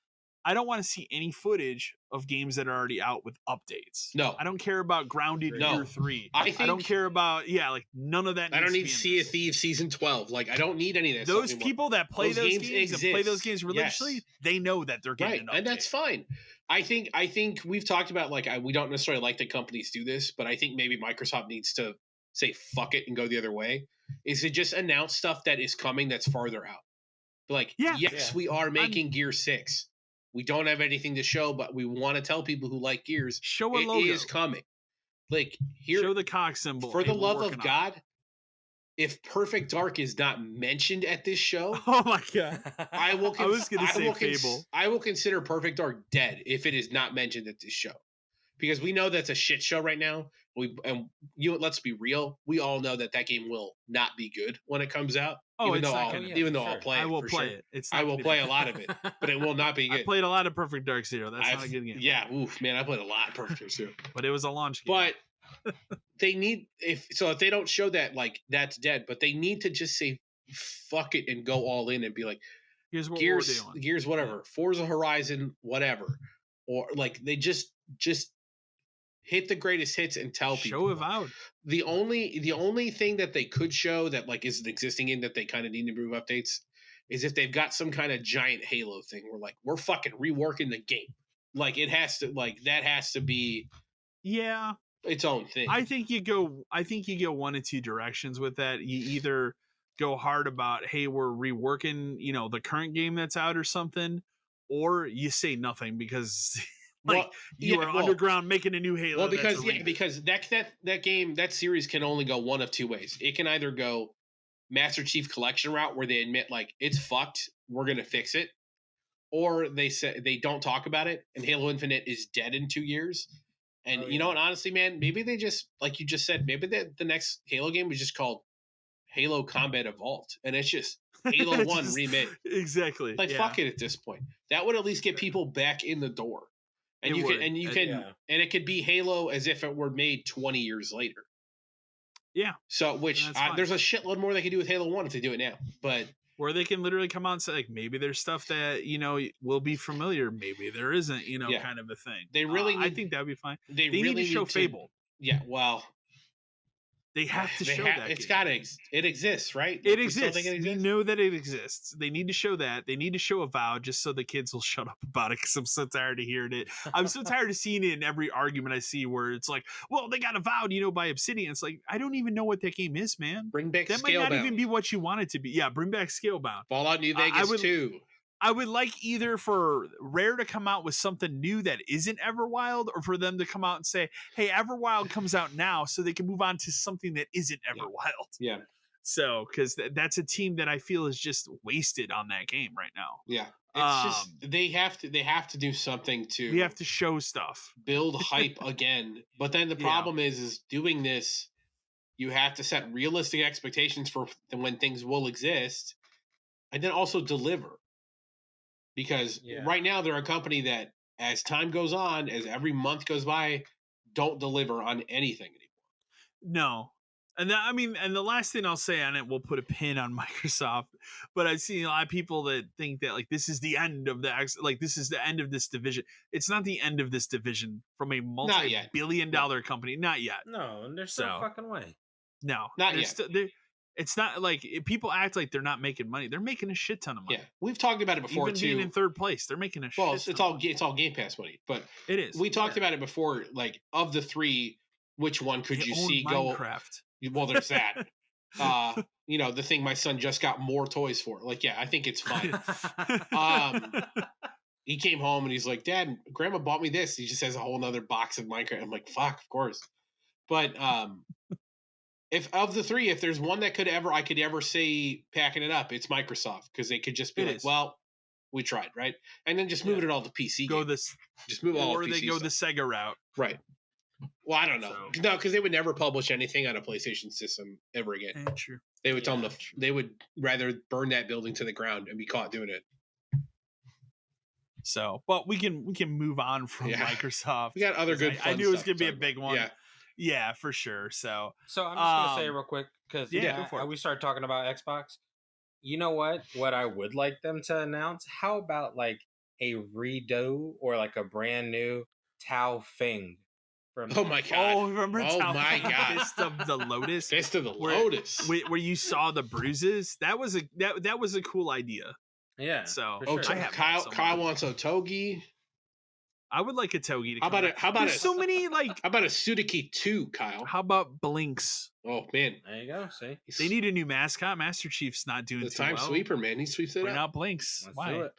Speaker 1: I don't want to see any footage of games that are already out with updates.
Speaker 2: No.
Speaker 1: I don't care about Grounded Year 3.
Speaker 2: I
Speaker 1: don't care about, like none of that.
Speaker 2: I don't need Sea of Thieves Season 12. Like, I don't need any of that.
Speaker 1: Those people that play those games and play those games religiously, they know that they're getting an update.
Speaker 2: And that's fine. I think we've talked about, like, we don't necessarily like that companies do this, but I think maybe Microsoft needs to say fuck it and go the other way. Is to just announce stuff that is coming that's farther out. Like, we are making Gear 6. We don't have anything to show, but we want to tell people who like Gears,
Speaker 1: show a logo.
Speaker 2: It is coming. Like, here,
Speaker 1: show the cock symbol.
Speaker 2: For the love of God, if Perfect Dark is not mentioned at this show,
Speaker 1: oh my God,
Speaker 2: I will.
Speaker 1: I was going to say Fable.
Speaker 2: I will consider Perfect Dark dead if it is not mentioned at this show, because we know that's a shit show right now. Let's be real. We all know that game will not be good when it comes out.
Speaker 1: Oh,
Speaker 2: even though I'll play it.
Speaker 1: I will play it.
Speaker 2: I will play a lot of it, but it will not be good.
Speaker 1: I played a lot of Perfect Dark Zero. That's not a good game.
Speaker 2: Yeah, oof, man, I played a lot of Perfect Dark Zero.
Speaker 1: But it was a launch game.
Speaker 2: But they need if they don't show that, like, that's dead, but they need to just say fuck it and go all in and be like,
Speaker 1: here's what
Speaker 2: Gears,
Speaker 1: we're doing.
Speaker 2: Gears, whatever, Forza Horizon, whatever, or like they just hit the greatest hits and tell people.
Speaker 1: Show it out.
Speaker 2: The only thing that they could show that, like, is an existing game that they kind of need to improve updates is if they've got some kind of giant Halo thing where, like, we're fucking reworking the game. Like, it has to, like, that has to be its own thing.
Speaker 1: I think you go one of two directions with that. You either go hard about, hey, we're reworking, the current game that's out or something, or you say nothing, because Like
Speaker 2: Well,
Speaker 1: you
Speaker 2: yeah,
Speaker 1: are
Speaker 2: well,
Speaker 1: underground making a new Halo.
Speaker 2: well,
Speaker 1: that's
Speaker 2: because
Speaker 1: a
Speaker 2: yeah,
Speaker 1: reboot.
Speaker 2: because that game, that series can only go one of two ways. It can either go Master Chief Collection route where they admit like it's fucked, we're gonna fix it, or they say they don't talk about it, and Halo Infinite is dead in 2 years. And
Speaker 3: Oh,
Speaker 2: you know
Speaker 3: yeah.
Speaker 2: what? Honestly, man, maybe they just like you just said, maybe the next Halo game was just called Halo Combat Evolved, and it's just Halo One
Speaker 1: Just-
Speaker 2: remade.
Speaker 1: exactly.
Speaker 2: Like
Speaker 1: Yeah.
Speaker 2: fuck it at this point. That would at least get people back in the door. And
Speaker 1: It
Speaker 2: you
Speaker 1: would.
Speaker 2: can and you
Speaker 1: Uh,
Speaker 2: can
Speaker 3: yeah.
Speaker 2: and it could be Halo as if it were made 20 years later.
Speaker 1: Yeah.
Speaker 2: So which
Speaker 1: That's fine.
Speaker 2: there's a shitload more they could do with Halo 1 if they do it now. But
Speaker 1: Where they can literally come out and say, like, maybe there's stuff that, will be familiar, maybe there isn't,
Speaker 2: Yeah.
Speaker 1: kind of a thing.
Speaker 2: They really
Speaker 1: I
Speaker 2: need-
Speaker 1: think that would be fine.
Speaker 2: they
Speaker 1: They
Speaker 2: really
Speaker 1: need to show
Speaker 2: to-
Speaker 1: Fable.
Speaker 2: yeah, well,
Speaker 1: They have to
Speaker 2: they
Speaker 1: show
Speaker 2: ha-
Speaker 1: that.
Speaker 2: it's
Speaker 1: game.
Speaker 2: got to it exists, right?
Speaker 1: It
Speaker 2: We still
Speaker 1: exists.
Speaker 2: think it
Speaker 1: We
Speaker 2: exists?
Speaker 1: know that it exists. They need to show that. They need to show Avowed just so the kids will shut up about it because I'm so tired of hearing it. I'm so tired of seeing it in every argument I see where it's like, well, they got Avowed, by Obsidian. It's like, I don't even know what that game is, man.
Speaker 2: Bring back
Speaker 1: That might not even
Speaker 2: Scalebound.
Speaker 1: be what you want it to be. Yeah, bring back Scalebound.
Speaker 2: Fallout New
Speaker 1: I
Speaker 2: Vegas
Speaker 1: would-
Speaker 2: 2.
Speaker 1: I would like either for Rare to come out with something new that isn't Everwild, or for them to come out and say, hey, Everwild comes out now, so they can move on to something that isn't
Speaker 2: Yeah.
Speaker 1: Everwild.
Speaker 2: Yeah.
Speaker 1: So, because that's a team that I feel is just wasted on that game right now.
Speaker 2: Yeah. It's just they have to do something to
Speaker 1: We have to show stuff.
Speaker 2: build hype again. But then the
Speaker 1: Yeah.
Speaker 2: problem is doing this, you have to set realistic expectations for when things will exist, and then also deliver. Because
Speaker 3: Yeah.
Speaker 2: right now they're a company that, as time goes on, as every month goes by, don't deliver on anything anymore.
Speaker 1: No. And and the last thing I'll say on it, we'll put a pin on Microsoft, but I've seen a lot of people that think that like this is the end of this is the end of this division. It's not the end of this division from a
Speaker 2: yet.
Speaker 1: multi-billion-dollar company. Not yet.
Speaker 3: No, and there's no
Speaker 1: So-
Speaker 3: fucking way.
Speaker 1: No,
Speaker 2: Not
Speaker 1: There's
Speaker 2: yet.
Speaker 1: it's not like people act like they're not making money. They're making a shit ton of money.
Speaker 2: Yeah, we've talked about it before
Speaker 1: Even
Speaker 2: too.
Speaker 1: being in third place, they're making a
Speaker 2: Well,
Speaker 1: shit.
Speaker 2: it's
Speaker 1: ton
Speaker 2: all
Speaker 1: of
Speaker 2: it's all Game Pass money, but
Speaker 1: it is.
Speaker 2: we talked about it before. Like of the three, which one could
Speaker 1: They
Speaker 2: you
Speaker 1: own
Speaker 2: see
Speaker 1: Minecraft.
Speaker 2: go? Well, there's that. The thing my son just got more toys for. Like, yeah, I think it's fine. He came home and he's like, Dad, Grandma bought me this. He just has a whole nother box of Minecraft. I'm like, fuck, of course. But if of the three, if there's one that I could ever see packing it up, it's Microsoft, because they could just be
Speaker 1: It
Speaker 2: like,
Speaker 1: is.
Speaker 2: well, we tried, right? And then just move
Speaker 3: Yeah.
Speaker 2: it all to PC.
Speaker 1: Go
Speaker 2: games.
Speaker 1: this,
Speaker 2: Just move all
Speaker 1: or
Speaker 2: to
Speaker 1: they
Speaker 2: PC
Speaker 1: go
Speaker 2: stuff.
Speaker 1: the Sega route.
Speaker 2: Right. Well, I don't know.
Speaker 1: So-
Speaker 2: No, because they would never publish anything on a PlayStation system ever again.
Speaker 1: True.
Speaker 2: They would tell them
Speaker 3: Yeah.
Speaker 2: they would rather burn that building to the ground and be caught doing it.
Speaker 1: So, but we can move on from
Speaker 2: Yeah.
Speaker 1: Microsoft.
Speaker 2: We got other
Speaker 1: 'cause
Speaker 2: good.
Speaker 1: I
Speaker 2: fun
Speaker 1: knew it was
Speaker 2: stuff
Speaker 1: gonna be a
Speaker 2: talk
Speaker 1: big
Speaker 2: about.
Speaker 1: one.
Speaker 2: Yeah.
Speaker 1: Yeah, for sure. So,
Speaker 3: So I'm just gonna say
Speaker 1: Um,
Speaker 3: real quick, because
Speaker 1: yeah, go for it.
Speaker 3: we started talking about Xbox. You know what? What I would like them to announce? How about like a redo or like a brand new Tao Feng from?
Speaker 2: Oh my god.
Speaker 1: oh, remember?
Speaker 2: Oh
Speaker 1: Tao
Speaker 2: my
Speaker 1: Feng,
Speaker 2: God.
Speaker 1: Fist of the Lotus,
Speaker 2: Fist of the
Speaker 1: Where-
Speaker 2: Lotus.
Speaker 1: where you saw the bruises. That was a cool idea.
Speaker 3: Yeah.
Speaker 1: So,
Speaker 3: for
Speaker 2: Oh,
Speaker 3: sure.
Speaker 1: I have
Speaker 2: Kyle,
Speaker 1: that somewhere.
Speaker 2: Kyle wants Otogi.
Speaker 1: I would like a Togi to
Speaker 2: How
Speaker 1: come
Speaker 2: about
Speaker 1: back.
Speaker 2: How about
Speaker 1: There's so many like.
Speaker 2: How about a Sudaki 2, Kyle?
Speaker 1: How about Blinks?
Speaker 2: Oh man,
Speaker 3: There you go. See,
Speaker 1: They need a new mascot. Master Chief's not doing
Speaker 2: the
Speaker 1: too
Speaker 2: time
Speaker 1: well.
Speaker 2: sweeper, man. He sweeps it
Speaker 1: Why
Speaker 2: up.
Speaker 1: not Blinks?
Speaker 3: let's
Speaker 1: Why?
Speaker 3: do it.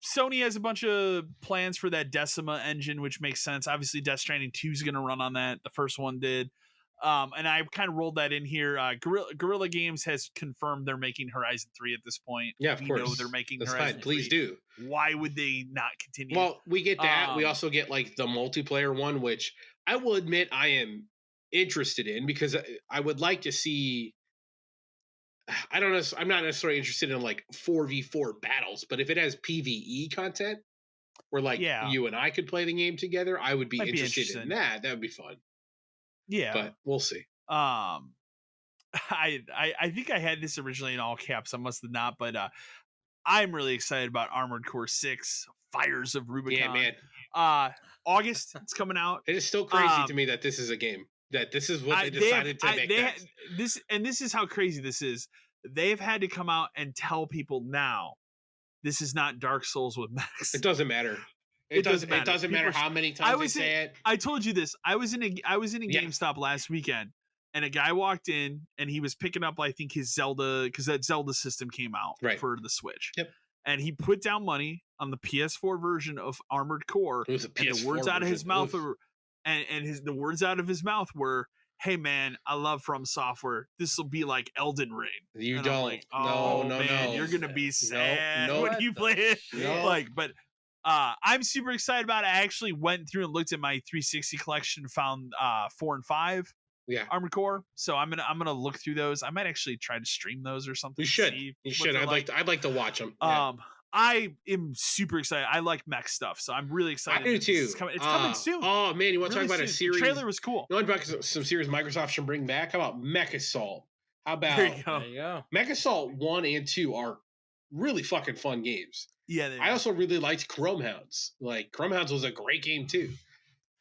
Speaker 1: Sony has a bunch of plans for that Decima engine, which makes sense. Obviously, Death Stranding 2 is going to run on that. The first one did. And I kind of rolled that in here. Guerrilla Games has confirmed they're making Horizon 3 at this point.
Speaker 2: Yeah, of
Speaker 1: we
Speaker 2: course.
Speaker 1: know they're making
Speaker 2: That's
Speaker 1: Horizon
Speaker 2: fine. Please
Speaker 1: 3.
Speaker 2: do.
Speaker 1: Why would they not continue?
Speaker 2: Well, we get that. We
Speaker 1: Um,
Speaker 2: also get like the multiplayer one, which I will admit I am interested in, because I would like to see. I don't know. I'm not necessarily interested in like 4v4 battles, but if it has PvE content where like
Speaker 1: Yeah.
Speaker 2: you and I could play the game together, I would be
Speaker 1: Might be
Speaker 2: interested in
Speaker 1: interesting.
Speaker 2: that. That would be fun.
Speaker 1: yeah.
Speaker 2: But we'll see.
Speaker 1: I think I had this originally in all caps. I must have not, but I'm really excited about Armored Core 6: Fires of Rubicon.
Speaker 2: Yeah, man.
Speaker 1: August, it's coming out.
Speaker 2: It is still crazy to
Speaker 1: Um,
Speaker 2: me that this is a game. That this is what they
Speaker 1: They have-
Speaker 2: decided to make.
Speaker 1: this is how crazy this is. They've had to come out and tell people now, this is not Dark Souls with Max.
Speaker 2: It doesn't matter.
Speaker 1: It doesn't
Speaker 2: It
Speaker 1: matter.
Speaker 2: doesn't matter
Speaker 1: People-
Speaker 2: how many
Speaker 1: I
Speaker 2: times they
Speaker 1: was
Speaker 2: say it.
Speaker 1: I told you this. I was in a
Speaker 2: Yeah.
Speaker 1: GameStop last weekend, and a guy walked in and he was picking up, I think, his Zelda, because that Zelda system came out
Speaker 2: Right.
Speaker 1: for the Switch.
Speaker 2: Yep.
Speaker 1: And he put down money on the PS4 version of Armored Core.
Speaker 2: It was a
Speaker 1: And
Speaker 2: PS4
Speaker 1: the words out of his
Speaker 2: version.
Speaker 1: mouth
Speaker 2: Oof.
Speaker 1: were, the words out of his mouth were, "Hey man, I love From Software. This will be like Elden Ring."
Speaker 2: You
Speaker 1: And
Speaker 2: don't.
Speaker 1: I'm like,
Speaker 2: no,
Speaker 1: oh
Speaker 2: no,
Speaker 1: man,
Speaker 2: no.
Speaker 1: you're gonna be sad
Speaker 2: no.
Speaker 1: when
Speaker 3: What
Speaker 1: you
Speaker 3: the
Speaker 1: play it.
Speaker 2: No.
Speaker 1: Like, but I'm super excited about it. I actually went through and looked at my 360 collection, found 4 and 5
Speaker 2: Yeah.
Speaker 1: Armored Core. So I'm gonna look through those. I might actually try to stream those or something.
Speaker 2: You should.
Speaker 1: See
Speaker 2: You
Speaker 1: what
Speaker 2: should.
Speaker 1: they're
Speaker 2: I'd like to watch them. Yeah.
Speaker 1: I am super excited. I like mech stuff, so I'm really excited.
Speaker 2: I do
Speaker 1: that this
Speaker 2: too.
Speaker 1: is coming. It's coming soon.
Speaker 2: Oh man, you want to
Speaker 1: Really
Speaker 2: talk about a
Speaker 1: soon.
Speaker 2: series?
Speaker 1: The trailer was cool.
Speaker 2: You want to talk about some series Microsoft should bring back? How about Mech Assault? How about
Speaker 1: There you go.
Speaker 3: There you go.
Speaker 2: Mech Assault 1 and 2 are really fucking fun games.
Speaker 1: Yeah,
Speaker 2: I also really liked Chrome Hounds. Like Chrome Hounds was a great game too.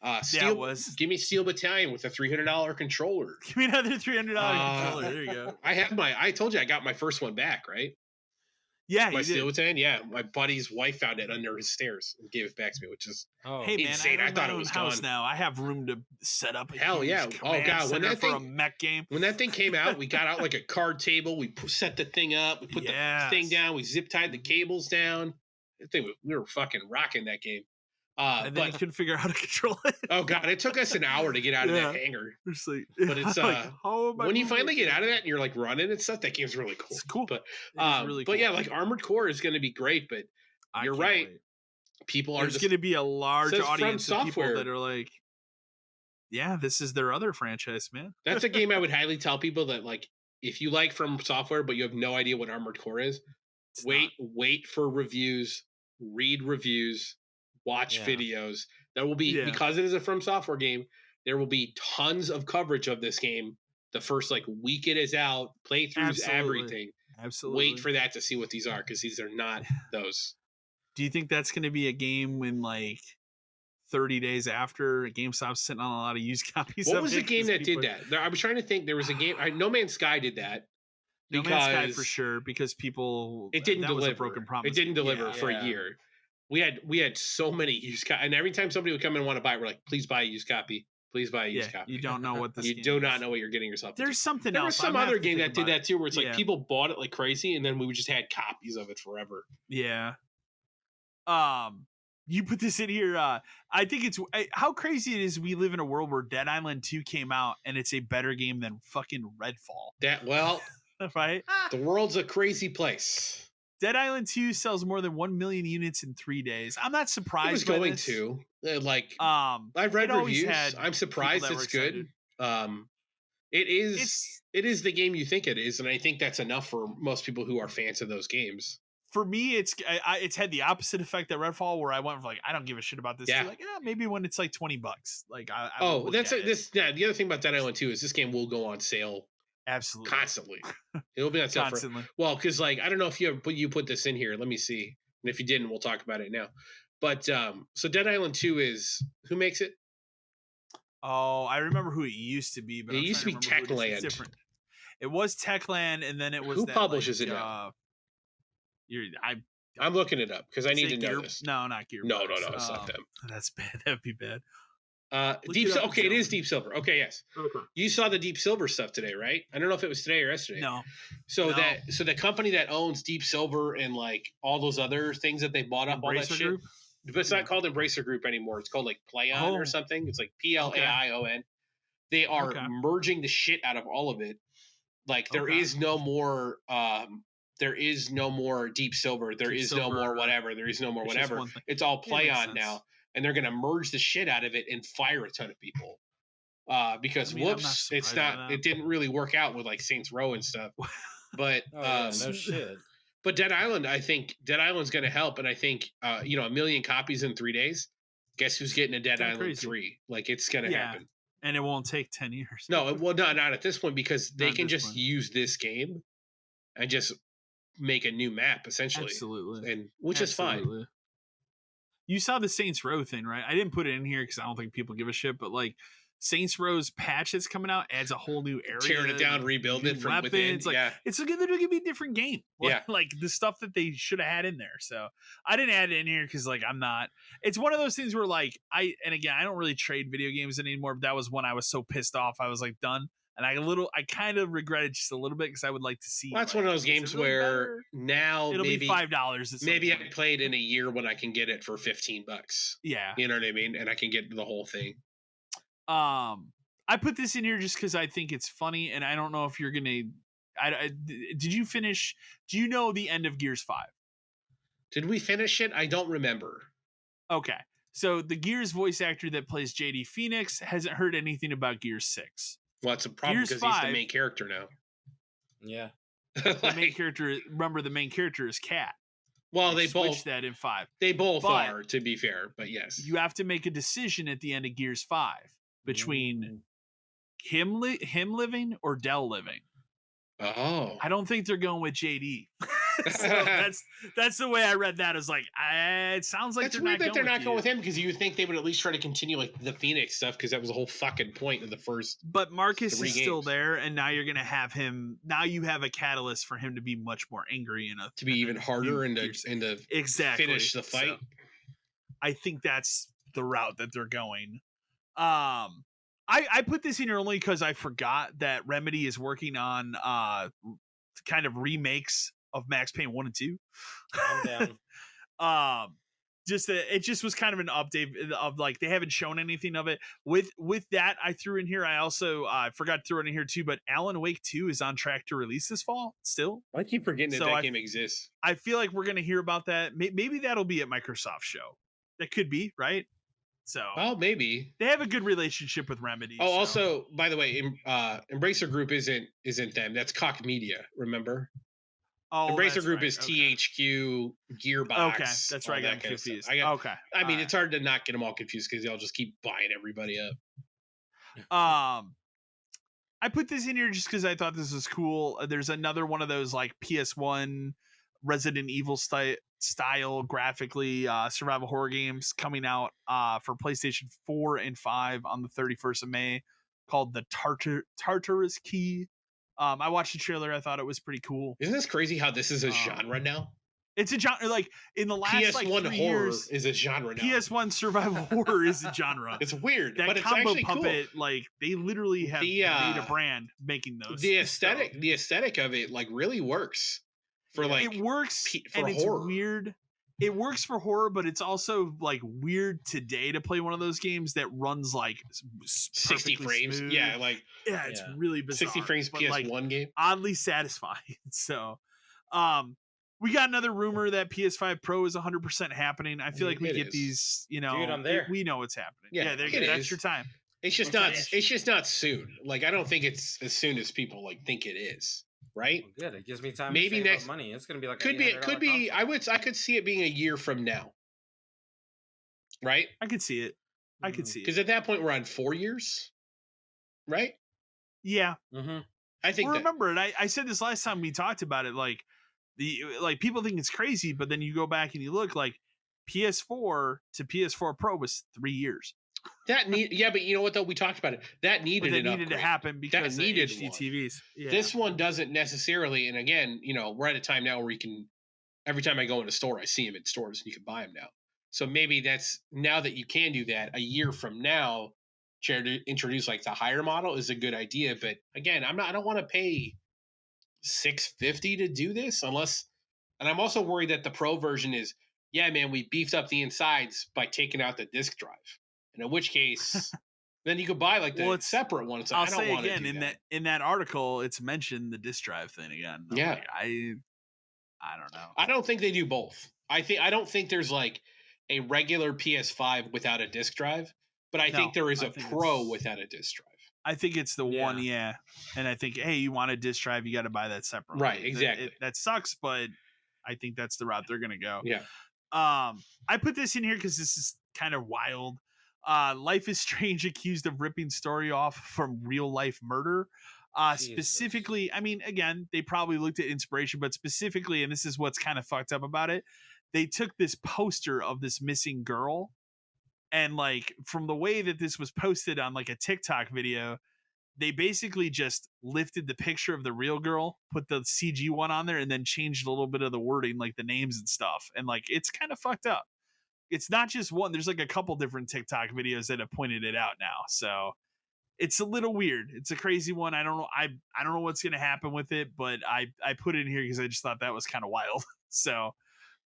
Speaker 1: it was.
Speaker 2: Give me Steel Battalion with a $300 controller.
Speaker 1: Give me another $300 controller. There you go.
Speaker 2: I told you I got my first one back, right?
Speaker 1: Yeah,
Speaker 2: My
Speaker 1: you
Speaker 2: Steel
Speaker 1: did.
Speaker 2: Battalion. Yeah, my buddy's wife found it under his stairs and gave it back to me, which is
Speaker 3: Oh,
Speaker 1: Hey man,
Speaker 2: insane.
Speaker 1: I
Speaker 2: I thought
Speaker 1: my
Speaker 2: it
Speaker 1: own
Speaker 2: was
Speaker 1: house
Speaker 2: gone.
Speaker 1: now. I have room to set up. A
Speaker 2: Hell
Speaker 1: huge
Speaker 2: yeah. Oh,
Speaker 1: command
Speaker 2: God, when
Speaker 1: center
Speaker 2: that
Speaker 1: for a
Speaker 2: thing-
Speaker 1: mech game.
Speaker 2: when that thing came out. We got out like a card table. We set the thing up. We put the thing down. We zip tied the cables down. We were fucking rocking that game.
Speaker 1: And then you couldn't figure out how to control it.
Speaker 2: Oh god, it took us an hour to get out of
Speaker 1: Yeah.
Speaker 2: that hangar.
Speaker 1: Just like,
Speaker 2: But it's
Speaker 1: like, how am I
Speaker 2: when you
Speaker 1: moving?
Speaker 2: finally get out of that and you're like running and stuff, that game's really cool.
Speaker 1: It's cool.
Speaker 2: But
Speaker 1: It is really cool.
Speaker 2: but yeah, like Armored Core is going to be great. But
Speaker 1: I
Speaker 2: you're
Speaker 1: can't
Speaker 2: right.
Speaker 1: wait.
Speaker 2: people are
Speaker 1: There's
Speaker 2: just
Speaker 1: going to be a large
Speaker 2: says From
Speaker 1: audience of people
Speaker 2: Software.
Speaker 1: that are like, yeah, this is their other franchise, man.
Speaker 2: that's a game I would highly tell people that like if you like From Software but you have no idea what Armored Core is,
Speaker 1: It's
Speaker 2: wait for reviews, read reviews, watch
Speaker 1: Yeah.
Speaker 2: videos. There will be
Speaker 1: Yeah.
Speaker 2: because it is a From Software game, there will be tons of coverage of this game the first like week it is out, playthroughs,
Speaker 1: Absolutely.
Speaker 2: everything.
Speaker 1: Absolutely.
Speaker 2: Wait for that to see what these are because these are not those.
Speaker 1: Do you think that's going to be a game when like 30 days after GameStop's sitting on a lot of used copies?
Speaker 2: What
Speaker 1: of
Speaker 2: was
Speaker 1: it
Speaker 2: the game
Speaker 1: 'cause
Speaker 2: that did
Speaker 1: people-
Speaker 2: that? I was trying to think. There was a game. No Man's Sky did that.
Speaker 1: No Man's Sky for
Speaker 2: because
Speaker 1: sure because people
Speaker 2: It didn't
Speaker 1: that
Speaker 2: deliver.
Speaker 1: was a broken promise.
Speaker 2: It didn't deliver
Speaker 1: Yeah.
Speaker 2: for
Speaker 3: Yeah.
Speaker 2: a year. We had so many used copies, and every time somebody would come in and want to buy it, we're like, please buy a used copy. Please buy a used
Speaker 1: Yeah,
Speaker 2: copy.
Speaker 1: you don't know what this
Speaker 2: You
Speaker 1: game
Speaker 2: do
Speaker 1: is.
Speaker 2: not know what you're getting yourself into.
Speaker 1: There's something
Speaker 2: There was
Speaker 1: else.
Speaker 2: some
Speaker 1: I'm gonna
Speaker 2: other
Speaker 1: have to
Speaker 2: game
Speaker 1: think
Speaker 2: that did
Speaker 1: about
Speaker 2: that too, where it's like
Speaker 1: Yeah.
Speaker 2: people bought it like crazy, and then we just had copies of it forever.
Speaker 1: Yeah. You put this in here. I think it's how crazy it is. We live in a world where Dead Island 2 came out and it's a better game than fucking Redfall, right?
Speaker 2: The world's a crazy place.
Speaker 1: Dead Island 2 sells more than 1 million units in 3 days. I'm not surprised.
Speaker 2: It was
Speaker 1: by
Speaker 2: going
Speaker 1: this.
Speaker 2: to like.
Speaker 1: I've
Speaker 2: I've read
Speaker 1: always
Speaker 2: reviews.
Speaker 1: had
Speaker 2: I'm surprised
Speaker 1: that were
Speaker 2: it's good.
Speaker 1: excited.
Speaker 2: It is.
Speaker 1: It's
Speaker 2: It is the game you think it is, and I think that's enough for most people who are fans of those games.
Speaker 1: for me. It's had the opposite effect that Redfall, where I went from like I don't give a shit about this.
Speaker 2: Yeah.
Speaker 1: To like maybe when it's like $20, like I
Speaker 2: Oh,
Speaker 1: will look
Speaker 2: that's
Speaker 1: at it.
Speaker 2: this. Yeah, the other thing about Dead Island 2 is this game will go on sale
Speaker 1: Absolutely
Speaker 2: constantly. It'll be on sale for
Speaker 1: constantly.
Speaker 2: well, because like I don't know if you put this in here. Let me see, and if you didn't, we'll talk about it now. But so Dead Island 2 is who makes it?
Speaker 1: Oh, I remember who it used to be, but
Speaker 2: It
Speaker 1: I'm
Speaker 2: used
Speaker 1: trying
Speaker 2: to be
Speaker 1: remember who it is.
Speaker 2: Techland.
Speaker 1: It's different. It was Techland, and then it was
Speaker 2: Who
Speaker 1: that,
Speaker 2: publishes
Speaker 1: like,
Speaker 2: it now?
Speaker 1: I'm
Speaker 2: looking it up because I need
Speaker 1: say
Speaker 2: to know
Speaker 1: Gear-
Speaker 2: this.
Speaker 1: No, not Gearbox.
Speaker 2: No, it's not them.
Speaker 1: That's bad. That'd be bad.
Speaker 2: Deep.
Speaker 1: it up,
Speaker 2: Okay, it is
Speaker 1: Joe.
Speaker 2: Deep Silver. Okay, yes.
Speaker 1: Okay.
Speaker 2: You saw the Deep Silver stuff today, right? I don't know if it was today or yesterday.
Speaker 1: No.
Speaker 2: So
Speaker 1: No.
Speaker 2: so the company that owns Deep Silver and like all those other things that they bought up, all that
Speaker 1: Embracer
Speaker 2: shit.
Speaker 1: Group?
Speaker 2: But it's
Speaker 1: Yeah.
Speaker 2: not called Embracer Group anymore. It's called like Playon
Speaker 1: Oh.
Speaker 2: or something. It's like Plaion. They are
Speaker 1: Okay.
Speaker 2: merging the shit out of all of it. Like there
Speaker 1: Okay.
Speaker 2: is no more. There is no more Deep Silver. There
Speaker 1: Deep
Speaker 2: is no
Speaker 1: Silver,
Speaker 2: more whatever. There is no more
Speaker 1: it's just
Speaker 2: whatever.
Speaker 1: one thing.
Speaker 2: It's all
Speaker 1: Yeah, makes
Speaker 2: Playon
Speaker 1: sense.
Speaker 2: now, and they're gonna merge the shit out of it and fire a ton of people. Because
Speaker 1: I mean, I'm not
Speaker 2: whoops,
Speaker 1: surprised
Speaker 2: it's
Speaker 1: by
Speaker 2: not.
Speaker 1: that.
Speaker 2: It didn't really work out with like Saints Row and stuff. But
Speaker 3: Oh, yeah,
Speaker 2: um,
Speaker 3: no shit.
Speaker 2: but Dead Island, I think Dead Island's going to help, and I think 1 million copies in 3 days. Guess who's getting a Dead
Speaker 1: Kinda
Speaker 2: Island
Speaker 1: crazy.
Speaker 2: 3? Like it's going to
Speaker 1: Yeah.
Speaker 2: happen.
Speaker 1: And it won't take 10 years.
Speaker 2: No, well, not at this point because they
Speaker 1: Not at
Speaker 2: can
Speaker 1: this
Speaker 2: just
Speaker 1: point.
Speaker 2: use this game and just make a new map essentially,
Speaker 1: Absolutely.
Speaker 2: and which is fine.
Speaker 1: Absolutely. You saw the Saints Row thing, right? I didn't put it in here because I don't think people give a shit, but like Saints Row's patch that's coming out adds a whole new area.
Speaker 2: Tearing it down,
Speaker 1: like,
Speaker 2: rebuild
Speaker 1: new
Speaker 2: it from within.
Speaker 1: weapons, like,
Speaker 2: Yeah,
Speaker 1: it's going to be a different game. Like,
Speaker 2: Yeah.
Speaker 1: like the stuff that they should have had in there. So I didn't add it in here because like I'm not. It's one of those things where like and again I don't really trade video games anymore. But that was when I was so pissed off. I was like done. and I kind of regret it just a little bit because I would like to see.
Speaker 2: Well, that's
Speaker 1: like,
Speaker 2: one of those
Speaker 1: is it
Speaker 2: games
Speaker 1: really
Speaker 2: where
Speaker 1: better?
Speaker 2: now
Speaker 1: It'll
Speaker 2: maybe
Speaker 1: be $5.
Speaker 2: maybe I play it in a year when I can get it for $15.
Speaker 1: Yeah.
Speaker 2: You know what I mean? And I can get the whole thing.
Speaker 1: I put this in here just because I think it's funny, and I don't know if you're gonna. Did you finish? Do you know the end of Gears 5?
Speaker 2: Did we finish it? I don't remember.
Speaker 1: Okay, so the Gears voice actor that plays JD Phoenix hasn't heard anything about Gears 6.
Speaker 2: Well, it's a problem
Speaker 1: Gears
Speaker 2: because he's the
Speaker 1: 5
Speaker 2: main character now.
Speaker 3: Yeah.
Speaker 1: The main character. Remember, the main character is Cat.
Speaker 2: Well, they
Speaker 1: switched
Speaker 2: both
Speaker 1: that in 5.
Speaker 2: They both
Speaker 1: But
Speaker 2: are, to be fair. But yes,
Speaker 1: you have to make a decision at the end of Gears 5 between him living or Dell living.
Speaker 2: Oh,
Speaker 1: I don't think they're going with JD. So that's the way I read that. Is like, it sounds like
Speaker 2: that's
Speaker 1: they're
Speaker 2: weird
Speaker 1: not
Speaker 2: that they're
Speaker 1: going
Speaker 2: not
Speaker 1: with
Speaker 2: going
Speaker 1: you.
Speaker 2: with him because you would think they would at least try to continue like the Phoenix stuff because that was the whole fucking point of the first.
Speaker 1: But Marcus
Speaker 2: 3
Speaker 1: is still
Speaker 2: games.
Speaker 1: there, and now you're gonna have him. Now you have a catalyst for him to be much more angry and
Speaker 2: To be even harder and to
Speaker 1: exactly
Speaker 2: finish the fight.
Speaker 1: So, I think that's the route that they're going. I put this in here only because I forgot that Remedy is working on kind of remakes of Max Payne 1 and 2.
Speaker 3: I'm down.
Speaker 1: It just was kind of an update of like they haven't shown anything of it. With that, I threw in here. I also forgot to throw it in here too. But Alan Wake 2 is on track to release this fall still.
Speaker 2: I keep forgetting
Speaker 1: So
Speaker 2: that game exists.
Speaker 1: I feel like we're gonna hear about that. Maybe that'll be at Microsoft show. That could be right. So
Speaker 2: Oh, maybe.
Speaker 1: they have a good relationship with Remedy.
Speaker 2: Oh,
Speaker 1: so.
Speaker 2: also, by the way, Embracer Group isn't them. That's Koch Media. Remember? Embracer Group is THQ, Gearbox.
Speaker 1: Okay, that's right. I got confused. Okay.
Speaker 2: I mean, it's hard to not get them all confused because they'll just keep buying everybody up.
Speaker 1: I put this in here just because I thought this was cool. There's another one of those like PS1 Resident Evil style graphically survival horror games coming out for PlayStation 4 and 5 on the 31st of May called the Tartarus Key. I watched the trailer. I thought it was pretty cool.
Speaker 2: Isn't this crazy how this is a genre now?
Speaker 1: It's a genre. Like in the last
Speaker 2: PS1
Speaker 1: like 3
Speaker 2: horror
Speaker 1: years,
Speaker 2: is a genre now.
Speaker 1: PS1 survival horror is a genre.
Speaker 2: It's weird,
Speaker 1: That
Speaker 2: but it's
Speaker 1: Combo
Speaker 2: actually
Speaker 1: Puppet,
Speaker 2: cool.
Speaker 1: like they literally have made a brand making those.
Speaker 2: The aesthetic of it like really works for like
Speaker 1: it works
Speaker 2: for
Speaker 1: and
Speaker 2: horror.
Speaker 1: It's weird. It works for horror, but it's also like weird today to play one of those games that runs like
Speaker 2: 60 frames.
Speaker 1: Smooth.
Speaker 2: Yeah, like
Speaker 1: it's really bizarre.
Speaker 2: 60 frames
Speaker 1: but,
Speaker 2: PS1
Speaker 1: like,
Speaker 2: game.
Speaker 1: Oddly satisfying. So, we got another rumor that PS5 Pro is 100% happening. I feel like we get these,
Speaker 3: Dude, I'm there.
Speaker 1: we know it's happening.
Speaker 2: Yeah,
Speaker 1: that's your time.
Speaker 2: It's just not. It's just not soon. Like I don't think it's as soon as people like think it is. Right?
Speaker 3: Well, good. It gives me time.
Speaker 2: Maybe
Speaker 3: to save
Speaker 2: next
Speaker 3: up money. It's gonna be like
Speaker 2: could be. It could be. I could see it being a year from now. Right?
Speaker 1: I could see it. I could see it
Speaker 2: because at that point we're on 4 years. Right?
Speaker 1: Yeah.
Speaker 3: Mm-hmm.
Speaker 2: I think.
Speaker 1: Well, remember it. I said this last time we talked about it. Like people think it's crazy, but then you go back and you look like PS4 to PS4 Pro was 3 years.
Speaker 2: But you know what though? We talked about it. That needed
Speaker 1: to happen because
Speaker 2: that needed
Speaker 1: HD TVs. Yeah.
Speaker 2: This one doesn't necessarily. And again, we're at a time now where you can. Every time I go in a store, I see them in stores, and you can buy them now. So maybe that's now that you can do that. A year from now, to introduce like the higher model is a good idea. But again, I don't want to pay $650 to do this unless. And I'm also worried that the Pro version is, yeah, man, we beefed up the insides by taking out the disk drive. And in which case, then you could buy like the separate one. So
Speaker 1: I'll
Speaker 2: I don't
Speaker 1: say
Speaker 2: want
Speaker 1: again
Speaker 2: to do
Speaker 1: in that article, it's mentioned the disk drive thing again.
Speaker 2: Yeah,
Speaker 1: like, I don't know.
Speaker 2: I don't think they do both. I don't think there's like a regular PS5 without a disk drive, but I think there is a Pro without a disk drive.
Speaker 1: I think it's the one, yeah. And I think, hey, you want a disk drive, you got to buy that separately.
Speaker 2: Right, exactly.
Speaker 1: That sucks, but I think that's the route they're gonna go.
Speaker 2: Yeah.
Speaker 1: I put this in here because this is kind of wild. Life is Strange accused of ripping story off from real life murder. Specifically, I mean, again, they probably looked at inspiration, but specifically, and this is what's kind of fucked up about it, they took this poster of this missing girl, and like from the way that this was posted on like a TikTok video, they basically just lifted the picture of the real girl, put the CG one on there, and then changed a little bit of the wording, like the names and stuff, and like it's kind of fucked up. It's not just one. There's like a couple different TikTok videos that have pointed it out now. So it's a little weird. It's a crazy one. I don't know. I don't know what's gonna happen with it, but I put it in here because I just thought that was kind of wild. So,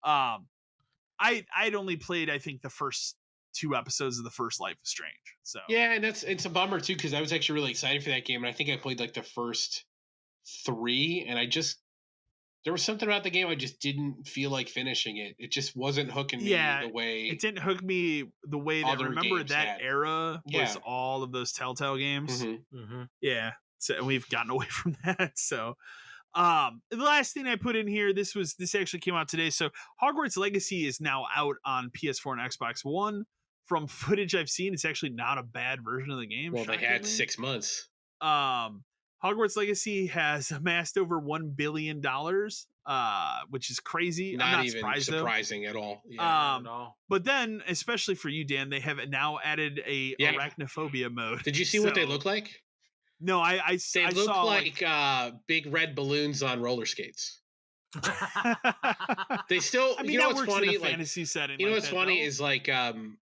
Speaker 1: I'd only played I think the first 2 episodes of the first Life is Strange. So
Speaker 2: Yeah, and it's a bummer too because I was actually really excited for that game, and I think I played like the first 3, and there was something about the game I just didn't feel like finishing it. It just wasn't hooking me the way
Speaker 1: it didn't hook me the way that
Speaker 2: other
Speaker 1: remember
Speaker 2: games
Speaker 1: that
Speaker 2: had.
Speaker 1: era was
Speaker 2: Yeah.
Speaker 1: all of those Telltale games.
Speaker 2: Mm-hmm.
Speaker 1: Yeah. So we've gotten away from that. So the last thing I put in here, this actually came out today. So Hogwarts Legacy is now out on PS4 and Xbox One. From footage I've seen, it's actually not a bad version of the game.
Speaker 2: Well, they had
Speaker 1: shockingly.
Speaker 2: 6 months.
Speaker 1: Hogwarts Legacy has amassed over $1 billion, which is crazy. I'm not
Speaker 2: even
Speaker 1: surprised,
Speaker 2: surprising at all.
Speaker 3: Not at all.
Speaker 1: But then, especially for you, Dan, they have now added a arachnophobia mode.
Speaker 2: Did you see what they look like?
Speaker 1: No,
Speaker 2: They look
Speaker 1: saw
Speaker 2: like big red balloons on roller skates. They still,
Speaker 1: I mean,
Speaker 2: you know
Speaker 1: that
Speaker 2: what's
Speaker 1: works
Speaker 2: funny?
Speaker 1: in a fantasy setting.
Speaker 2: You know
Speaker 1: like
Speaker 2: what's
Speaker 1: that,
Speaker 2: funny
Speaker 1: though.
Speaker 2: is like,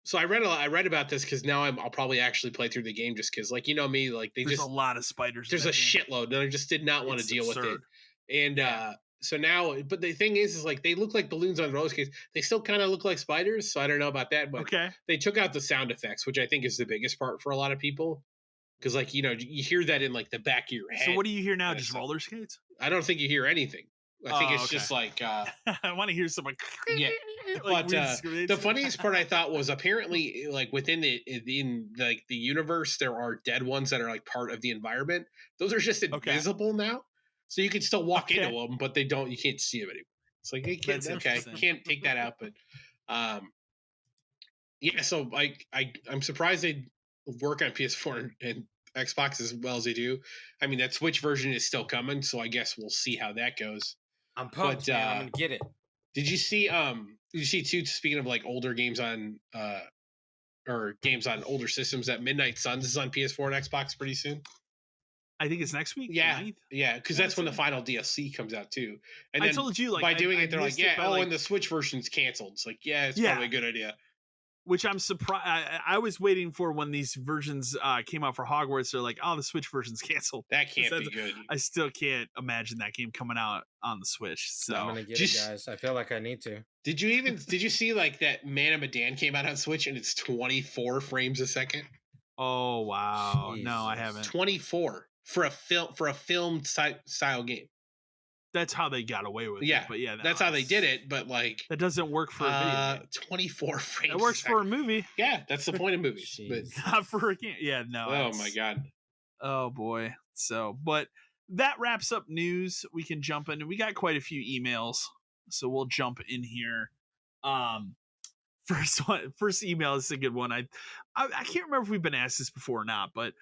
Speaker 2: so I read about this because now I'll probably actually play through the game just because, like, you know me, like
Speaker 1: there's a lot of spiders.
Speaker 2: there's
Speaker 1: in
Speaker 2: a
Speaker 1: that game.
Speaker 2: shitload, and I just did not want to
Speaker 1: It's
Speaker 2: deal
Speaker 1: absurd.
Speaker 2: with it. And so now, but the thing is like they look like balloons on roller skates. They still kind of look like spiders, so I don't know about that. But
Speaker 1: Okay.
Speaker 2: they took out the sound effects, which I think is the biggest part for a lot of people. Because, like, you know, you hear that in like the back of your head.
Speaker 1: So what do you hear now?
Speaker 2: kinda
Speaker 1: Just
Speaker 2: stuff.
Speaker 1: roller skates?
Speaker 2: I don't think you hear anything. I think it's
Speaker 1: okay.
Speaker 2: just like
Speaker 1: I want to hear some like
Speaker 2: yeah.
Speaker 1: like
Speaker 2: But
Speaker 1: weird screams.
Speaker 2: the funniest part I thought was apparently like within the universe there are dead ones that are like part of the environment. Those are just invisible now, so you can still walk into them, but you can't see them anymore. It's like you can't take that out. But yeah, so I'm surprised they work on PS4 and Xbox as well as they do. I mean, that Switch version is still coming, so I guess we'll see how that goes.
Speaker 3: I'm pumped, man. I'm gonna get it.
Speaker 2: Did you see too, speaking of like older games on or games on older systems, that Midnight Suns is on PS4 and Xbox pretty soon?
Speaker 1: I think it's next week.
Speaker 2: Yeah,
Speaker 1: the 9th?
Speaker 2: yeah, because that's when the final DLC comes out too. And
Speaker 1: I
Speaker 2: then
Speaker 1: told you, like,
Speaker 2: by doing it, they're like, yeah,
Speaker 1: like,
Speaker 2: and the Switch version's canceled. It's like, yeah, it's probably a good idea.
Speaker 1: Which I'm surprised. I was waiting for when these versions came out for Hogwarts. They're like, oh, the Switch version's canceled.
Speaker 2: That can't be good.
Speaker 1: I still can't imagine that game coming out on the Switch. So
Speaker 3: I'm gonna get it, guys. I feel like I need to.
Speaker 2: Did you see like that Man of Medan came out on Switch and it's 24 frames a second?
Speaker 1: Oh wow.
Speaker 3: Jesus.
Speaker 1: No, I haven't.
Speaker 2: 24 for a film style game.
Speaker 1: That's how they got away with it. But yeah,
Speaker 2: that's how they did it. But like
Speaker 1: that doesn't work for a video game.
Speaker 2: 24 frames.
Speaker 1: It works for a movie.
Speaker 2: Yeah, that's the point of movies. But
Speaker 1: not for a game. Yeah, no.
Speaker 2: Oh my god.
Speaker 1: Oh boy. So, but that wraps up news. We can jump in. We got quite a few emails, so we'll jump in here. First email is a good one. I can't remember if we've been asked this before or not, but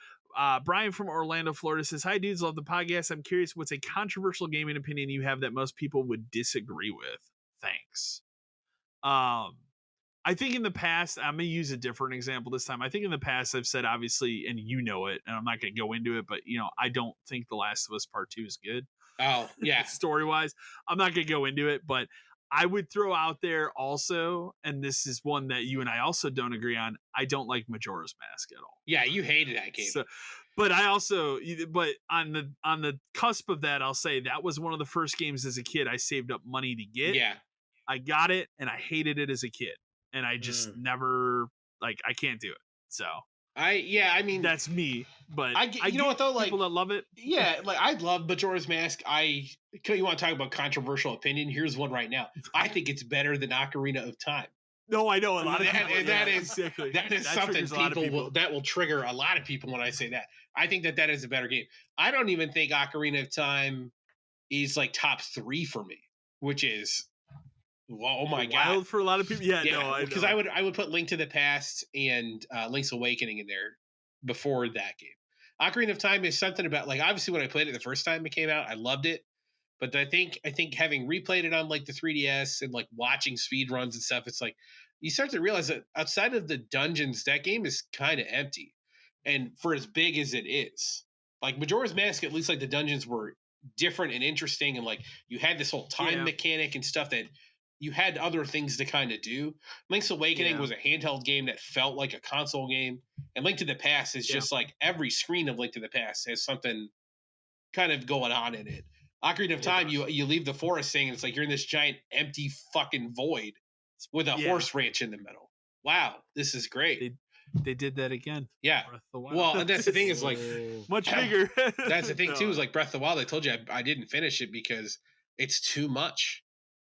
Speaker 1: Brian from Orlando, Florida says, "Hi dudes, love the podcast. I'm curious, what's a controversial gaming opinion you have that most people would disagree with? Thanks." I think in the past, I'm gonna use a different example this time. I think in the past I've said, obviously, and you know it, and I'm not gonna go into it, but I don't think The Last of Us Part 2 is good.
Speaker 2: Oh yeah,
Speaker 1: story wise, I'm not gonna go into it, but I would throw out there also, and this is one that you and I also don't agree on. I don't like Majora's Mask at all.
Speaker 2: Yeah, you hated that game.
Speaker 1: So, but on the cusp of that, I'll say that was one of the first games as a kid I saved up money to get.
Speaker 2: Yeah,
Speaker 1: I got it, and I hated it as a kid, and I just never I can't do it. So
Speaker 2: I mean
Speaker 1: that's me, but
Speaker 2: you know what though, like
Speaker 1: people that love it.
Speaker 2: Yeah, like I love Majora's Mask. You want to talk about controversial opinion? Here's one right now. I think it's better than Ocarina of Time.
Speaker 1: No, I know a lot of people.
Speaker 2: That is something that will trigger a lot of people when I say that. I think that is a better game. I don't even think Ocarina of Time is like top 3 for me, which is oh my god,
Speaker 1: wild for a lot of people. Yeah, no,
Speaker 2: because I would put Link to the Past and Link's Awakening in there before that game. Ocarina of Time is something about, like, obviously when I played it the first time it came out, I loved it. But I think having replayed it on like the 3DS and like watching speed runs and stuff, it's like you start to realize that outside of the dungeons, that game is kind of empty. And for as big as it is, like Majora's Mask, at least like the dungeons were different and interesting, and like you had this whole time mechanic and stuff that you had other things to kind of do. Link's Awakening was a handheld game that felt like a console game, and Link to the Past is just like every screen of Link to the Past has something kind of going on in it. Ocarina of Time, you leave the forest thing, and it's like you're in this giant empty fucking void with a horse ranch in the middle. Wow, this is great.
Speaker 1: They did that again.
Speaker 2: Yeah.
Speaker 1: Breath of the Wild.
Speaker 2: Well, and that's the thing is like
Speaker 1: much bigger.
Speaker 2: That's the thing too is like Breath of the Wild. I told you I didn't finish it because it's too much.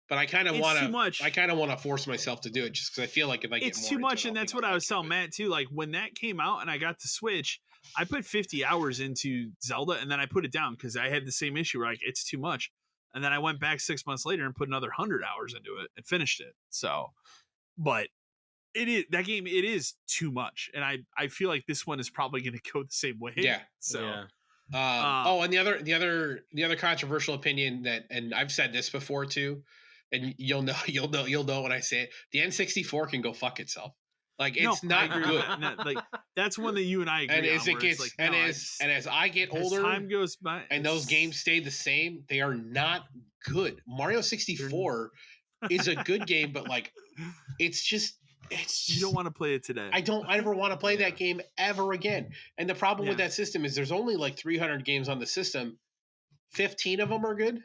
Speaker 2: But I kind of want to. I kind of want to force myself to do it just because I feel like if I get
Speaker 1: it's too much, and that's what I was telling Matt too. Like when that came out and I got the Switch, I put 50 hours into Zelda, and then I put it down because I had the same issue where like it's too much. And then I went back 6 months later and put another 100 hours into it and finished it. So, but it is too much, and I feel like this one is probably going to go the same way.
Speaker 2: Yeah.
Speaker 1: So.
Speaker 3: Yeah.
Speaker 2: And the other controversial opinion that, and I've said this before too, and you'll know when I say it. The N64 can go fuck itself. Like it's not good.
Speaker 1: Like that's one that you and I agree
Speaker 2: and as
Speaker 1: on,
Speaker 2: it gets
Speaker 1: like,
Speaker 2: and as I get older,
Speaker 1: as time goes by,
Speaker 2: and those games stay the same, they are not good. Mario 64 is a good game, but like it's just
Speaker 1: you don't want to play it today.
Speaker 2: I don't ever want to play that game ever again. And the problem with that system is there's only like 300 games on the system. 15 of them are good.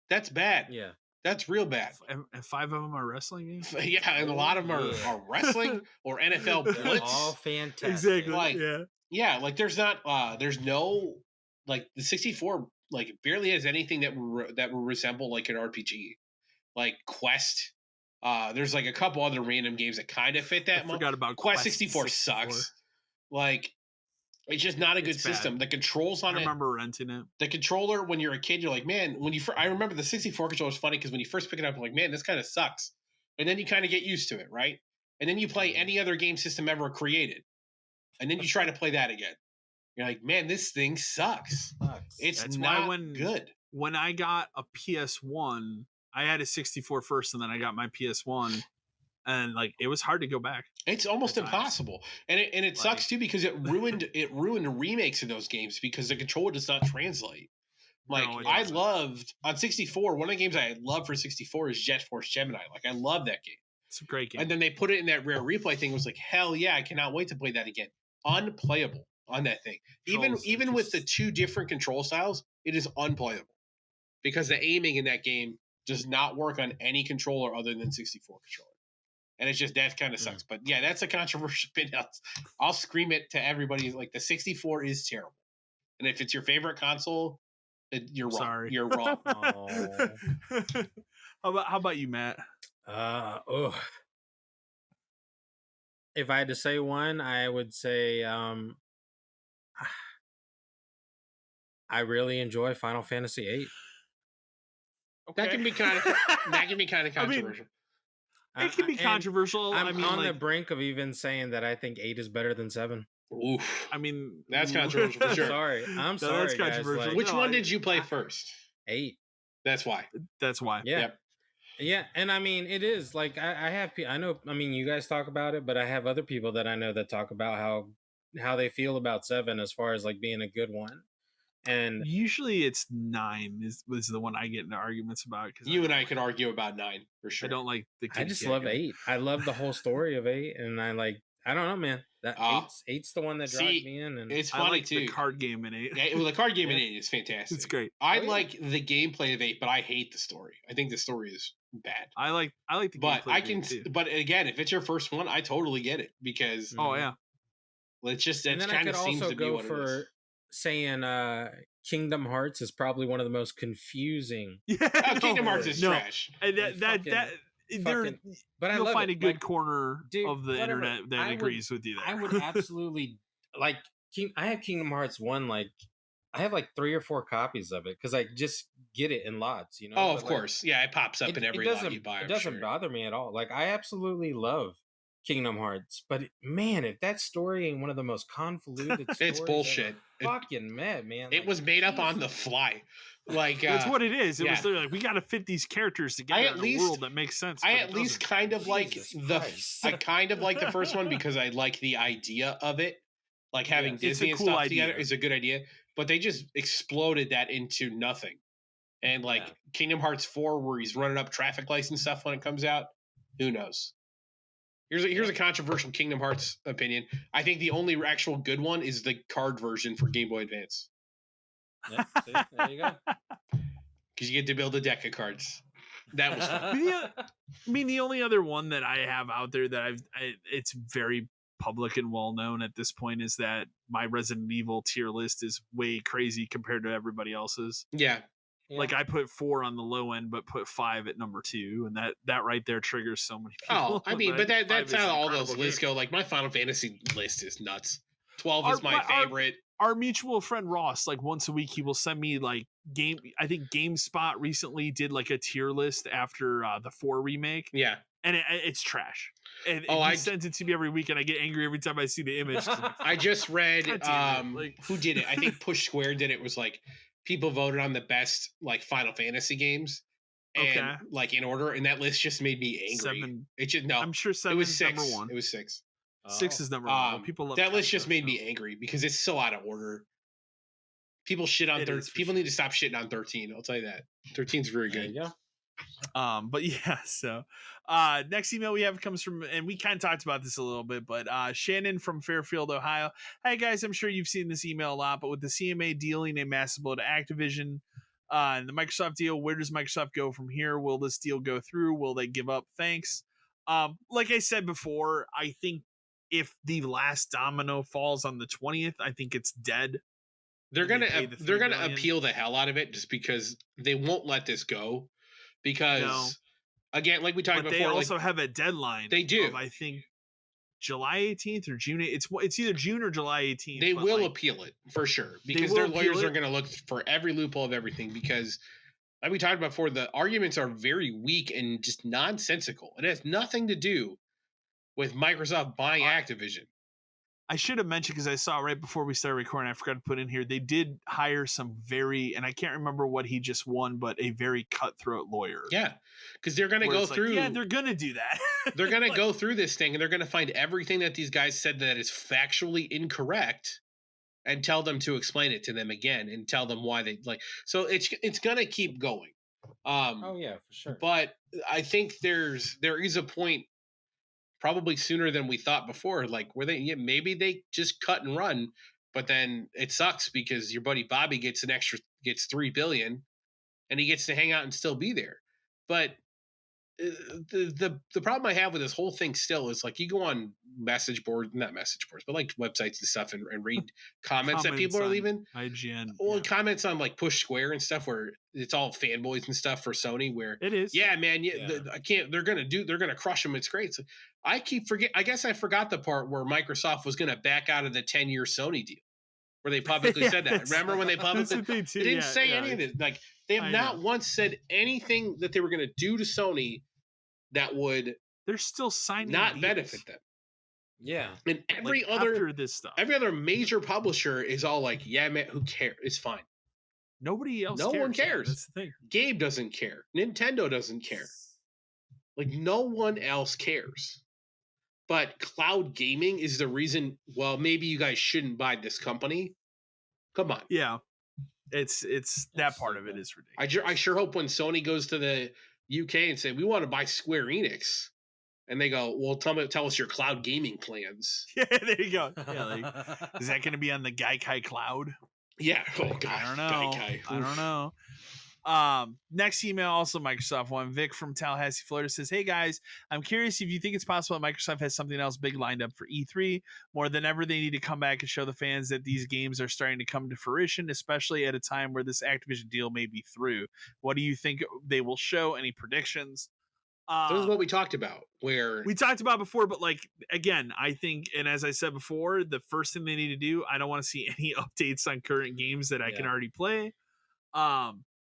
Speaker 2: That's bad.
Speaker 3: Yeah.
Speaker 2: That's real bad.
Speaker 1: And 5 of them are wrestling games?
Speaker 2: Yeah, and a lot of them are wrestling or NFL Blitz.
Speaker 3: All fantastic.
Speaker 1: Exactly.
Speaker 2: Like, yeah, like there's no, like the 64 like barely has anything that will resemble like an RPG. Like Quest. There's like a couple other random games that kind of fit that.
Speaker 1: I forgot about
Speaker 2: Quest 64 sucks. Like it's just not a good system. The controls on it.
Speaker 1: I remember renting it.
Speaker 2: The controller, when you're a kid, you're like, man, I remember the 64 controller was funny because when you first pick it up, you're like, man, this kind of sucks. And then you kind of get used to it, right? And then you play any other game system ever created. And then you try to play that again. You're like, man, this thing sucks. It's not good.
Speaker 1: When I got a PS1, I had a 64 first, and then I got my PS1. And like it was hard to go back.
Speaker 2: It's almost impossible, and it sucks too because it ruined remakes of those games because the controller does not translate. Like I loved on 64. One of the games I loved for 64 is Jet Force Gemini. Like I love that game.
Speaker 1: It's a great game.
Speaker 2: And then they put it in that rare replay thing. It was like hell yeah, I cannot wait to play that again. Unplayable on that thing. Even with the two different control styles, it is unplayable because the aiming in that game does not work on any controller other than 64 controller. And it's just that kind of sucks. But yeah, that's a controversial opinion. I'll scream it to everybody. Like the 64 is terrible. And if it's your favorite console, you're wrong.
Speaker 1: Sorry.
Speaker 2: You're wrong.
Speaker 1: How about you, Matt?
Speaker 3: If I had to say one, I would say I really enjoy Final Fantasy VIII.
Speaker 2: Okay. That can be kind of controversial.
Speaker 1: It can be controversial.
Speaker 3: I'm on the brink of even saying that I think 8 is better than 7.
Speaker 2: Oof.
Speaker 1: I mean,
Speaker 2: that's controversial for sure.
Speaker 3: I'm sorry. That's controversial.
Speaker 2: Guys. Which one did you play first?
Speaker 3: 8.
Speaker 2: That's why.
Speaker 3: Yeah.
Speaker 2: Yep.
Speaker 3: Yeah, and I mean, it is like I know. I mean, you guys talk about it, but I have other people that I know that talk about how they feel about 7 as far as like being a good one. And
Speaker 1: usually it's 9 is the one I get into arguments about. Because
Speaker 2: you and I could argue about 9 for sure.
Speaker 1: I don't like the.
Speaker 3: I just love 8. I love the whole story of 8, and I don't know, man. That 8's the one that drives me in. And
Speaker 2: it's funny
Speaker 1: I like
Speaker 2: too.
Speaker 1: The card game in 8.
Speaker 2: Yeah, well, the card game in 8 is fantastic.
Speaker 1: It's great.
Speaker 2: I like the gameplay of 8, but I hate the story. I think the story is bad.
Speaker 1: I like the
Speaker 2: but
Speaker 1: gameplay.
Speaker 2: I can. But again, if it's your first one, I totally get it because.
Speaker 1: Oh yeah.
Speaker 2: Let's just. It
Speaker 3: then
Speaker 2: kind of seems to be what
Speaker 3: for
Speaker 2: it is.
Speaker 3: Saying Kingdom Hearts is probably one of the most confusing.
Speaker 1: Yeah,
Speaker 2: Kingdom Hearts is trash.
Speaker 1: And but you'll find a good corner of the internet that agrees with you there.
Speaker 3: I would absolutely like. I have Kingdom Hearts 1. Like, I have like 3 or 4 copies of it because I just get it in lots. You know.
Speaker 2: Oh, of course, yeah, it pops up in every lot you buy.
Speaker 3: It doesn't bother me at all. Like, I absolutely love Kingdom Hearts, but man, if that story ain't one of the most convoluted stories,
Speaker 2: it's bullshit.
Speaker 3: Fucking mad, man.
Speaker 2: It was made up on the fly. Like
Speaker 1: that's what it is. It was like we got to fit these characters together in a world that makes sense.
Speaker 2: I at least kind of like I kind of like the first one because I like the idea of it. Like having Disney and stuff together is a good idea, but they just exploded that into nothing. And like Kingdom Hearts 4, where he's running up traffic lights and stuff when it comes out, who knows? Here's a controversial Kingdom Hearts opinion. I think the only actual good one is the card version for Game Boy Advance.
Speaker 3: Yeah, see, there you go.
Speaker 2: Because you get to build a deck of cards. That was fun.
Speaker 1: I mean, the only other one that I have out there that it's very public and well known at this point is that my Resident Evil tier list is way crazy compared to everybody else's.
Speaker 2: Yeah.
Speaker 1: Like I put 4 on the low end, but put 5 at number 2, and that right there triggers so many people.
Speaker 2: Oh, I mean, but that's how all those lists go. Like my Final Fantasy list is nuts. 12 is my favorite.
Speaker 1: Our mutual friend Ross, like once a week, he will send me like I think GameSpot recently did like a tier list after the 4 remake.
Speaker 2: Yeah,
Speaker 1: and it's trash. And he sends it to me every week, and I get angry every time I see the image.
Speaker 2: I just read who did it. I think Push Square did it. Was like people voted on the best like Final Fantasy games, and like in order, and that list just made me angry.
Speaker 1: 7.
Speaker 2: It just no.
Speaker 1: I'm sure 7
Speaker 2: it was
Speaker 1: is
Speaker 2: 6.
Speaker 1: number 1.
Speaker 2: It was 6.
Speaker 1: 6 is number 1. People love
Speaker 2: that list. Just made me angry because it's so out of order. People shit on 13. People need to stop shitting on 13. I'll tell you that 13 is very good.
Speaker 3: Yeah.
Speaker 1: But yeah, so next email we have comes from, and we kind of talked about this a little bit, but Shannon from Fairfield, Ohio. Hi guys, I'm sure you've seen this email a lot, but with the CMA dealing a massive blow to Activision and the Microsoft deal, where does Microsoft go from here? Will this deal go through? Will they give up? Thanks. Like I said before, I think if the last domino falls on the 20th, I think it's dead.
Speaker 2: They're gonna appeal the hell out of it just because they won't let this go. Because again, like we talked about before,
Speaker 1: they also have a deadline.
Speaker 2: They do.
Speaker 1: Of, I think July 18th or June. It's either June or July 18th.
Speaker 2: They will appeal it for sure because their lawyers are going to look for every loophole of everything. Because like we talked about before, the arguments are very weak and just nonsensical. It has nothing to do with Microsoft buying Activision.
Speaker 1: I should have mentioned, because I saw right before we started recording, I forgot to put in here, they did hire some and I can't remember what he just won, but a very cutthroat lawyer.
Speaker 2: Yeah, because they're going to go through.
Speaker 1: Yeah, they're going to do that.
Speaker 2: They're going to go through this thing, and they're going to find everything that these guys said that is factually incorrect, and tell them to explain it to them again, and tell them why they like. So it's going to keep going.
Speaker 3: Oh yeah, for sure.
Speaker 2: But I think there is a point. Probably sooner than we thought before, like where maybe they just cut and run, but then it sucks because your buddy Bobby gets $3 billion, and he gets to hang out and still be there. But the problem I have with this whole thing still is like you go on not message boards, but like websites and stuff, and read comments that people are leaving.
Speaker 1: IGN,
Speaker 2: comments on like Push Square and stuff where it's all fanboys and stuff for Sony. Where
Speaker 1: it is,
Speaker 2: yeah, man, I can't. They're gonna crush them. It's great. So I guess I forgot the part where Microsoft was gonna back out of the 10-year Sony deal, where they publicly said that. Remember when they publicly they didn't say any of it. Like they have not once said anything that they were gonna do to Sony that would.
Speaker 1: They're still signing
Speaker 2: not
Speaker 1: deals.
Speaker 2: Benefit them.
Speaker 3: Yeah,
Speaker 2: and every other major publisher is all like, yeah, man, who cares? It's fine.
Speaker 1: Nobody else.
Speaker 2: No
Speaker 1: cares.
Speaker 2: one cares.
Speaker 1: That's the thing.
Speaker 2: Gabe doesn't care. Nintendo doesn't care. Like no one else cares. But cloud gaming is the reason. Well, maybe you guys shouldn't buy this company. Come on.
Speaker 1: Yeah, it's that part of it is ridiculous.
Speaker 2: I sure hope when Sony goes to the UK and say we want to buy Square Enix. And they go, well, tell us your cloud gaming plans.
Speaker 1: Yeah, there you go. Yeah, like, is that going to be on the Gaikai cloud?
Speaker 2: Yeah. Oh, God.
Speaker 1: I don't know.
Speaker 2: Gaikai.
Speaker 1: I don't know. Next email, also Microsoft one. Vic from Tallahassee, Florida says, hey, guys, I'm curious if you think it's possible that Microsoft has something else big lined up for E3. More than ever, they need to come back and show the fans that these games are starting to come to fruition, especially at a time where this Activision deal may be through. What do you think they will show? Any predictions?
Speaker 2: This is what we talked about, where
Speaker 1: we talked about before, but like again, I think, and as I said before, the first thing they need to do, I don't want to see any updates on current games that I can already play.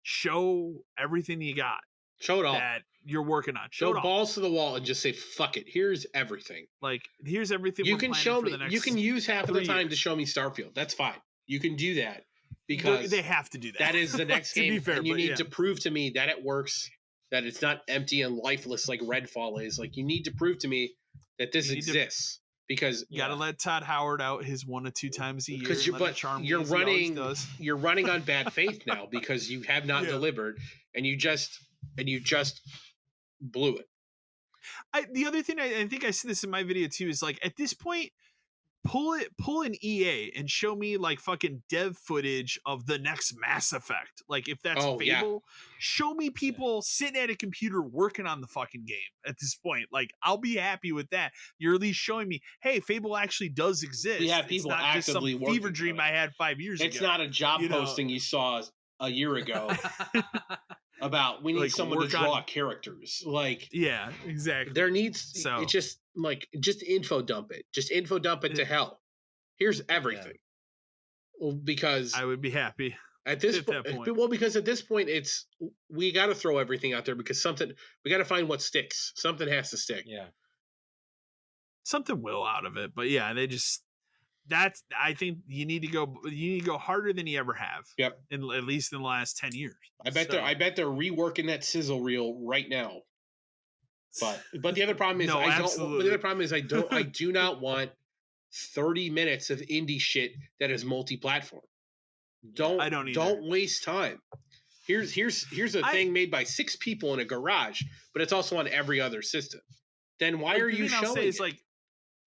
Speaker 1: Show everything you got.
Speaker 2: Show it all
Speaker 1: that you're working on.
Speaker 2: Show balls to the wall and just say, "Fuck it, here's everything."
Speaker 1: Like here's everything.
Speaker 2: You can show me. You can use half of the time to show me Starfield. That's fine. You can do that because
Speaker 1: they have to do that.
Speaker 2: That is the next game,
Speaker 1: be fair,
Speaker 2: and you need to prove to me that it works. That it's not empty and lifeless like Redfall is. Like you need to prove to me that this exists because
Speaker 1: You gotta let Todd Howard out his 1 to 2 times a year.
Speaker 2: because you're running on bad faith now because you have not delivered and you just blew it.
Speaker 1: The other thing I think I said this in my video too is like at this point, pull an EA and show me like fucking dev footage of the next Mass Effect. Like if that's Fable, show me people sitting at a computer working on the fucking game at this point. Like I'll be happy with that. You're at least showing me, hey, Fable actually does exist.
Speaker 2: We have people
Speaker 1: actively just some fever dream I had 5 years ago.
Speaker 2: It's not a job posting you saw a year ago. About we need like someone to draw characters. Like
Speaker 1: exactly.
Speaker 2: There needs it's just info dump it. Just info dump it to hell. Here's everything. Well, because
Speaker 1: I would be happy
Speaker 2: at this point. Well, because at this point we got to throw everything out there because we got to find what sticks. Something has to stick.
Speaker 3: Yeah.
Speaker 1: Something will out of it, but they just. I think you need to go harder than you ever have.
Speaker 2: Yep.
Speaker 1: At least in the last 10 years.
Speaker 2: I bet they're reworking that sizzle reel right now. But the other problem is I do not want 30 minutes of indie shit that is multi-platform. Don't waste time. Here's a thing made by 6 people in a garage, but it's also on every other system. Then why are you showing it?
Speaker 1: Like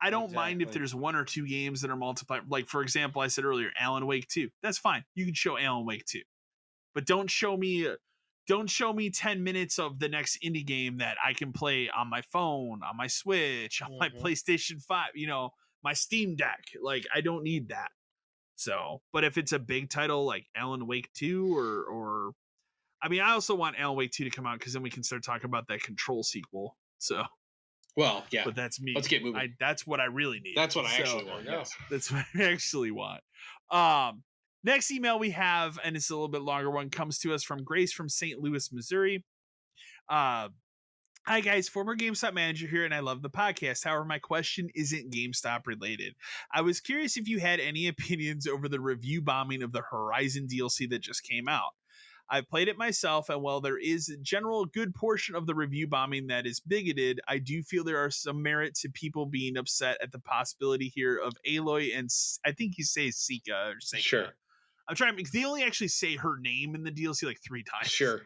Speaker 1: I don't mind if there's 1 or 2 games that are multiplayer. Like, for example, I said earlier, Alan Wake 2. That's fine. You can show Alan Wake 2. But don't show me 10 minutes of the next indie game that I can play on my phone, on my Switch, on my PlayStation 5, my Steam Deck. Like, I don't need that. So, but if it's a big title like Alan Wake 2 or I mean, I also want Alan Wake 2 to come out because then we can start talking about that Control sequel. So...
Speaker 2: Well, yeah.
Speaker 1: But that's me.
Speaker 2: Let's get moving.
Speaker 1: That's what I really need.
Speaker 2: That's what I actually want. Yes.
Speaker 1: That's what I actually want. Next email we have, and it's a little bit longer one, comes to us from Grace from St. Louis, Missouri. Hi guys, former GameStop manager here, and I love the podcast. However, my question isn't GameStop related. I was curious if you had any opinions over the review bombing of the Horizon DLC that just came out. I've played it myself, and while there is a general good portion of the review bombing that is bigoted, I do feel there are some merit to people being upset at the possibility here of Aloy and I think you say Sika or Seika.
Speaker 2: Sure.
Speaker 1: I'm trying because they only actually say her name in the DLC like 3 times.
Speaker 2: Sure.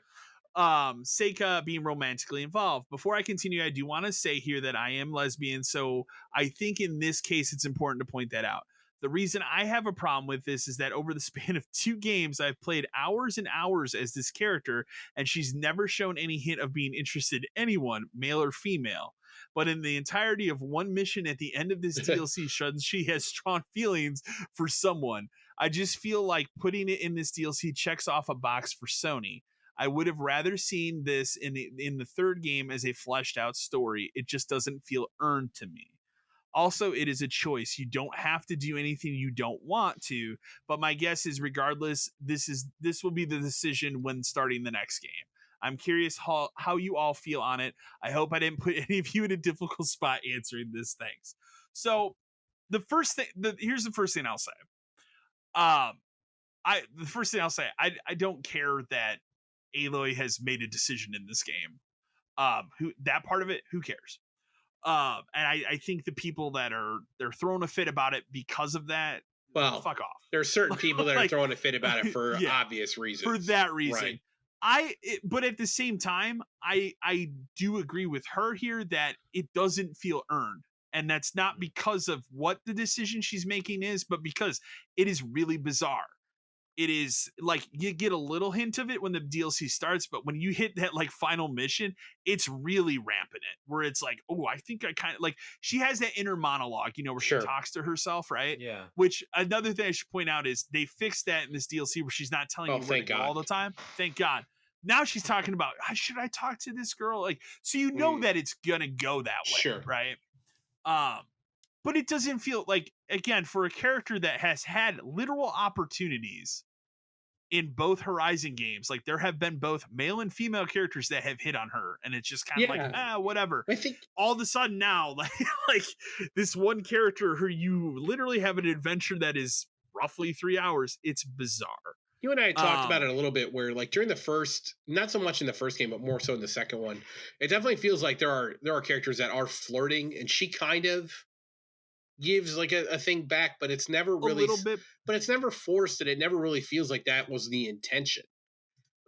Speaker 1: Seika being romantically involved. Before I continue, I do want to say here that I am lesbian, so I think in this case it's important to point that out. The reason I have a problem with this is that over the span of 2 games, I've played hours and hours as this character, and she's never shown any hint of being interested in anyone, male or female. But in the entirety of 1 mission at the end of this DLC, she has strong feelings for someone. I just feel like putting it in this DLC checks off a box for Sony. I would have rather seen this in the 3rd game as a fleshed out story. It just doesn't feel earned to me. Also, it is a choice. You don't have to do anything you don't want to, but my guess is regardless, this will be the decision when starting the next game. I'm curious how you all feel on it. I hope I didn't put any of you in a difficult spot answering this. Thanks. So here's the first thing I'll say. I don't care that Aloy has made a decision in this game. That part of it, who cares? And I think the people that they're throwing a fit about it because of that,
Speaker 2: well,
Speaker 1: fuck off.
Speaker 2: There are certain people that are throwing a fit about it for obvious reasons.
Speaker 1: For that reason.
Speaker 2: Right.
Speaker 1: But at the same time, I do agree with her here that it doesn't feel earned. And that's not because of what the decision she's making is, but because it is really bizarre. It is like you get a little hint of it when the DLC starts, but when you hit that like final mission, it's really rampant it where it's like, oh, I think I kind of like she has that inner monologue, where she talks to herself, right?
Speaker 3: Yeah.
Speaker 1: Which another thing I should point out is they fixed that in this DLC where she's not telling you where to go all the time. Thank God. Now she's talking about should I talk to this girl? Like, so that it's gonna go that way,
Speaker 2: sure,
Speaker 1: right? But it doesn't feel like, again, for a character that has had literal opportunities in both Horizon games, like there have been both male and female characters that have hit on her, and it's just kind of like, whatever.
Speaker 2: I think
Speaker 1: all of a sudden now, like this one character who you literally have an adventure that is roughly 3 hours. It's bizarre.
Speaker 2: You and I talked about it a little bit where like during the first, not so much in the first game, but more so in the second one, it definitely feels like there are characters that are flirting, and she kind of gives like a thing back, but it's never
Speaker 1: A
Speaker 2: really,
Speaker 1: little bit.
Speaker 2: but it's never forced, and it never really feels like that was the intention.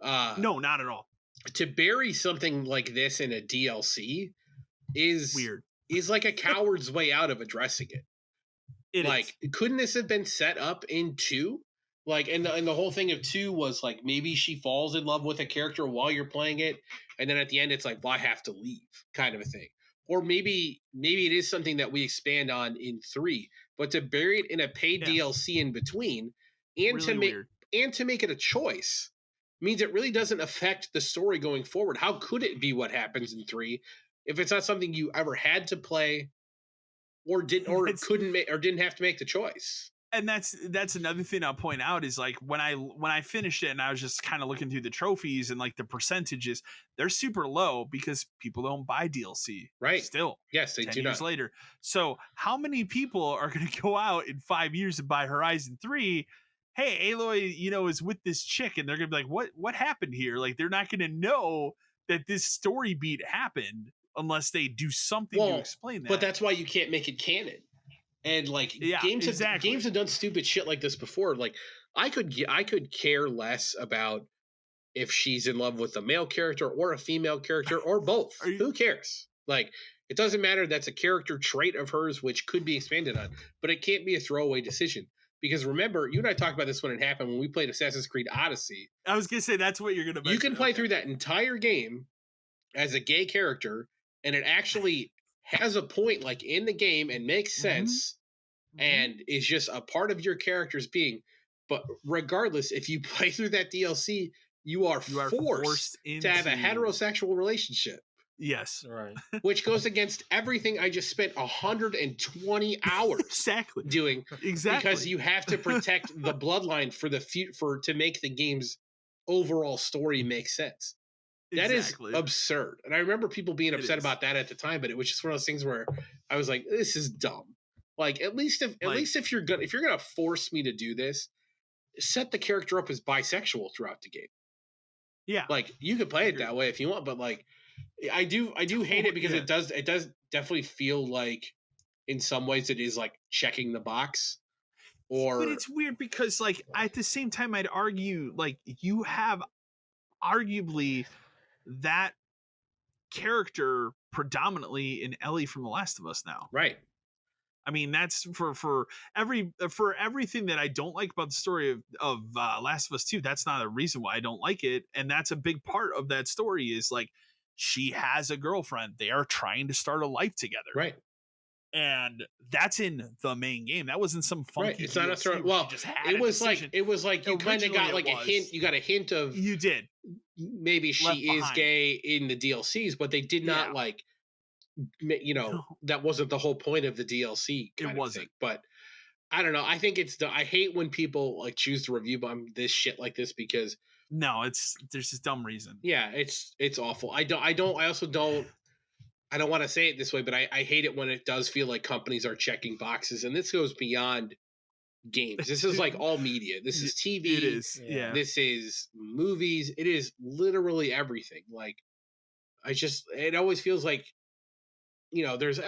Speaker 1: No, not at all.
Speaker 2: To bury something like this in a DLC is
Speaker 1: Weird.
Speaker 2: is like a coward's way out of addressing it.
Speaker 1: It
Speaker 2: Like,
Speaker 1: is.
Speaker 2: couldn't this have been set up in 2? Like, and the whole thing of 2 was like maybe she falls in love with a character while you're playing it, and then at the end it's like, well, I have to leave, kind of a thing. Or maybe it is something that we expand on in 3, but to bury it in a paid DLC in between, and
Speaker 1: Really
Speaker 2: to make
Speaker 1: weird.
Speaker 2: and to make it a choice means it really doesn't affect the story going forward. How could it be what happens in 3 if it's not something you ever had to play or couldn't make or didn't have to make the choice?
Speaker 1: And that's another thing I'll point out is like when I finished it and I was just kind of looking through the trophies and like the percentages, they're super low because people don't buy DLC.
Speaker 2: Right.
Speaker 1: Still.
Speaker 2: Yes, they
Speaker 1: 10
Speaker 2: do
Speaker 1: years
Speaker 2: not.
Speaker 1: later. So how many people are going to go out in 5 years and buy Horizon 3? Hey, Aloy, is with this chick, and they're going to be like, what happened here? Like, they're not going to know that this story beat happened unless they do something to explain that.
Speaker 2: But that's why you can't make it canon. And like games have done stupid shit like this before. Like I could care less about if she's in love with a male character or a female character or both. Who cares? Like it doesn't matter. That's a character trait of hers which could be expanded on, but it can't be a throwaway decision. Because remember, you and I talked about this when it happened when we played Assassin's Creed Odyssey.
Speaker 1: I was gonna say that's what you're gonna mention.
Speaker 2: You can play through that entire game as a gay character, and it actually has a point like in the game and makes sense and is just a part of your character's being. But regardless, if you play through that DLC, you are forced to have a heterosexual relationship.
Speaker 1: Yes.
Speaker 3: Right.
Speaker 2: Which goes against everything I just spent 120 hours doing.
Speaker 1: Exactly.
Speaker 2: Because you have to protect the bloodline for to make the game's overall story make sense. That is absurd. And I remember people being upset about that at the time, but it was just one of those things where I was like, this is dumb. Like at least if you're gonna force me to do this, set the character up as bisexual throughout the game.
Speaker 1: Yeah.
Speaker 2: Like you could play it that way if you want, but like I do hate it because it does definitely feel like in some ways it is like checking the box. But
Speaker 1: it's weird because like at the same time I'd argue like you have arguably that character predominantly in Ellie from The Last of Us now.
Speaker 2: Right.
Speaker 1: I mean, that's for everything that I don't like about the story of Last of Us 2. That's not a reason why I don't like it, and that's a big part of that story. Is like she has a girlfriend. They are trying to start a life together,
Speaker 2: right?
Speaker 1: And that's in the main game. That wasn't some funky.
Speaker 2: Right. It's not a throw. Well, it was like you kind of got like a hint. You got a hint of
Speaker 1: you did.
Speaker 2: Maybe she is gay in the DLCs, but they did not like. That wasn't the whole point of the DLC.
Speaker 1: It wasn't.
Speaker 2: But I don't know. I think I hate when people like choose to review this shit like this because
Speaker 1: there's this dumb reason.
Speaker 2: Yeah, it's awful. I also don't want to say it this way, but I hate it when it does feel like companies are checking boxes, and this goes beyond games. This is like all media. This is TV.
Speaker 1: It is. Yeah.
Speaker 2: This is movies. It is literally everything. Like it always feels like here's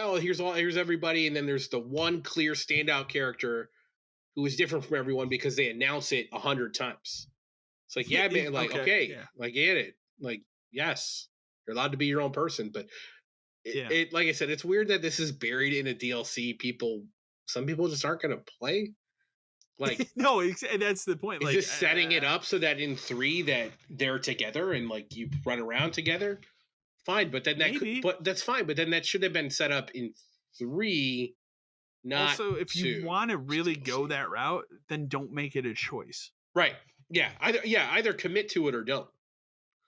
Speaker 2: everybody, and then there's the one clear standout character who is different from everyone because they announce it 100 times. It's like, yeah, man, like okay, like get it, like yes, you're allowed to be your own person, but it like I said, it's weird that this is buried in a DLC. Some people just aren't going to play. Like
Speaker 1: no, that's the point.
Speaker 2: Is
Speaker 1: like
Speaker 2: this setting it up so that in 3 that they're together and like you run around together? Fine, but then that's fine. But then that should have been set up in 3, not
Speaker 1: also if
Speaker 2: 2.
Speaker 1: you want to really go that route, then don't make it a choice.
Speaker 2: Right. Yeah. Either commit to it or don't.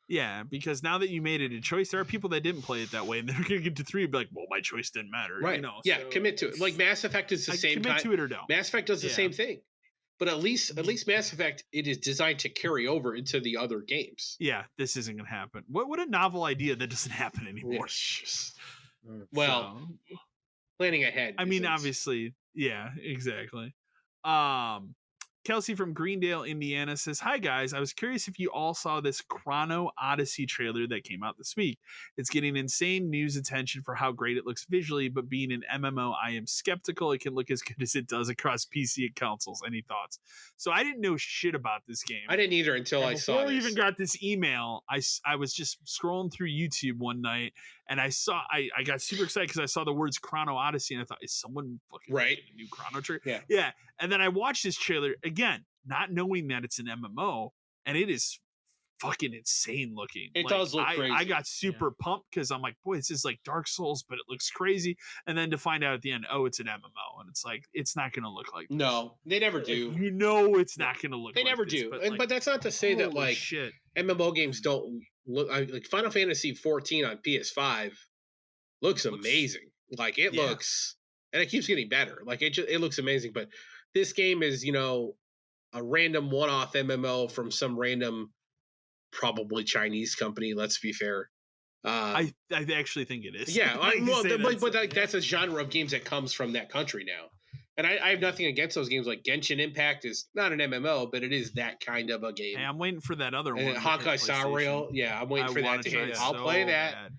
Speaker 1: Yeah, because now that you made it a choice, there are people that didn't play it that way, and they're gonna get to 3 and be like, "Well, my choice didn't matter."
Speaker 2: Right. Yeah. So commit to it. Like Mass Effect is the same.
Speaker 1: Commit to it or don't.
Speaker 2: Mass Effect does the same thing. But at least Mass Effect, it is designed to carry over into the other games.
Speaker 1: Yeah, this isn't going to happen. What a novel idea that doesn't happen anymore.
Speaker 2: Well, planning ahead.
Speaker 1: I mean, obviously, yeah, exactly. Kelsey from Greendale, Indiana says, "Hi guys, I was curious if you all saw this Chrono Odyssey trailer that came out this week. It's getting insane news attention for how great it looks visually, but being an MMO, I am skeptical it can look as good as it does across PC and consoles. Any thoughts?" So I didn't know shit about this game.
Speaker 2: I didn't either until I saw
Speaker 1: Before we
Speaker 2: this.
Speaker 1: even got this email, I was just scrolling through YouTube one night and I got super excited because I saw the words Chrono Odyssey and I thought, is someone fucking
Speaker 2: Right.
Speaker 1: making a new Chrono Trigger?
Speaker 2: Yeah.
Speaker 1: Yeah. And then I watched this trailer again, not knowing that it's an MMO, and it is fucking insane looking.
Speaker 2: It does look crazy.
Speaker 1: I got super pumped because I'm like, boy, this is like Dark Souls, but it looks crazy. And then to find out at the end, oh, it's an MMO, and it's like, it's not gonna look like this.
Speaker 2: No, they never do.
Speaker 1: You know, it's not gonna look.
Speaker 2: They
Speaker 1: like
Speaker 2: never
Speaker 1: this,
Speaker 2: do.
Speaker 1: But,
Speaker 2: But that's not to say that
Speaker 1: holy
Speaker 2: like
Speaker 1: shit.
Speaker 2: MMO games don't look like Final Fantasy 14 on PS5 looks amazing. Like it looks, and it keeps getting better. Like it looks amazing. But this game is, you know, a random one-off MMO from some random, probably Chinese company. Let's be fair.
Speaker 1: I actually think it is.
Speaker 2: Yeah,
Speaker 1: Like,
Speaker 2: that's a genre of games that comes from that country now. And I have nothing against those games. Like Genshin Impact is not an MMO, but it is that kind of a game.
Speaker 1: hey, I'm waiting for that other one.
Speaker 2: And Honkai Star Rail, yeah, I'm waiting for that to hit. I'll play that.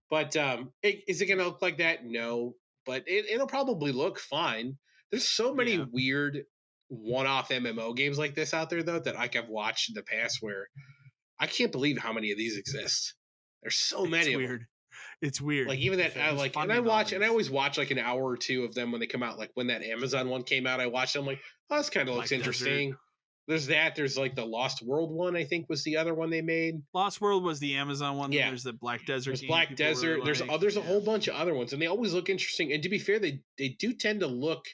Speaker 2: But is it going to look like that? No, but it'll probably look fine. There's so many weird one-off MMO games like this out there, though, that I've watched in the past where I can't believe how many of these exist. There's so many.
Speaker 1: It's weird. It's weird.
Speaker 2: Like even that, I always watch like an hour or two of them when they come out. Like when that Amazon one came out, I watched them. Like, oh, this kind of looks interesting. There's that. There's like the Lost World one. I think was the other one they made.
Speaker 1: Lost World was the Amazon one.
Speaker 2: Yeah.
Speaker 1: There's the Black Desert.
Speaker 2: There's Black Desert. There's a whole bunch of other ones, and they always look interesting. And to be fair, they do tend to look,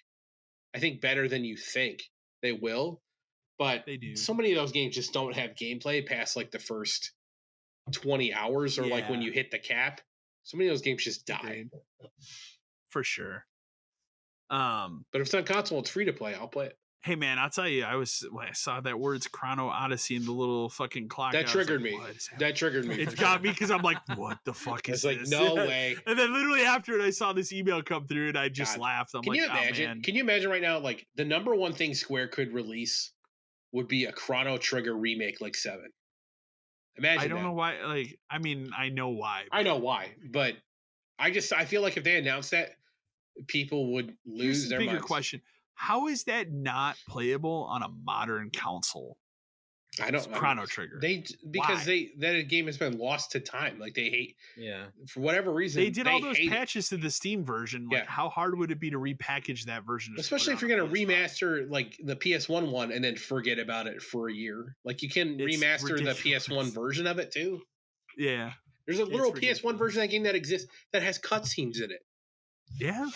Speaker 2: I think, better than you think they will. But
Speaker 1: they do.
Speaker 2: So many of those games just don't have gameplay past like the first 20 hours or like when you hit the cap. So many of those games just die.
Speaker 1: For sure.
Speaker 2: But if it's on console, it's free to play. I'll play it.
Speaker 1: Hey man, I'll tell you, when I saw that words Chrono Odyssey and the little fucking clock.
Speaker 2: That triggered me. That triggered me.
Speaker 1: It got me because I'm like, what the fuck is this?
Speaker 2: It's like, no way.
Speaker 1: And then literally after it, I saw this email come through and I just laughed. I'm like,
Speaker 2: you imagine?
Speaker 1: Oh, man.
Speaker 2: Can you imagine right now, like the number one thing Square could release would be a Chrono Trigger remake like 7. Imagine
Speaker 1: I don't know why. Like, I mean, I know why.
Speaker 2: I know why, but I feel like if they announced that, people would lose their minds.
Speaker 1: Bigger question: how is that not playable on a modern console?
Speaker 2: I don't.
Speaker 1: Chrono Trigger.
Speaker 2: That game has been lost to time. Like they hate.
Speaker 3: Yeah.
Speaker 2: For whatever reason,
Speaker 1: they did all those patches to the Steam version. Like, how hard would it be to repackage that version?
Speaker 2: Especially if you're going to remaster like the PS1 one and then forget about it for a year. Like you can remaster ridiculous. The PS1 version of it too.
Speaker 1: Yeah.
Speaker 2: There's a little PS1 version of that game that exists that has cutscenes in it.
Speaker 1: Yeah.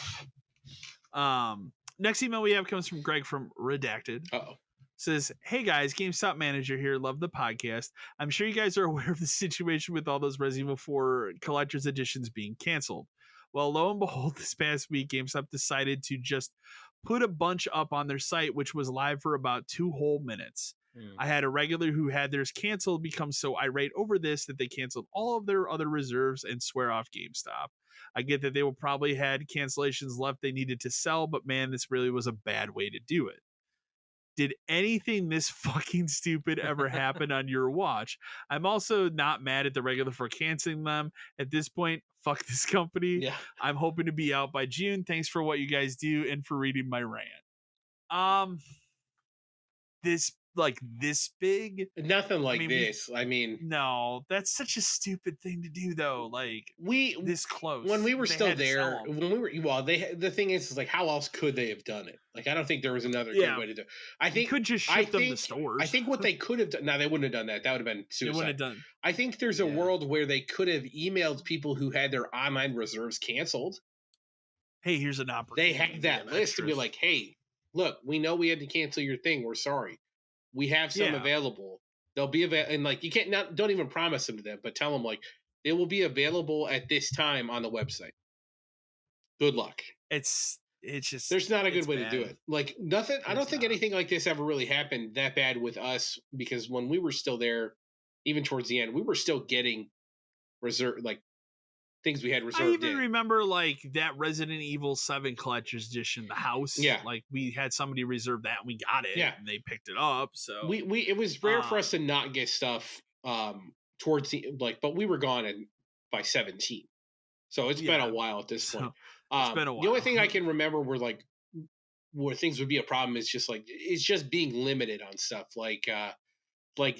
Speaker 1: Next email we have comes from Greg from Redacted.
Speaker 2: Uh-oh.
Speaker 1: Says, "Hey guys, GameStop manager here. Love the podcast. I'm sure you guys are aware of the situation with all those Resident Evil 4 collector's editions being canceled. Well, lo and behold, this past week, GameStop decided to just put a bunch up on their site, which was live for about 2 whole minutes. I had a regular who had theirs canceled become so irate over this that they canceled all of their other reserves and swear off GameStop. I get that they will probably had cancellations left they needed to sell, but man, this really was a bad way to do it. Did anything this fucking stupid ever happen on your watch? I'm also not mad at the regular for canceling them. At this point, fuck this company.
Speaker 2: Yeah.
Speaker 1: I'm hoping to be out by June. Thanks for what you guys do and for reading my rant." This big,
Speaker 2: nothing like this. I mean,
Speaker 1: no, that's such a stupid thing to do, though. Like this close
Speaker 2: when we were still there. The thing is like, how else could they have done it? Like, I don't think there was another good way to do it. I think
Speaker 1: you could just ship them to stores.
Speaker 2: I think what they could have done. No, they wouldn't have done that. That would have been suicide.
Speaker 1: They wouldn't have done.
Speaker 2: I think there's a world where they could have emailed people who had their online reserves canceled.
Speaker 1: Hey, here's an opportunity.
Speaker 2: They had that list to be like, hey, look, we know we had to cancel your thing. We're sorry. We have some available. They'll be available, and like you can't don't even promise them to them, but tell them like they will be available at this time on the website. Good luck.
Speaker 1: It's just
Speaker 2: there's not a good way to do it. Like nothing. I don't think anything like this ever really happened that bad with us because when we were still there, even towards the end, we were still getting reserve like things we had
Speaker 1: I
Speaker 2: reserved
Speaker 1: even
Speaker 2: in.
Speaker 1: remember like that Resident Evil 7 Collector's Edition, the house.
Speaker 2: Yeah.
Speaker 1: Like we had somebody reserve that and we got it
Speaker 2: Yeah.
Speaker 1: and they picked it up. So
Speaker 2: We it was rare for us to not get stuff towards the but we were gone by 17. So it's been a
Speaker 1: yeah.
Speaker 2: while at this point.
Speaker 1: So it's been a
Speaker 2: The only
Speaker 1: while.
Speaker 2: thing I can remember were like where things would be a problem is just like it's just being limited on stuff like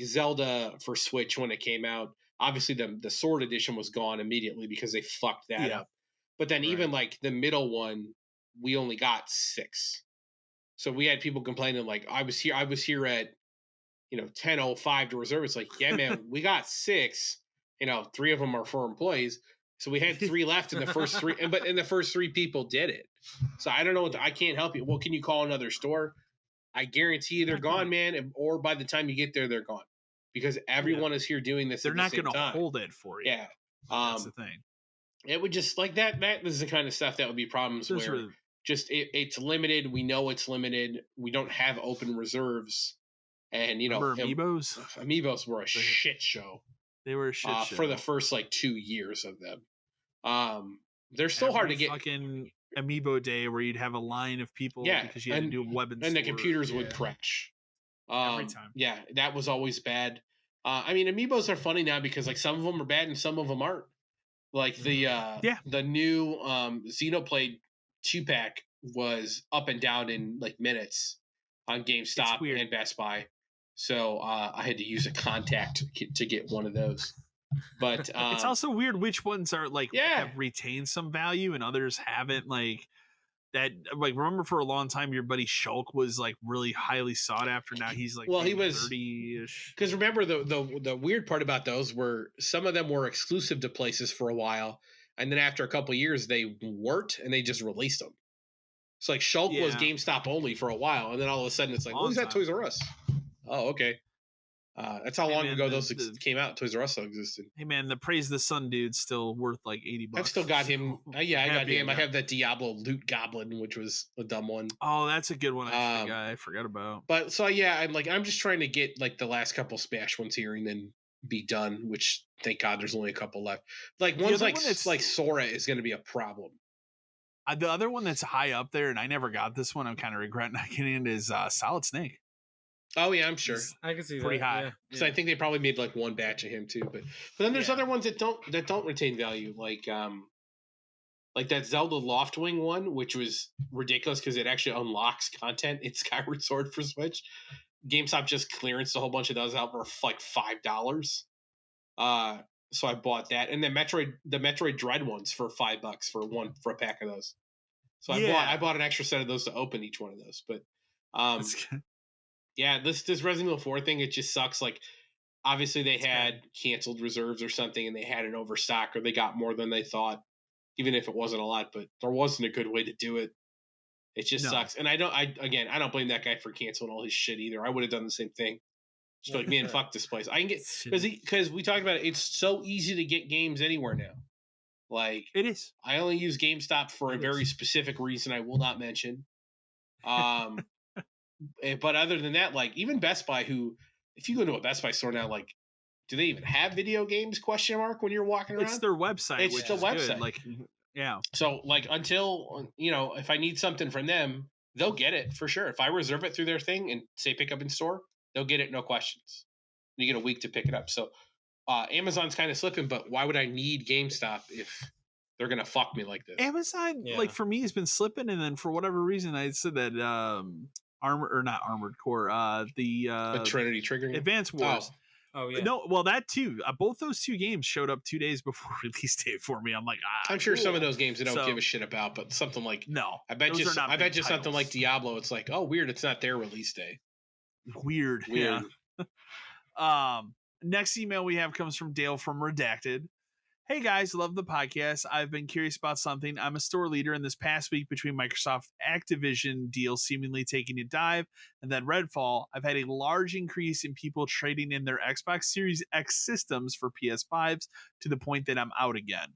Speaker 2: Zelda for Switch when it came out. Obviously the Sword Edition was gone immediately because they fucked that
Speaker 1: Yeah.
Speaker 2: up. But then even
Speaker 1: Right.
Speaker 2: like the middle one, we only got 6. So we had people complaining like I was here at 10:05 to reserve. It's like, yeah, man, we got 6. 3 of them are for employees. So we had 3 left in the first 3, but in the first 3 people did it. So I don't know I can't help you. Well, can you call another store? I guarantee you they're gone, man. Or by the time you get there, they're gone because everyone is here doing this.
Speaker 1: They're
Speaker 2: at the
Speaker 1: not
Speaker 2: same
Speaker 1: going to
Speaker 2: time.
Speaker 1: hold it for you.
Speaker 2: Yeah,
Speaker 1: That's the thing.
Speaker 2: it would just like that. That is the kind of stuff that would be problems
Speaker 1: Those
Speaker 2: where
Speaker 1: were-
Speaker 2: just it's limited. We know it's limited. We don't have open reserves, and
Speaker 1: Remember Amiibos?
Speaker 2: Amiibos were a shit show.
Speaker 1: They were a shit show
Speaker 2: for the first like 2 years of them. They're still hard to get.
Speaker 1: Fucking Amiibo day where you'd have a line of people because you had to do weapons
Speaker 2: and the computers would crash
Speaker 1: every time.
Speaker 2: Yeah, that was always bad. I mean, Amiibos are funny now because like some of them are bad and some of them aren't. Like the new Xenoblade 2-pack was up and down in like minutes on GameStop and Best Buy. So I had to use a contact to get one of those. But
Speaker 1: it's also weird which ones are like
Speaker 2: Yeah.
Speaker 1: have retained some value and others haven't. Like that, like remember for a long time your buddy Shulk was like really highly sought after. Now he's like
Speaker 2: Well, he was
Speaker 1: 30-ish.
Speaker 2: Because remember the weird part about those were some of them were exclusive to places for a while, and then after a couple of years they weren't, and they just released them. So like Shulk was GameStop only for a while, and then all of a sudden it's like, oh, he's at Toys R Us. Oh, okay. That's how long ago those came out. Toys R Us still existed.
Speaker 1: Hey man, the Praise the Sun dude's still worth like $80.
Speaker 2: I've still got him. Yeah, I got him. I have that Diablo Loot Goblin, which was a dumb one.
Speaker 1: Oh, that's a good one. I forgot about.
Speaker 2: But so yeah, I'm just trying to get like the last couple Smash ones here and then be done. Which thank God there's only a couple left. Like ones like Sora is going to be a problem.
Speaker 1: The other one that's high up there, and I never got this one. I'm kind of regretting not getting it. Is Solid Snake.
Speaker 2: Oh yeah, I'm sure.
Speaker 3: I can see
Speaker 1: pretty
Speaker 3: that.
Speaker 1: high.
Speaker 3: Yeah.
Speaker 2: So I think they probably made like one batch of him too, but then there's other ones that don't retain value, like that Zelda Loftwing one, which was ridiculous because it actually unlocks content in Skyward Sword for Switch. GameStop just clearanced a whole bunch of those out for like $5. So I bought that, and then the Metroid Dread ones for $5 for a pack of those. So I bought an extra set of those to open each one of those, but yeah, this Resident Evil 4 thing, it just sucks. Like, obviously they had canceled reserves or something, and they had an overstock, or they got more than they thought, even if it wasn't a lot. But there wasn't a good way to do it. It just sucks. And I don't blame that guy for canceling all his shit either. I would have done the same thing. Just like, man, fuck this place. I can get because we talked about it. It's so easy to get games anywhere now. Like
Speaker 1: it is.
Speaker 2: I only use GameStop for a very specific reason I will not mention. But other than that, like even Best Buy, who if you go to a Best Buy store now, like, do they even have video games? Question mark when you're walking around.
Speaker 1: It's their website.
Speaker 2: It's the website.
Speaker 1: Good. Like, yeah.
Speaker 2: So like until if I need something from them, they'll get it for sure. If I reserve it through their thing and say pick up in store, they'll get it, no questions. You get a week to pick it up. So Amazon's kind of slipping, but why would I need GameStop if they're gonna fuck me like this?
Speaker 1: Amazon, like for me, has been slipping, and then for whatever reason, I said that not Armored Core, the
Speaker 2: Trinity Trigger,
Speaker 1: Advanced Wars.
Speaker 3: Oh yeah.
Speaker 1: No, well that too. Both those two games showed up 2 days before release date for me. I'm like,
Speaker 2: I'm sure some of those games they don't give a shit about, but something like I bet you something like Diablo, it's like, oh weird, it's not their release day.
Speaker 1: Weird. Yeah. Next email we have comes from Dale from Redacted. Hey guys, love the podcast. I've been curious about something. I'm a store leader, and this past week between Microsoft Activision deals seemingly taking a dive and then Redfall, I've had a large increase in people trading in their Xbox Series X systems for PS5s to the point that I'm out again.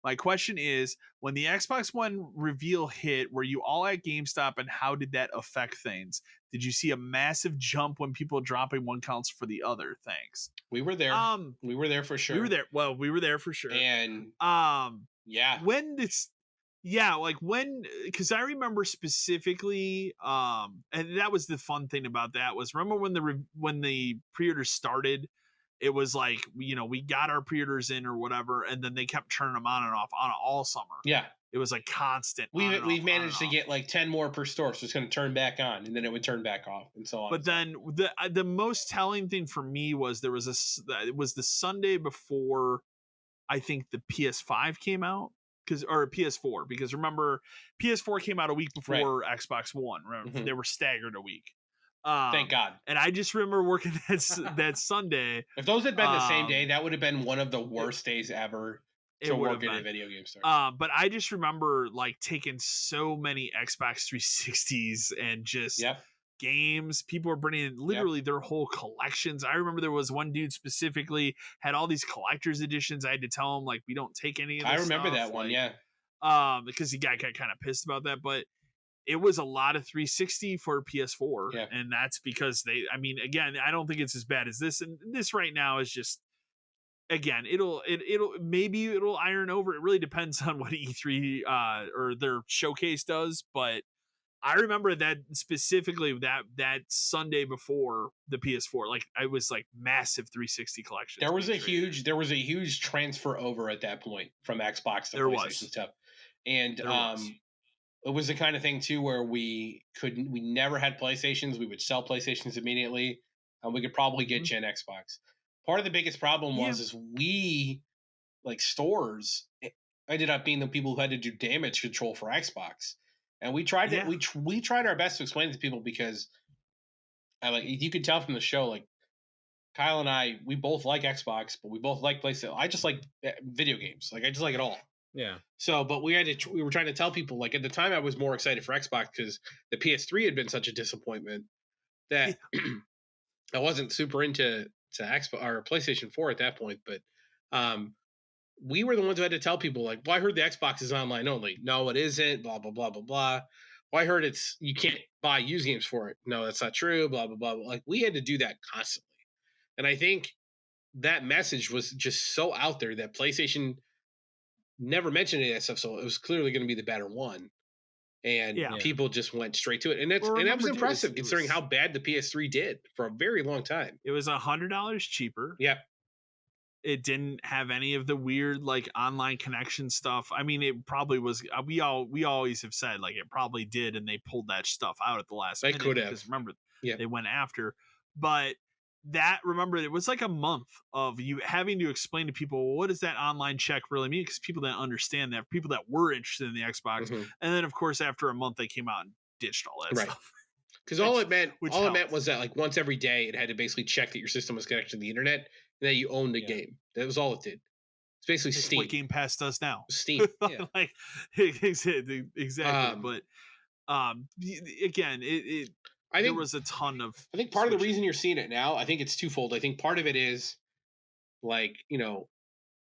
Speaker 1: My question is, when the Xbox One reveal hit, were you all at GameStop, and how did that affect things? Did you see a massive jump when people dropping one console for the other? Thanks.
Speaker 2: We were there. We were there for sure.
Speaker 1: We were there. Well, we were there for sure.
Speaker 2: And yeah,
Speaker 1: when this, yeah, like when, because I remember specifically, and that was the fun thing about that was, remember when the pre-orders started, it was like, you know, we got our pre-orders in or whatever, and then they kept turning them on and off on all summer.
Speaker 2: Yeah.
Speaker 1: It was like constant.
Speaker 2: We've managed to get like 10 more per store, so it's going to turn back on, and then it would turn back off, and so on.
Speaker 1: But then the most telling thing for me was it was the Sunday before I think the PS5 came out, or PS4, because remember PS4 came out a week before Xbox One. Remember, they were staggered a week.
Speaker 2: Thank God.
Speaker 1: And I just remember working that Sunday.
Speaker 2: If those had been the same day, that would have been one of the worst days ever to work in a video game store.
Speaker 1: But I just remember like taking so many Xbox 360s and just games. People were bringing in literally their whole collections. I remember there was one dude specifically had all these collector's editions. I had to tell him, like, we don't take any of this
Speaker 2: I remember
Speaker 1: stuff.
Speaker 2: that one,
Speaker 1: because he got kind of pissed about that. But it was a lot of 360 for PS4.
Speaker 2: Yeah.
Speaker 1: And that's because again, I don't think it's as bad as this. And this right now is just, again, it'll iron over. It really depends on what E3 or their showcase does. But I remember that specifically that Sunday before the PS4, like I was like massive 360 collection.
Speaker 2: There was a huge transfer over at that point from Xbox to PlayStation stuff. And it was the kind of thing too where we never had PlayStations. We would sell PlayStations immediately, and we could probably get Gen Xbox. Part of the biggest problem is we, like, stores ended up being the people who had to do damage control for Xbox. And we tried we tried our best to explain it to people, because you could tell from the show, like, Kyle and I, we both like Xbox, but we both like PlayStation. I just like video games. Like, I just like it all.
Speaker 3: Yeah.
Speaker 2: So, but we were trying to tell people, like, at the time I was more excited for Xbox because the PS3 had been such a disappointment that I wasn't super into Xbox or PlayStation 4 at that point. But we were the ones who had to tell people, like, well, I heard the Xbox is online only. No, it isn't. Blah, blah, blah, blah, blah. Well, I heard you can't buy used games for it. No, that's not true. Blah, blah, blah. Like, we had to do that constantly. And I think that message was just so out there that PlayStation never mentioned any of that stuff. So it was clearly going to be the better one. And people just went straight to it. And that was impressive considering how bad the PS3 did for a very long time.
Speaker 1: It was $100 cheaper.
Speaker 2: Yep.
Speaker 1: It didn't have any of the weird, like, online connection stuff. I mean, it probably was. We always have said, like, it probably did, and they pulled that stuff out at the last minute.
Speaker 2: They could have.
Speaker 1: Because remember, they went after. But remember, it was like a month of you having to explain to people, well, what does that online check really mean? Because people didn't understand that. People that were interested in the Xbox. And then, of course, after a month, they came out and ditched all that stuff.
Speaker 2: Because all it meant was that, like, once every day, it had to basically check that your system was connected to the internet and that you owned the game. That was all it did. It's basically Steam.
Speaker 1: What Game Pass does now.
Speaker 2: Steam.
Speaker 1: Like, exactly. But again, I think there was a ton of.
Speaker 2: I think part of the reason you're seeing it now, I think it's twofold. I think part of it is, like, you know,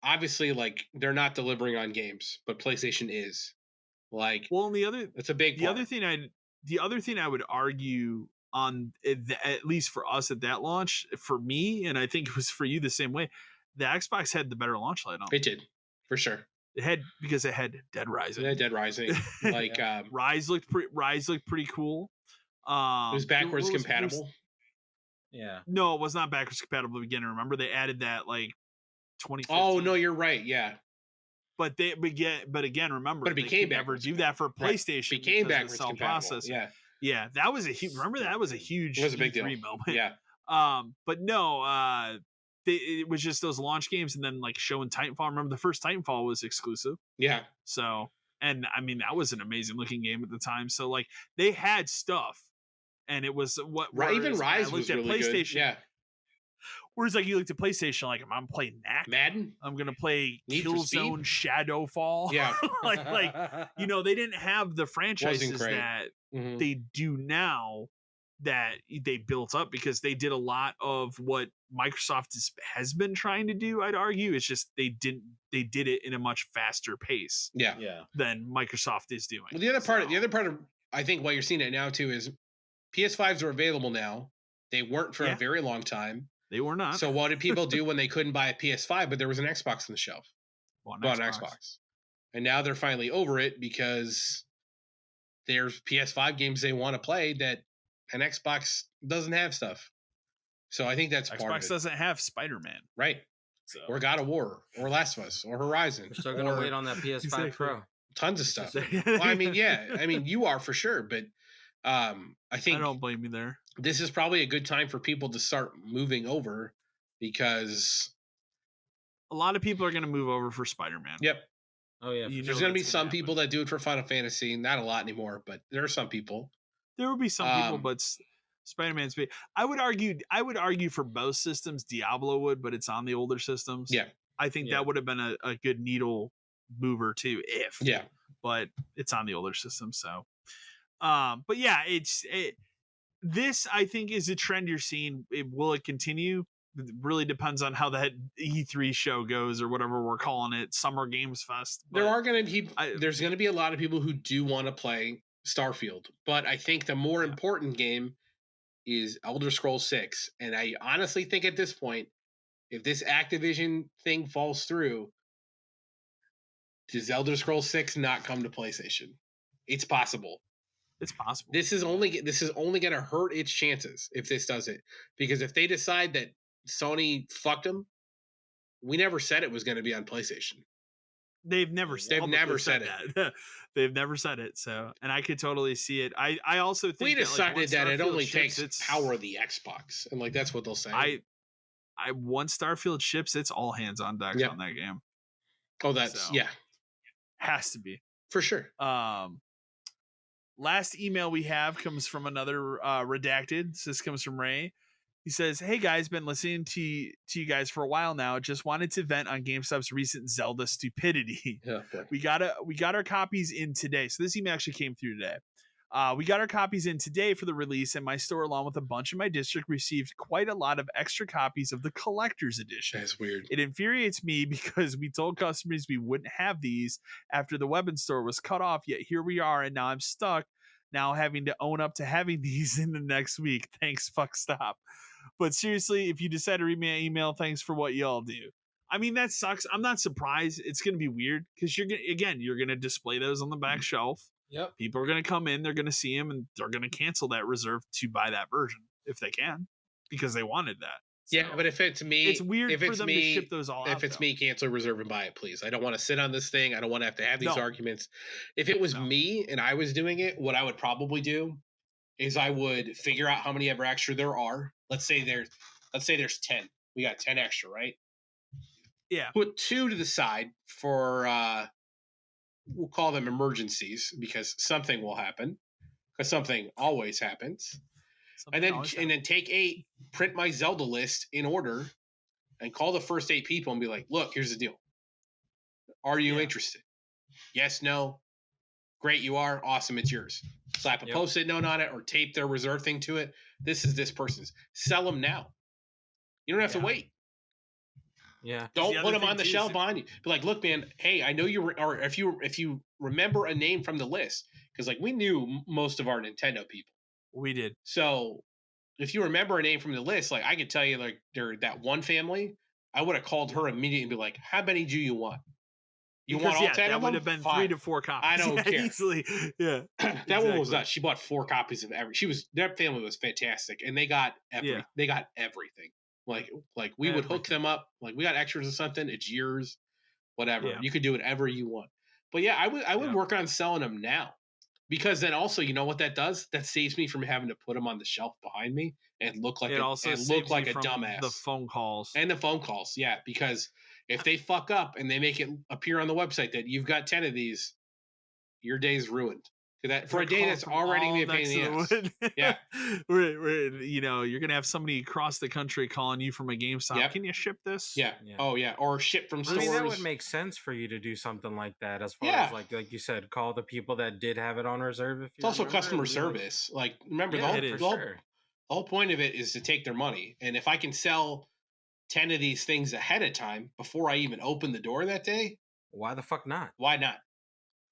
Speaker 2: obviously, like, they're not delivering on games, but PlayStation is. Like,
Speaker 1: well, and
Speaker 2: that's a big part.
Speaker 1: The other thing I would argue on, at least for us at that launch, for me, and I think it was for you the same way, the Xbox had the better launch lineup.
Speaker 2: It did, for sure.
Speaker 1: Because it had Dead Rising.
Speaker 2: It had Dead Rising. Like,
Speaker 1: Rise looked pretty cool.
Speaker 2: It was backwards compatible.
Speaker 1: No, it was not backwards compatible at the beginning. Remember, they added that, like, 2015.
Speaker 2: Oh no, you're right. Yeah.
Speaker 1: But again, remember,
Speaker 2: but it became
Speaker 1: never do that for PlayStation.
Speaker 2: Right. Became backwards compatible. Process.
Speaker 1: Yeah, that was a huge. Remember, that was a huge.
Speaker 2: It was a big deal.
Speaker 1: Moment.
Speaker 2: Yeah.
Speaker 1: But no, it was just those launch games, and then, like, showing Titanfall. Remember, the first Titanfall was exclusive.
Speaker 2: Yeah.
Speaker 1: So, and I mean, that was an amazing looking game at the time. So, like, they had stuff, and it was
Speaker 2: even Rise was really good. Yeah.
Speaker 1: Whereas, like, you looked at PlayStation, like, I'm playing
Speaker 2: Madden.
Speaker 1: I'm gonna play Killzone Shadowfall.
Speaker 2: Yeah.
Speaker 1: like, you know, they didn't have the franchises that they do now that they built up, because they did a lot of what Microsoft has been trying to do. I'd argue it's just they did it in a much faster pace
Speaker 2: Yeah.
Speaker 1: than Microsoft is doing.
Speaker 2: Well, the other part of I think why you're seeing it now too is PS5s are available now. They weren't for a very long time.
Speaker 1: They were not.
Speaker 2: So what did people do when they couldn't buy a PS5 but there was an Xbox on the shelf? Bought an Xbox. And now they're finally over it because there's PS5 games they want to play that an Xbox doesn't have stuff. So I think that's part of it.
Speaker 1: Xbox doesn't have Spider-Man.
Speaker 2: Right. So. Or God of War, or Last of Us, or Horizon.
Speaker 3: We're still going to wait on that PS5 Pro.
Speaker 2: Tons of stuff. Well, I mean, yeah. I mean, you are for sure, but I think...
Speaker 1: I don't blame you there.
Speaker 2: This is probably a good time for people to start moving over because...
Speaker 1: A lot of people are going to move over for Spider-Man.
Speaker 2: Yep.
Speaker 3: Oh, yeah.
Speaker 2: There's going to be some people that do it for Final Fantasy. Not a lot anymore, but there are some people.
Speaker 1: There will be some people, but... Spider-Man's big. I would argue for both systems. Diablo would, but it's on the older systems.
Speaker 2: Yeah,
Speaker 1: I think that would have been a good needle mover too. But it's on the older system. So, but yeah, this I think is a trend you're seeing. Will it continue? It really depends on how that E3 show goes or whatever we're calling it, Summer Games Fest. But
Speaker 2: there's going to be a lot of people who do want to play Starfield, but I think the more important game is Elder Scrolls 6. And I honestly think at this point, if this Activision thing falls through, does Elder Scrolls 6 not come to PlayStation? It's possible.
Speaker 1: It's possible.
Speaker 2: This is only going to hurt its chances if this does it. Because if they decide that Sony fucked them, we never said it was going to be on PlayStation.
Speaker 1: They've never said it. They've never said it. So, and I could totally see it. I also think
Speaker 2: we decided that it only takes power of the Xbox, and like that's what they'll say.
Speaker 1: Once Starfield ships, it's all hands on deck on that game.
Speaker 2: Oh, that's
Speaker 1: has to be
Speaker 2: for sure.
Speaker 1: Last email we have comes from another redacted. This comes from Ray. He says, "Hey guys, been listening to you guys for a while now. Just wanted to vent on GameStop's recent Zelda stupidity. We got our copies in today. So this email actually came through today. We got our copies in today for the release, and my store, along with a bunch in my district, received quite a lot of extra copies of the collector's edition.
Speaker 2: That's weird.
Speaker 1: It infuriates me because we told customers we wouldn't have these after the web store was cut off. Yet here we are, and now I'm stuck. Now having to own up to having these in the next week. Thanks, fuck stop." But seriously, if you decide to read me an email, thanks for what y'all do. I mean, that sucks. I'm not surprised. It's going to be weird because you're going to display those on the back shelf.
Speaker 3: Yep.
Speaker 1: People are going to come in, they're going to see them, and they're going to cancel that reserve to buy that version if they can because they wanted that. So,
Speaker 2: yeah, but if it's me,
Speaker 1: it's weird for them to ship those all out.
Speaker 2: If it's me, cancel, reserve, and buy it, please. I don't want to sit on this thing. I don't want to have these arguments. If it was me and I was doing it, what I would probably do is I would figure out how many ever extra there are. Let's say there's 10. We got 10 extra, right?
Speaker 1: Yeah.
Speaker 2: Put 2 to the side for we'll call them emergencies because something will happen. Because something always happens. And then take 8, print my Zelda list in order, and call the first 8 people and be like, look, here's the deal. Are you interested? Yes, no. Great, you are. Awesome, it's yours. Slap a Post-it note on it or tape their reserve thing to it. This is this person's. Sell them now. You don't have to wait.
Speaker 3: Yeah.
Speaker 2: Don't put them on the shelf behind you. Be like, look, man. Hey, I know or if you remember a name from the list, because like we knew most of our Nintendo people.
Speaker 1: We did.
Speaker 2: So if you remember a name from the list, like I could tell you, like that one family, I would have called her immediately and be like, how many do you want? You want all 10 of them?
Speaker 1: That would have been 3 to 4 copies.
Speaker 2: I don't care.
Speaker 1: Easily. Yeah.
Speaker 2: That one was nuts. She bought 4 copies of every. Their family was fantastic, and they got they got everything. Like we would hook them up. Like we got extras or something. It's yours, whatever. You could do whatever you want. But yeah, I would work on selling them now, because then also, you know what that does? That saves me from having to put them on the shelf behind me and look like a dumbass.
Speaker 1: The phone calls.
Speaker 2: Yeah, because if they fuck up and they make it appear on the website that you've got 10 of these, your day's ruined. For a day that's already going to be a pain in the ass. Yeah.
Speaker 1: You're going to have somebody across the country calling you from a GameStop. Yep. Can you ship this?
Speaker 2: Yeah. Oh, yeah. Or ship from stores.
Speaker 3: I mean, that would make sense for you to do something like that, as far as like you said, call the people that did have it on reserve. It's
Speaker 2: also customer service. Like, remember, the whole point of it is to take their money. And if I can sell 10 of these things ahead of time before I even opened the door that day,
Speaker 3: Why the fuck not?
Speaker 2: why not?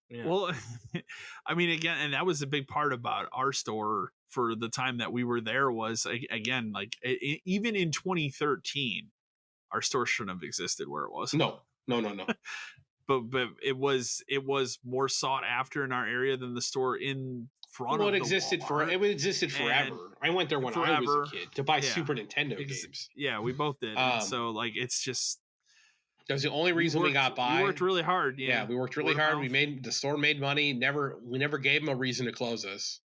Speaker 3: Yeah.
Speaker 1: Well, I mean, again, and that was a big part about our store for the time that we were there was, again, like even in 2013, our store shouldn't have existed where it was.
Speaker 2: No.
Speaker 1: But it was more sought after in our area than the store in front
Speaker 2: Well,
Speaker 1: of
Speaker 2: it
Speaker 1: the
Speaker 2: existed
Speaker 1: Walmart.
Speaker 2: It existed forever. I went there when I was a kid to buy
Speaker 1: Yeah.
Speaker 2: Super Nintendo games.
Speaker 1: Yeah, we both did. And so like it's just
Speaker 2: that was the only reason we got by.
Speaker 1: We worked really hard.
Speaker 2: Yeah, we worked really hard. The store made money. We never gave them a reason to close us.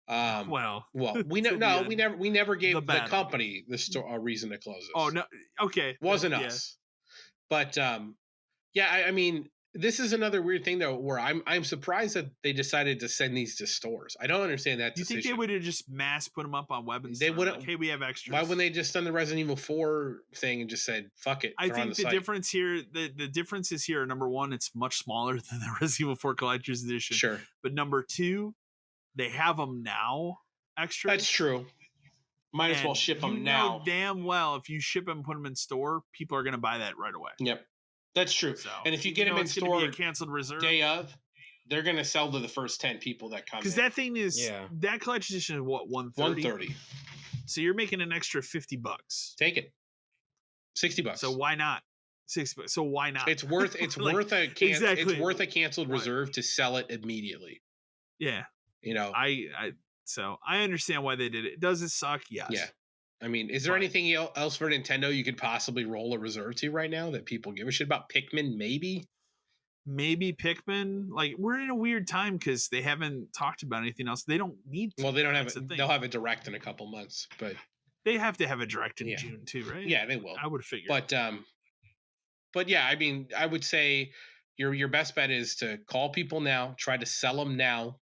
Speaker 1: Well,
Speaker 2: we never gave the company the store a reason to close us.
Speaker 1: Oh no, okay,
Speaker 2: wasn't us. But yeah, I mean, this is another weird thing though, where I'm surprised that they decided to send these to stores. I don't understand that.
Speaker 1: You think they would have just mass put them up on web and
Speaker 2: they would have?
Speaker 1: Like, hey, we have extras.
Speaker 2: Why wouldn't they just done the Resident Evil 4 thing and just said fuck it?
Speaker 1: I think the difference here, the difference is here. Number one, it's much smaller than the Resident Evil 4 Collector's Edition.
Speaker 2: Sure,
Speaker 1: but number two, they have them now extra.
Speaker 2: That's true. Might as well ship them now.
Speaker 1: Know damn well if you ship them and put them in store, people are going to buy that right away.
Speaker 2: Yep. That's true. So, and if you get them in store,
Speaker 1: a canceled reserve
Speaker 2: day of, they're going to sell to the first 10 people that come.
Speaker 1: Because that thing is, that collection edition is what, $130?
Speaker 2: $130.
Speaker 1: So you're making an extra $50.
Speaker 2: Take it. $60.
Speaker 1: So why not? $60. So why not?
Speaker 2: It's worth it's like, worth a it's worth a canceled reserve to sell it immediately.
Speaker 1: Yeah.
Speaker 2: You know,
Speaker 1: so I understand why they did it. Does it suck? Yes.
Speaker 2: Yeah. I mean, is there anything else for Nintendo you could possibly roll a reserve to right now that people give a shit about? Pikmin, maybe?
Speaker 1: Maybe Pikmin. Like, we're in a weird time because they haven't talked about anything else. They don't need to.
Speaker 2: Well, they don't have it. They'll have a direct in a couple months, but
Speaker 1: they have to have a direct in June too, right?
Speaker 2: Yeah, they will.
Speaker 1: I would figure.
Speaker 2: But yeah, I mean, I would say your best bet is to call people now, try to sell them now.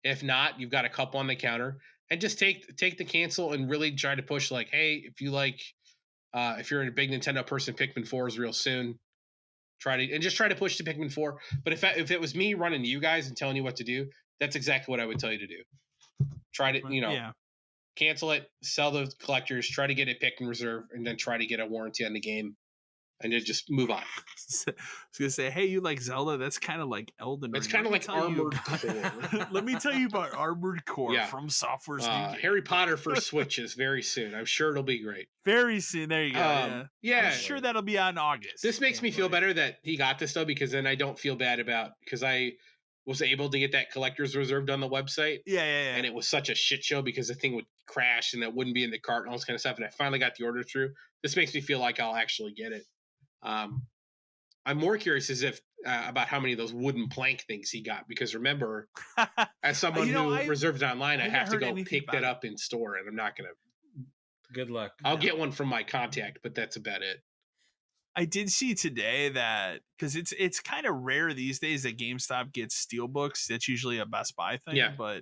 Speaker 2: If not, you've got a couple on the counter. And just take the cancel and really try to push like, hey, if you like, if you're a big Nintendo person, Pikmin 4 is real soon. Try to push to Pikmin 4. But if it was me running to you guys and telling you what to do, that's exactly what I would tell you to do. Try to, cancel it, sell the collectors, try to get it picked in reserve, and then try to get a warranty on the game. And then just move on.
Speaker 1: I was gonna say, hey, you like Zelda? That's kind of like Elden Ring.
Speaker 2: It's kind of like Armored Core.
Speaker 1: Let me tell you about Armored Core from Software's new game.
Speaker 2: Harry Potter for Switch is very soon. I'm sure it'll be great.
Speaker 1: Very soon. There you go.
Speaker 2: Yeah.
Speaker 1: I'm sure that'll be on August.
Speaker 2: This makes me feel better that he got this though, because then I don't feel bad because I was able to get that collector's reserved on the website.
Speaker 1: Yeah.
Speaker 2: And it was such a shit show because the thing would crash and it wouldn't be in the cart and all this kind of stuff. And I finally got the order through. This makes me feel like I'll actually get it. I'm more curious about how many of those wooden plank things he got, because remember, as someone who reserved it online, I have to go pick that up in store, and I'm not gonna.
Speaker 3: Good luck.
Speaker 2: I'll get one from my contact, but that's about it.
Speaker 1: I did see today that because it's kind of rare these days that GameStop gets steelbooks. That's usually a Best Buy thing.
Speaker 2: Yeah.
Speaker 1: But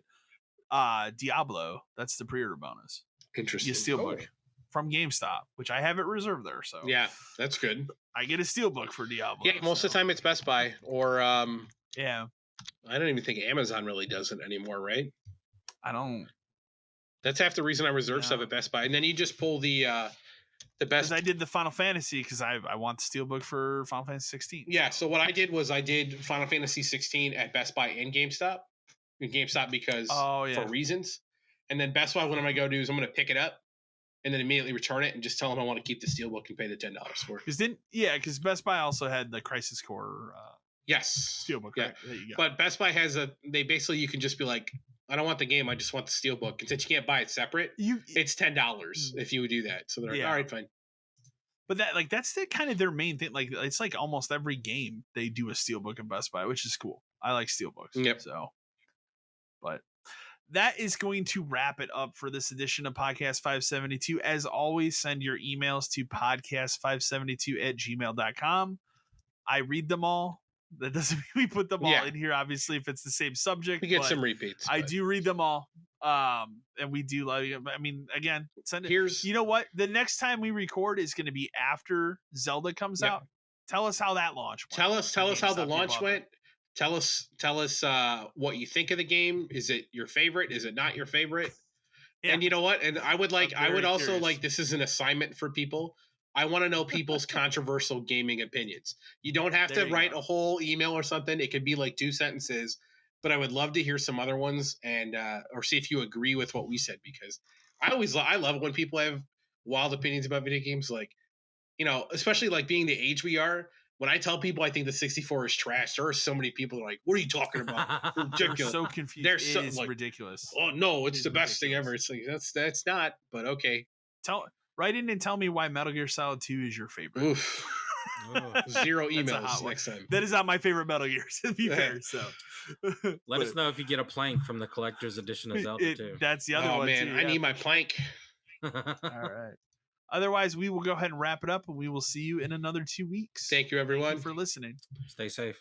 Speaker 1: Diablo, that's the pre-order bonus.
Speaker 2: Interesting.
Speaker 1: You steelbook from GameStop, which I have it reserved there. So
Speaker 2: yeah, that's good.
Speaker 1: I get a steelbook for Diablo.
Speaker 2: Yeah, most of the time it's Best Buy or
Speaker 1: yeah.
Speaker 2: I don't even think Amazon really does it anymore, right?
Speaker 1: I don't.
Speaker 2: That's half the reason I reserve stuff at Best Buy, and then you just pull the best.
Speaker 1: Because I did the Final Fantasy because I want the steelbook for Final Fantasy 16.
Speaker 2: Yeah, so what I did was I did Final Fantasy 16 at Best Buy and GameStop. Because for reasons, and then Best Buy, what I'm gonna go do is I'm gonna pick it up and then immediately return it and just tell them I want to keep the steelbook and pay the $10 for it.
Speaker 1: Because Best Buy also had the Crisis Core steelbook.
Speaker 2: Yeah.
Speaker 1: Right? There you go.
Speaker 2: But Best Buy has they basically, you can just be like, I don't want the game, I just want the steelbook. And since you can't buy it separate, it's $10 if you would do that. So they're like, all right, fine.
Speaker 1: But that's kind of their main thing. Like, it's like almost every game they do a steelbook in Best Buy, which is cool. I like steelbooks.
Speaker 2: Yep.
Speaker 1: So, but that is going to wrap it up for this edition of Podcast 572. As always, send your emails to podcast572@gmail.com. I read them all. That doesn't mean we put them all in here, obviously, if it's the same subject.
Speaker 2: We get some repeats.
Speaker 1: I do read them all. And we do love you. I mean, again, send it. You know what? The next time we record is going to be after Zelda comes out. Tell us how that launch went.
Speaker 2: Tell us how the launch went. Tell us what you think of the game. Is it your favorite? Is it not your favorite? Yeah. And you know what? And I would also like, this is an assignment for people. I want to know people's controversial gaming opinions. You don't have to write a whole email or something. It could be like 2 sentences, but I would love to hear some other ones and or see if you agree with what we said, because I love when people have wild opinions about video games, like, you know, especially like being the age we are. When I tell people I think the 64 is trash, there are so many people that are like, "What are you talking about? You're
Speaker 1: They're
Speaker 2: ridiculous."
Speaker 1: so confused.
Speaker 2: They're
Speaker 1: It
Speaker 2: so
Speaker 1: is
Speaker 2: like,
Speaker 1: ridiculous.
Speaker 2: "Oh no, it's
Speaker 1: It
Speaker 2: the
Speaker 1: is
Speaker 2: best thing ever."
Speaker 1: ridiculous.
Speaker 2: It's like that's not, but okay.
Speaker 1: Write in and tell me why Metal Gear Solid 2 is your favorite.
Speaker 2: Oof.
Speaker 3: Oh.
Speaker 2: 0
Speaker 1: That's a
Speaker 2: emails
Speaker 1: hot one.
Speaker 2: next time.
Speaker 1: That is not my favorite Metal Gear, to be fair. So
Speaker 3: Let us know if you get a plank from the collector's edition of Zelda too.
Speaker 1: That's the other
Speaker 2: Oh
Speaker 1: one
Speaker 2: man,
Speaker 1: too.
Speaker 2: I need my plank.
Speaker 1: All right. Otherwise, we will go ahead and wrap it up, and we will see you in another 2 weeks.
Speaker 2: Thank you, everyone.
Speaker 1: Thank you for listening.
Speaker 3: Stay safe.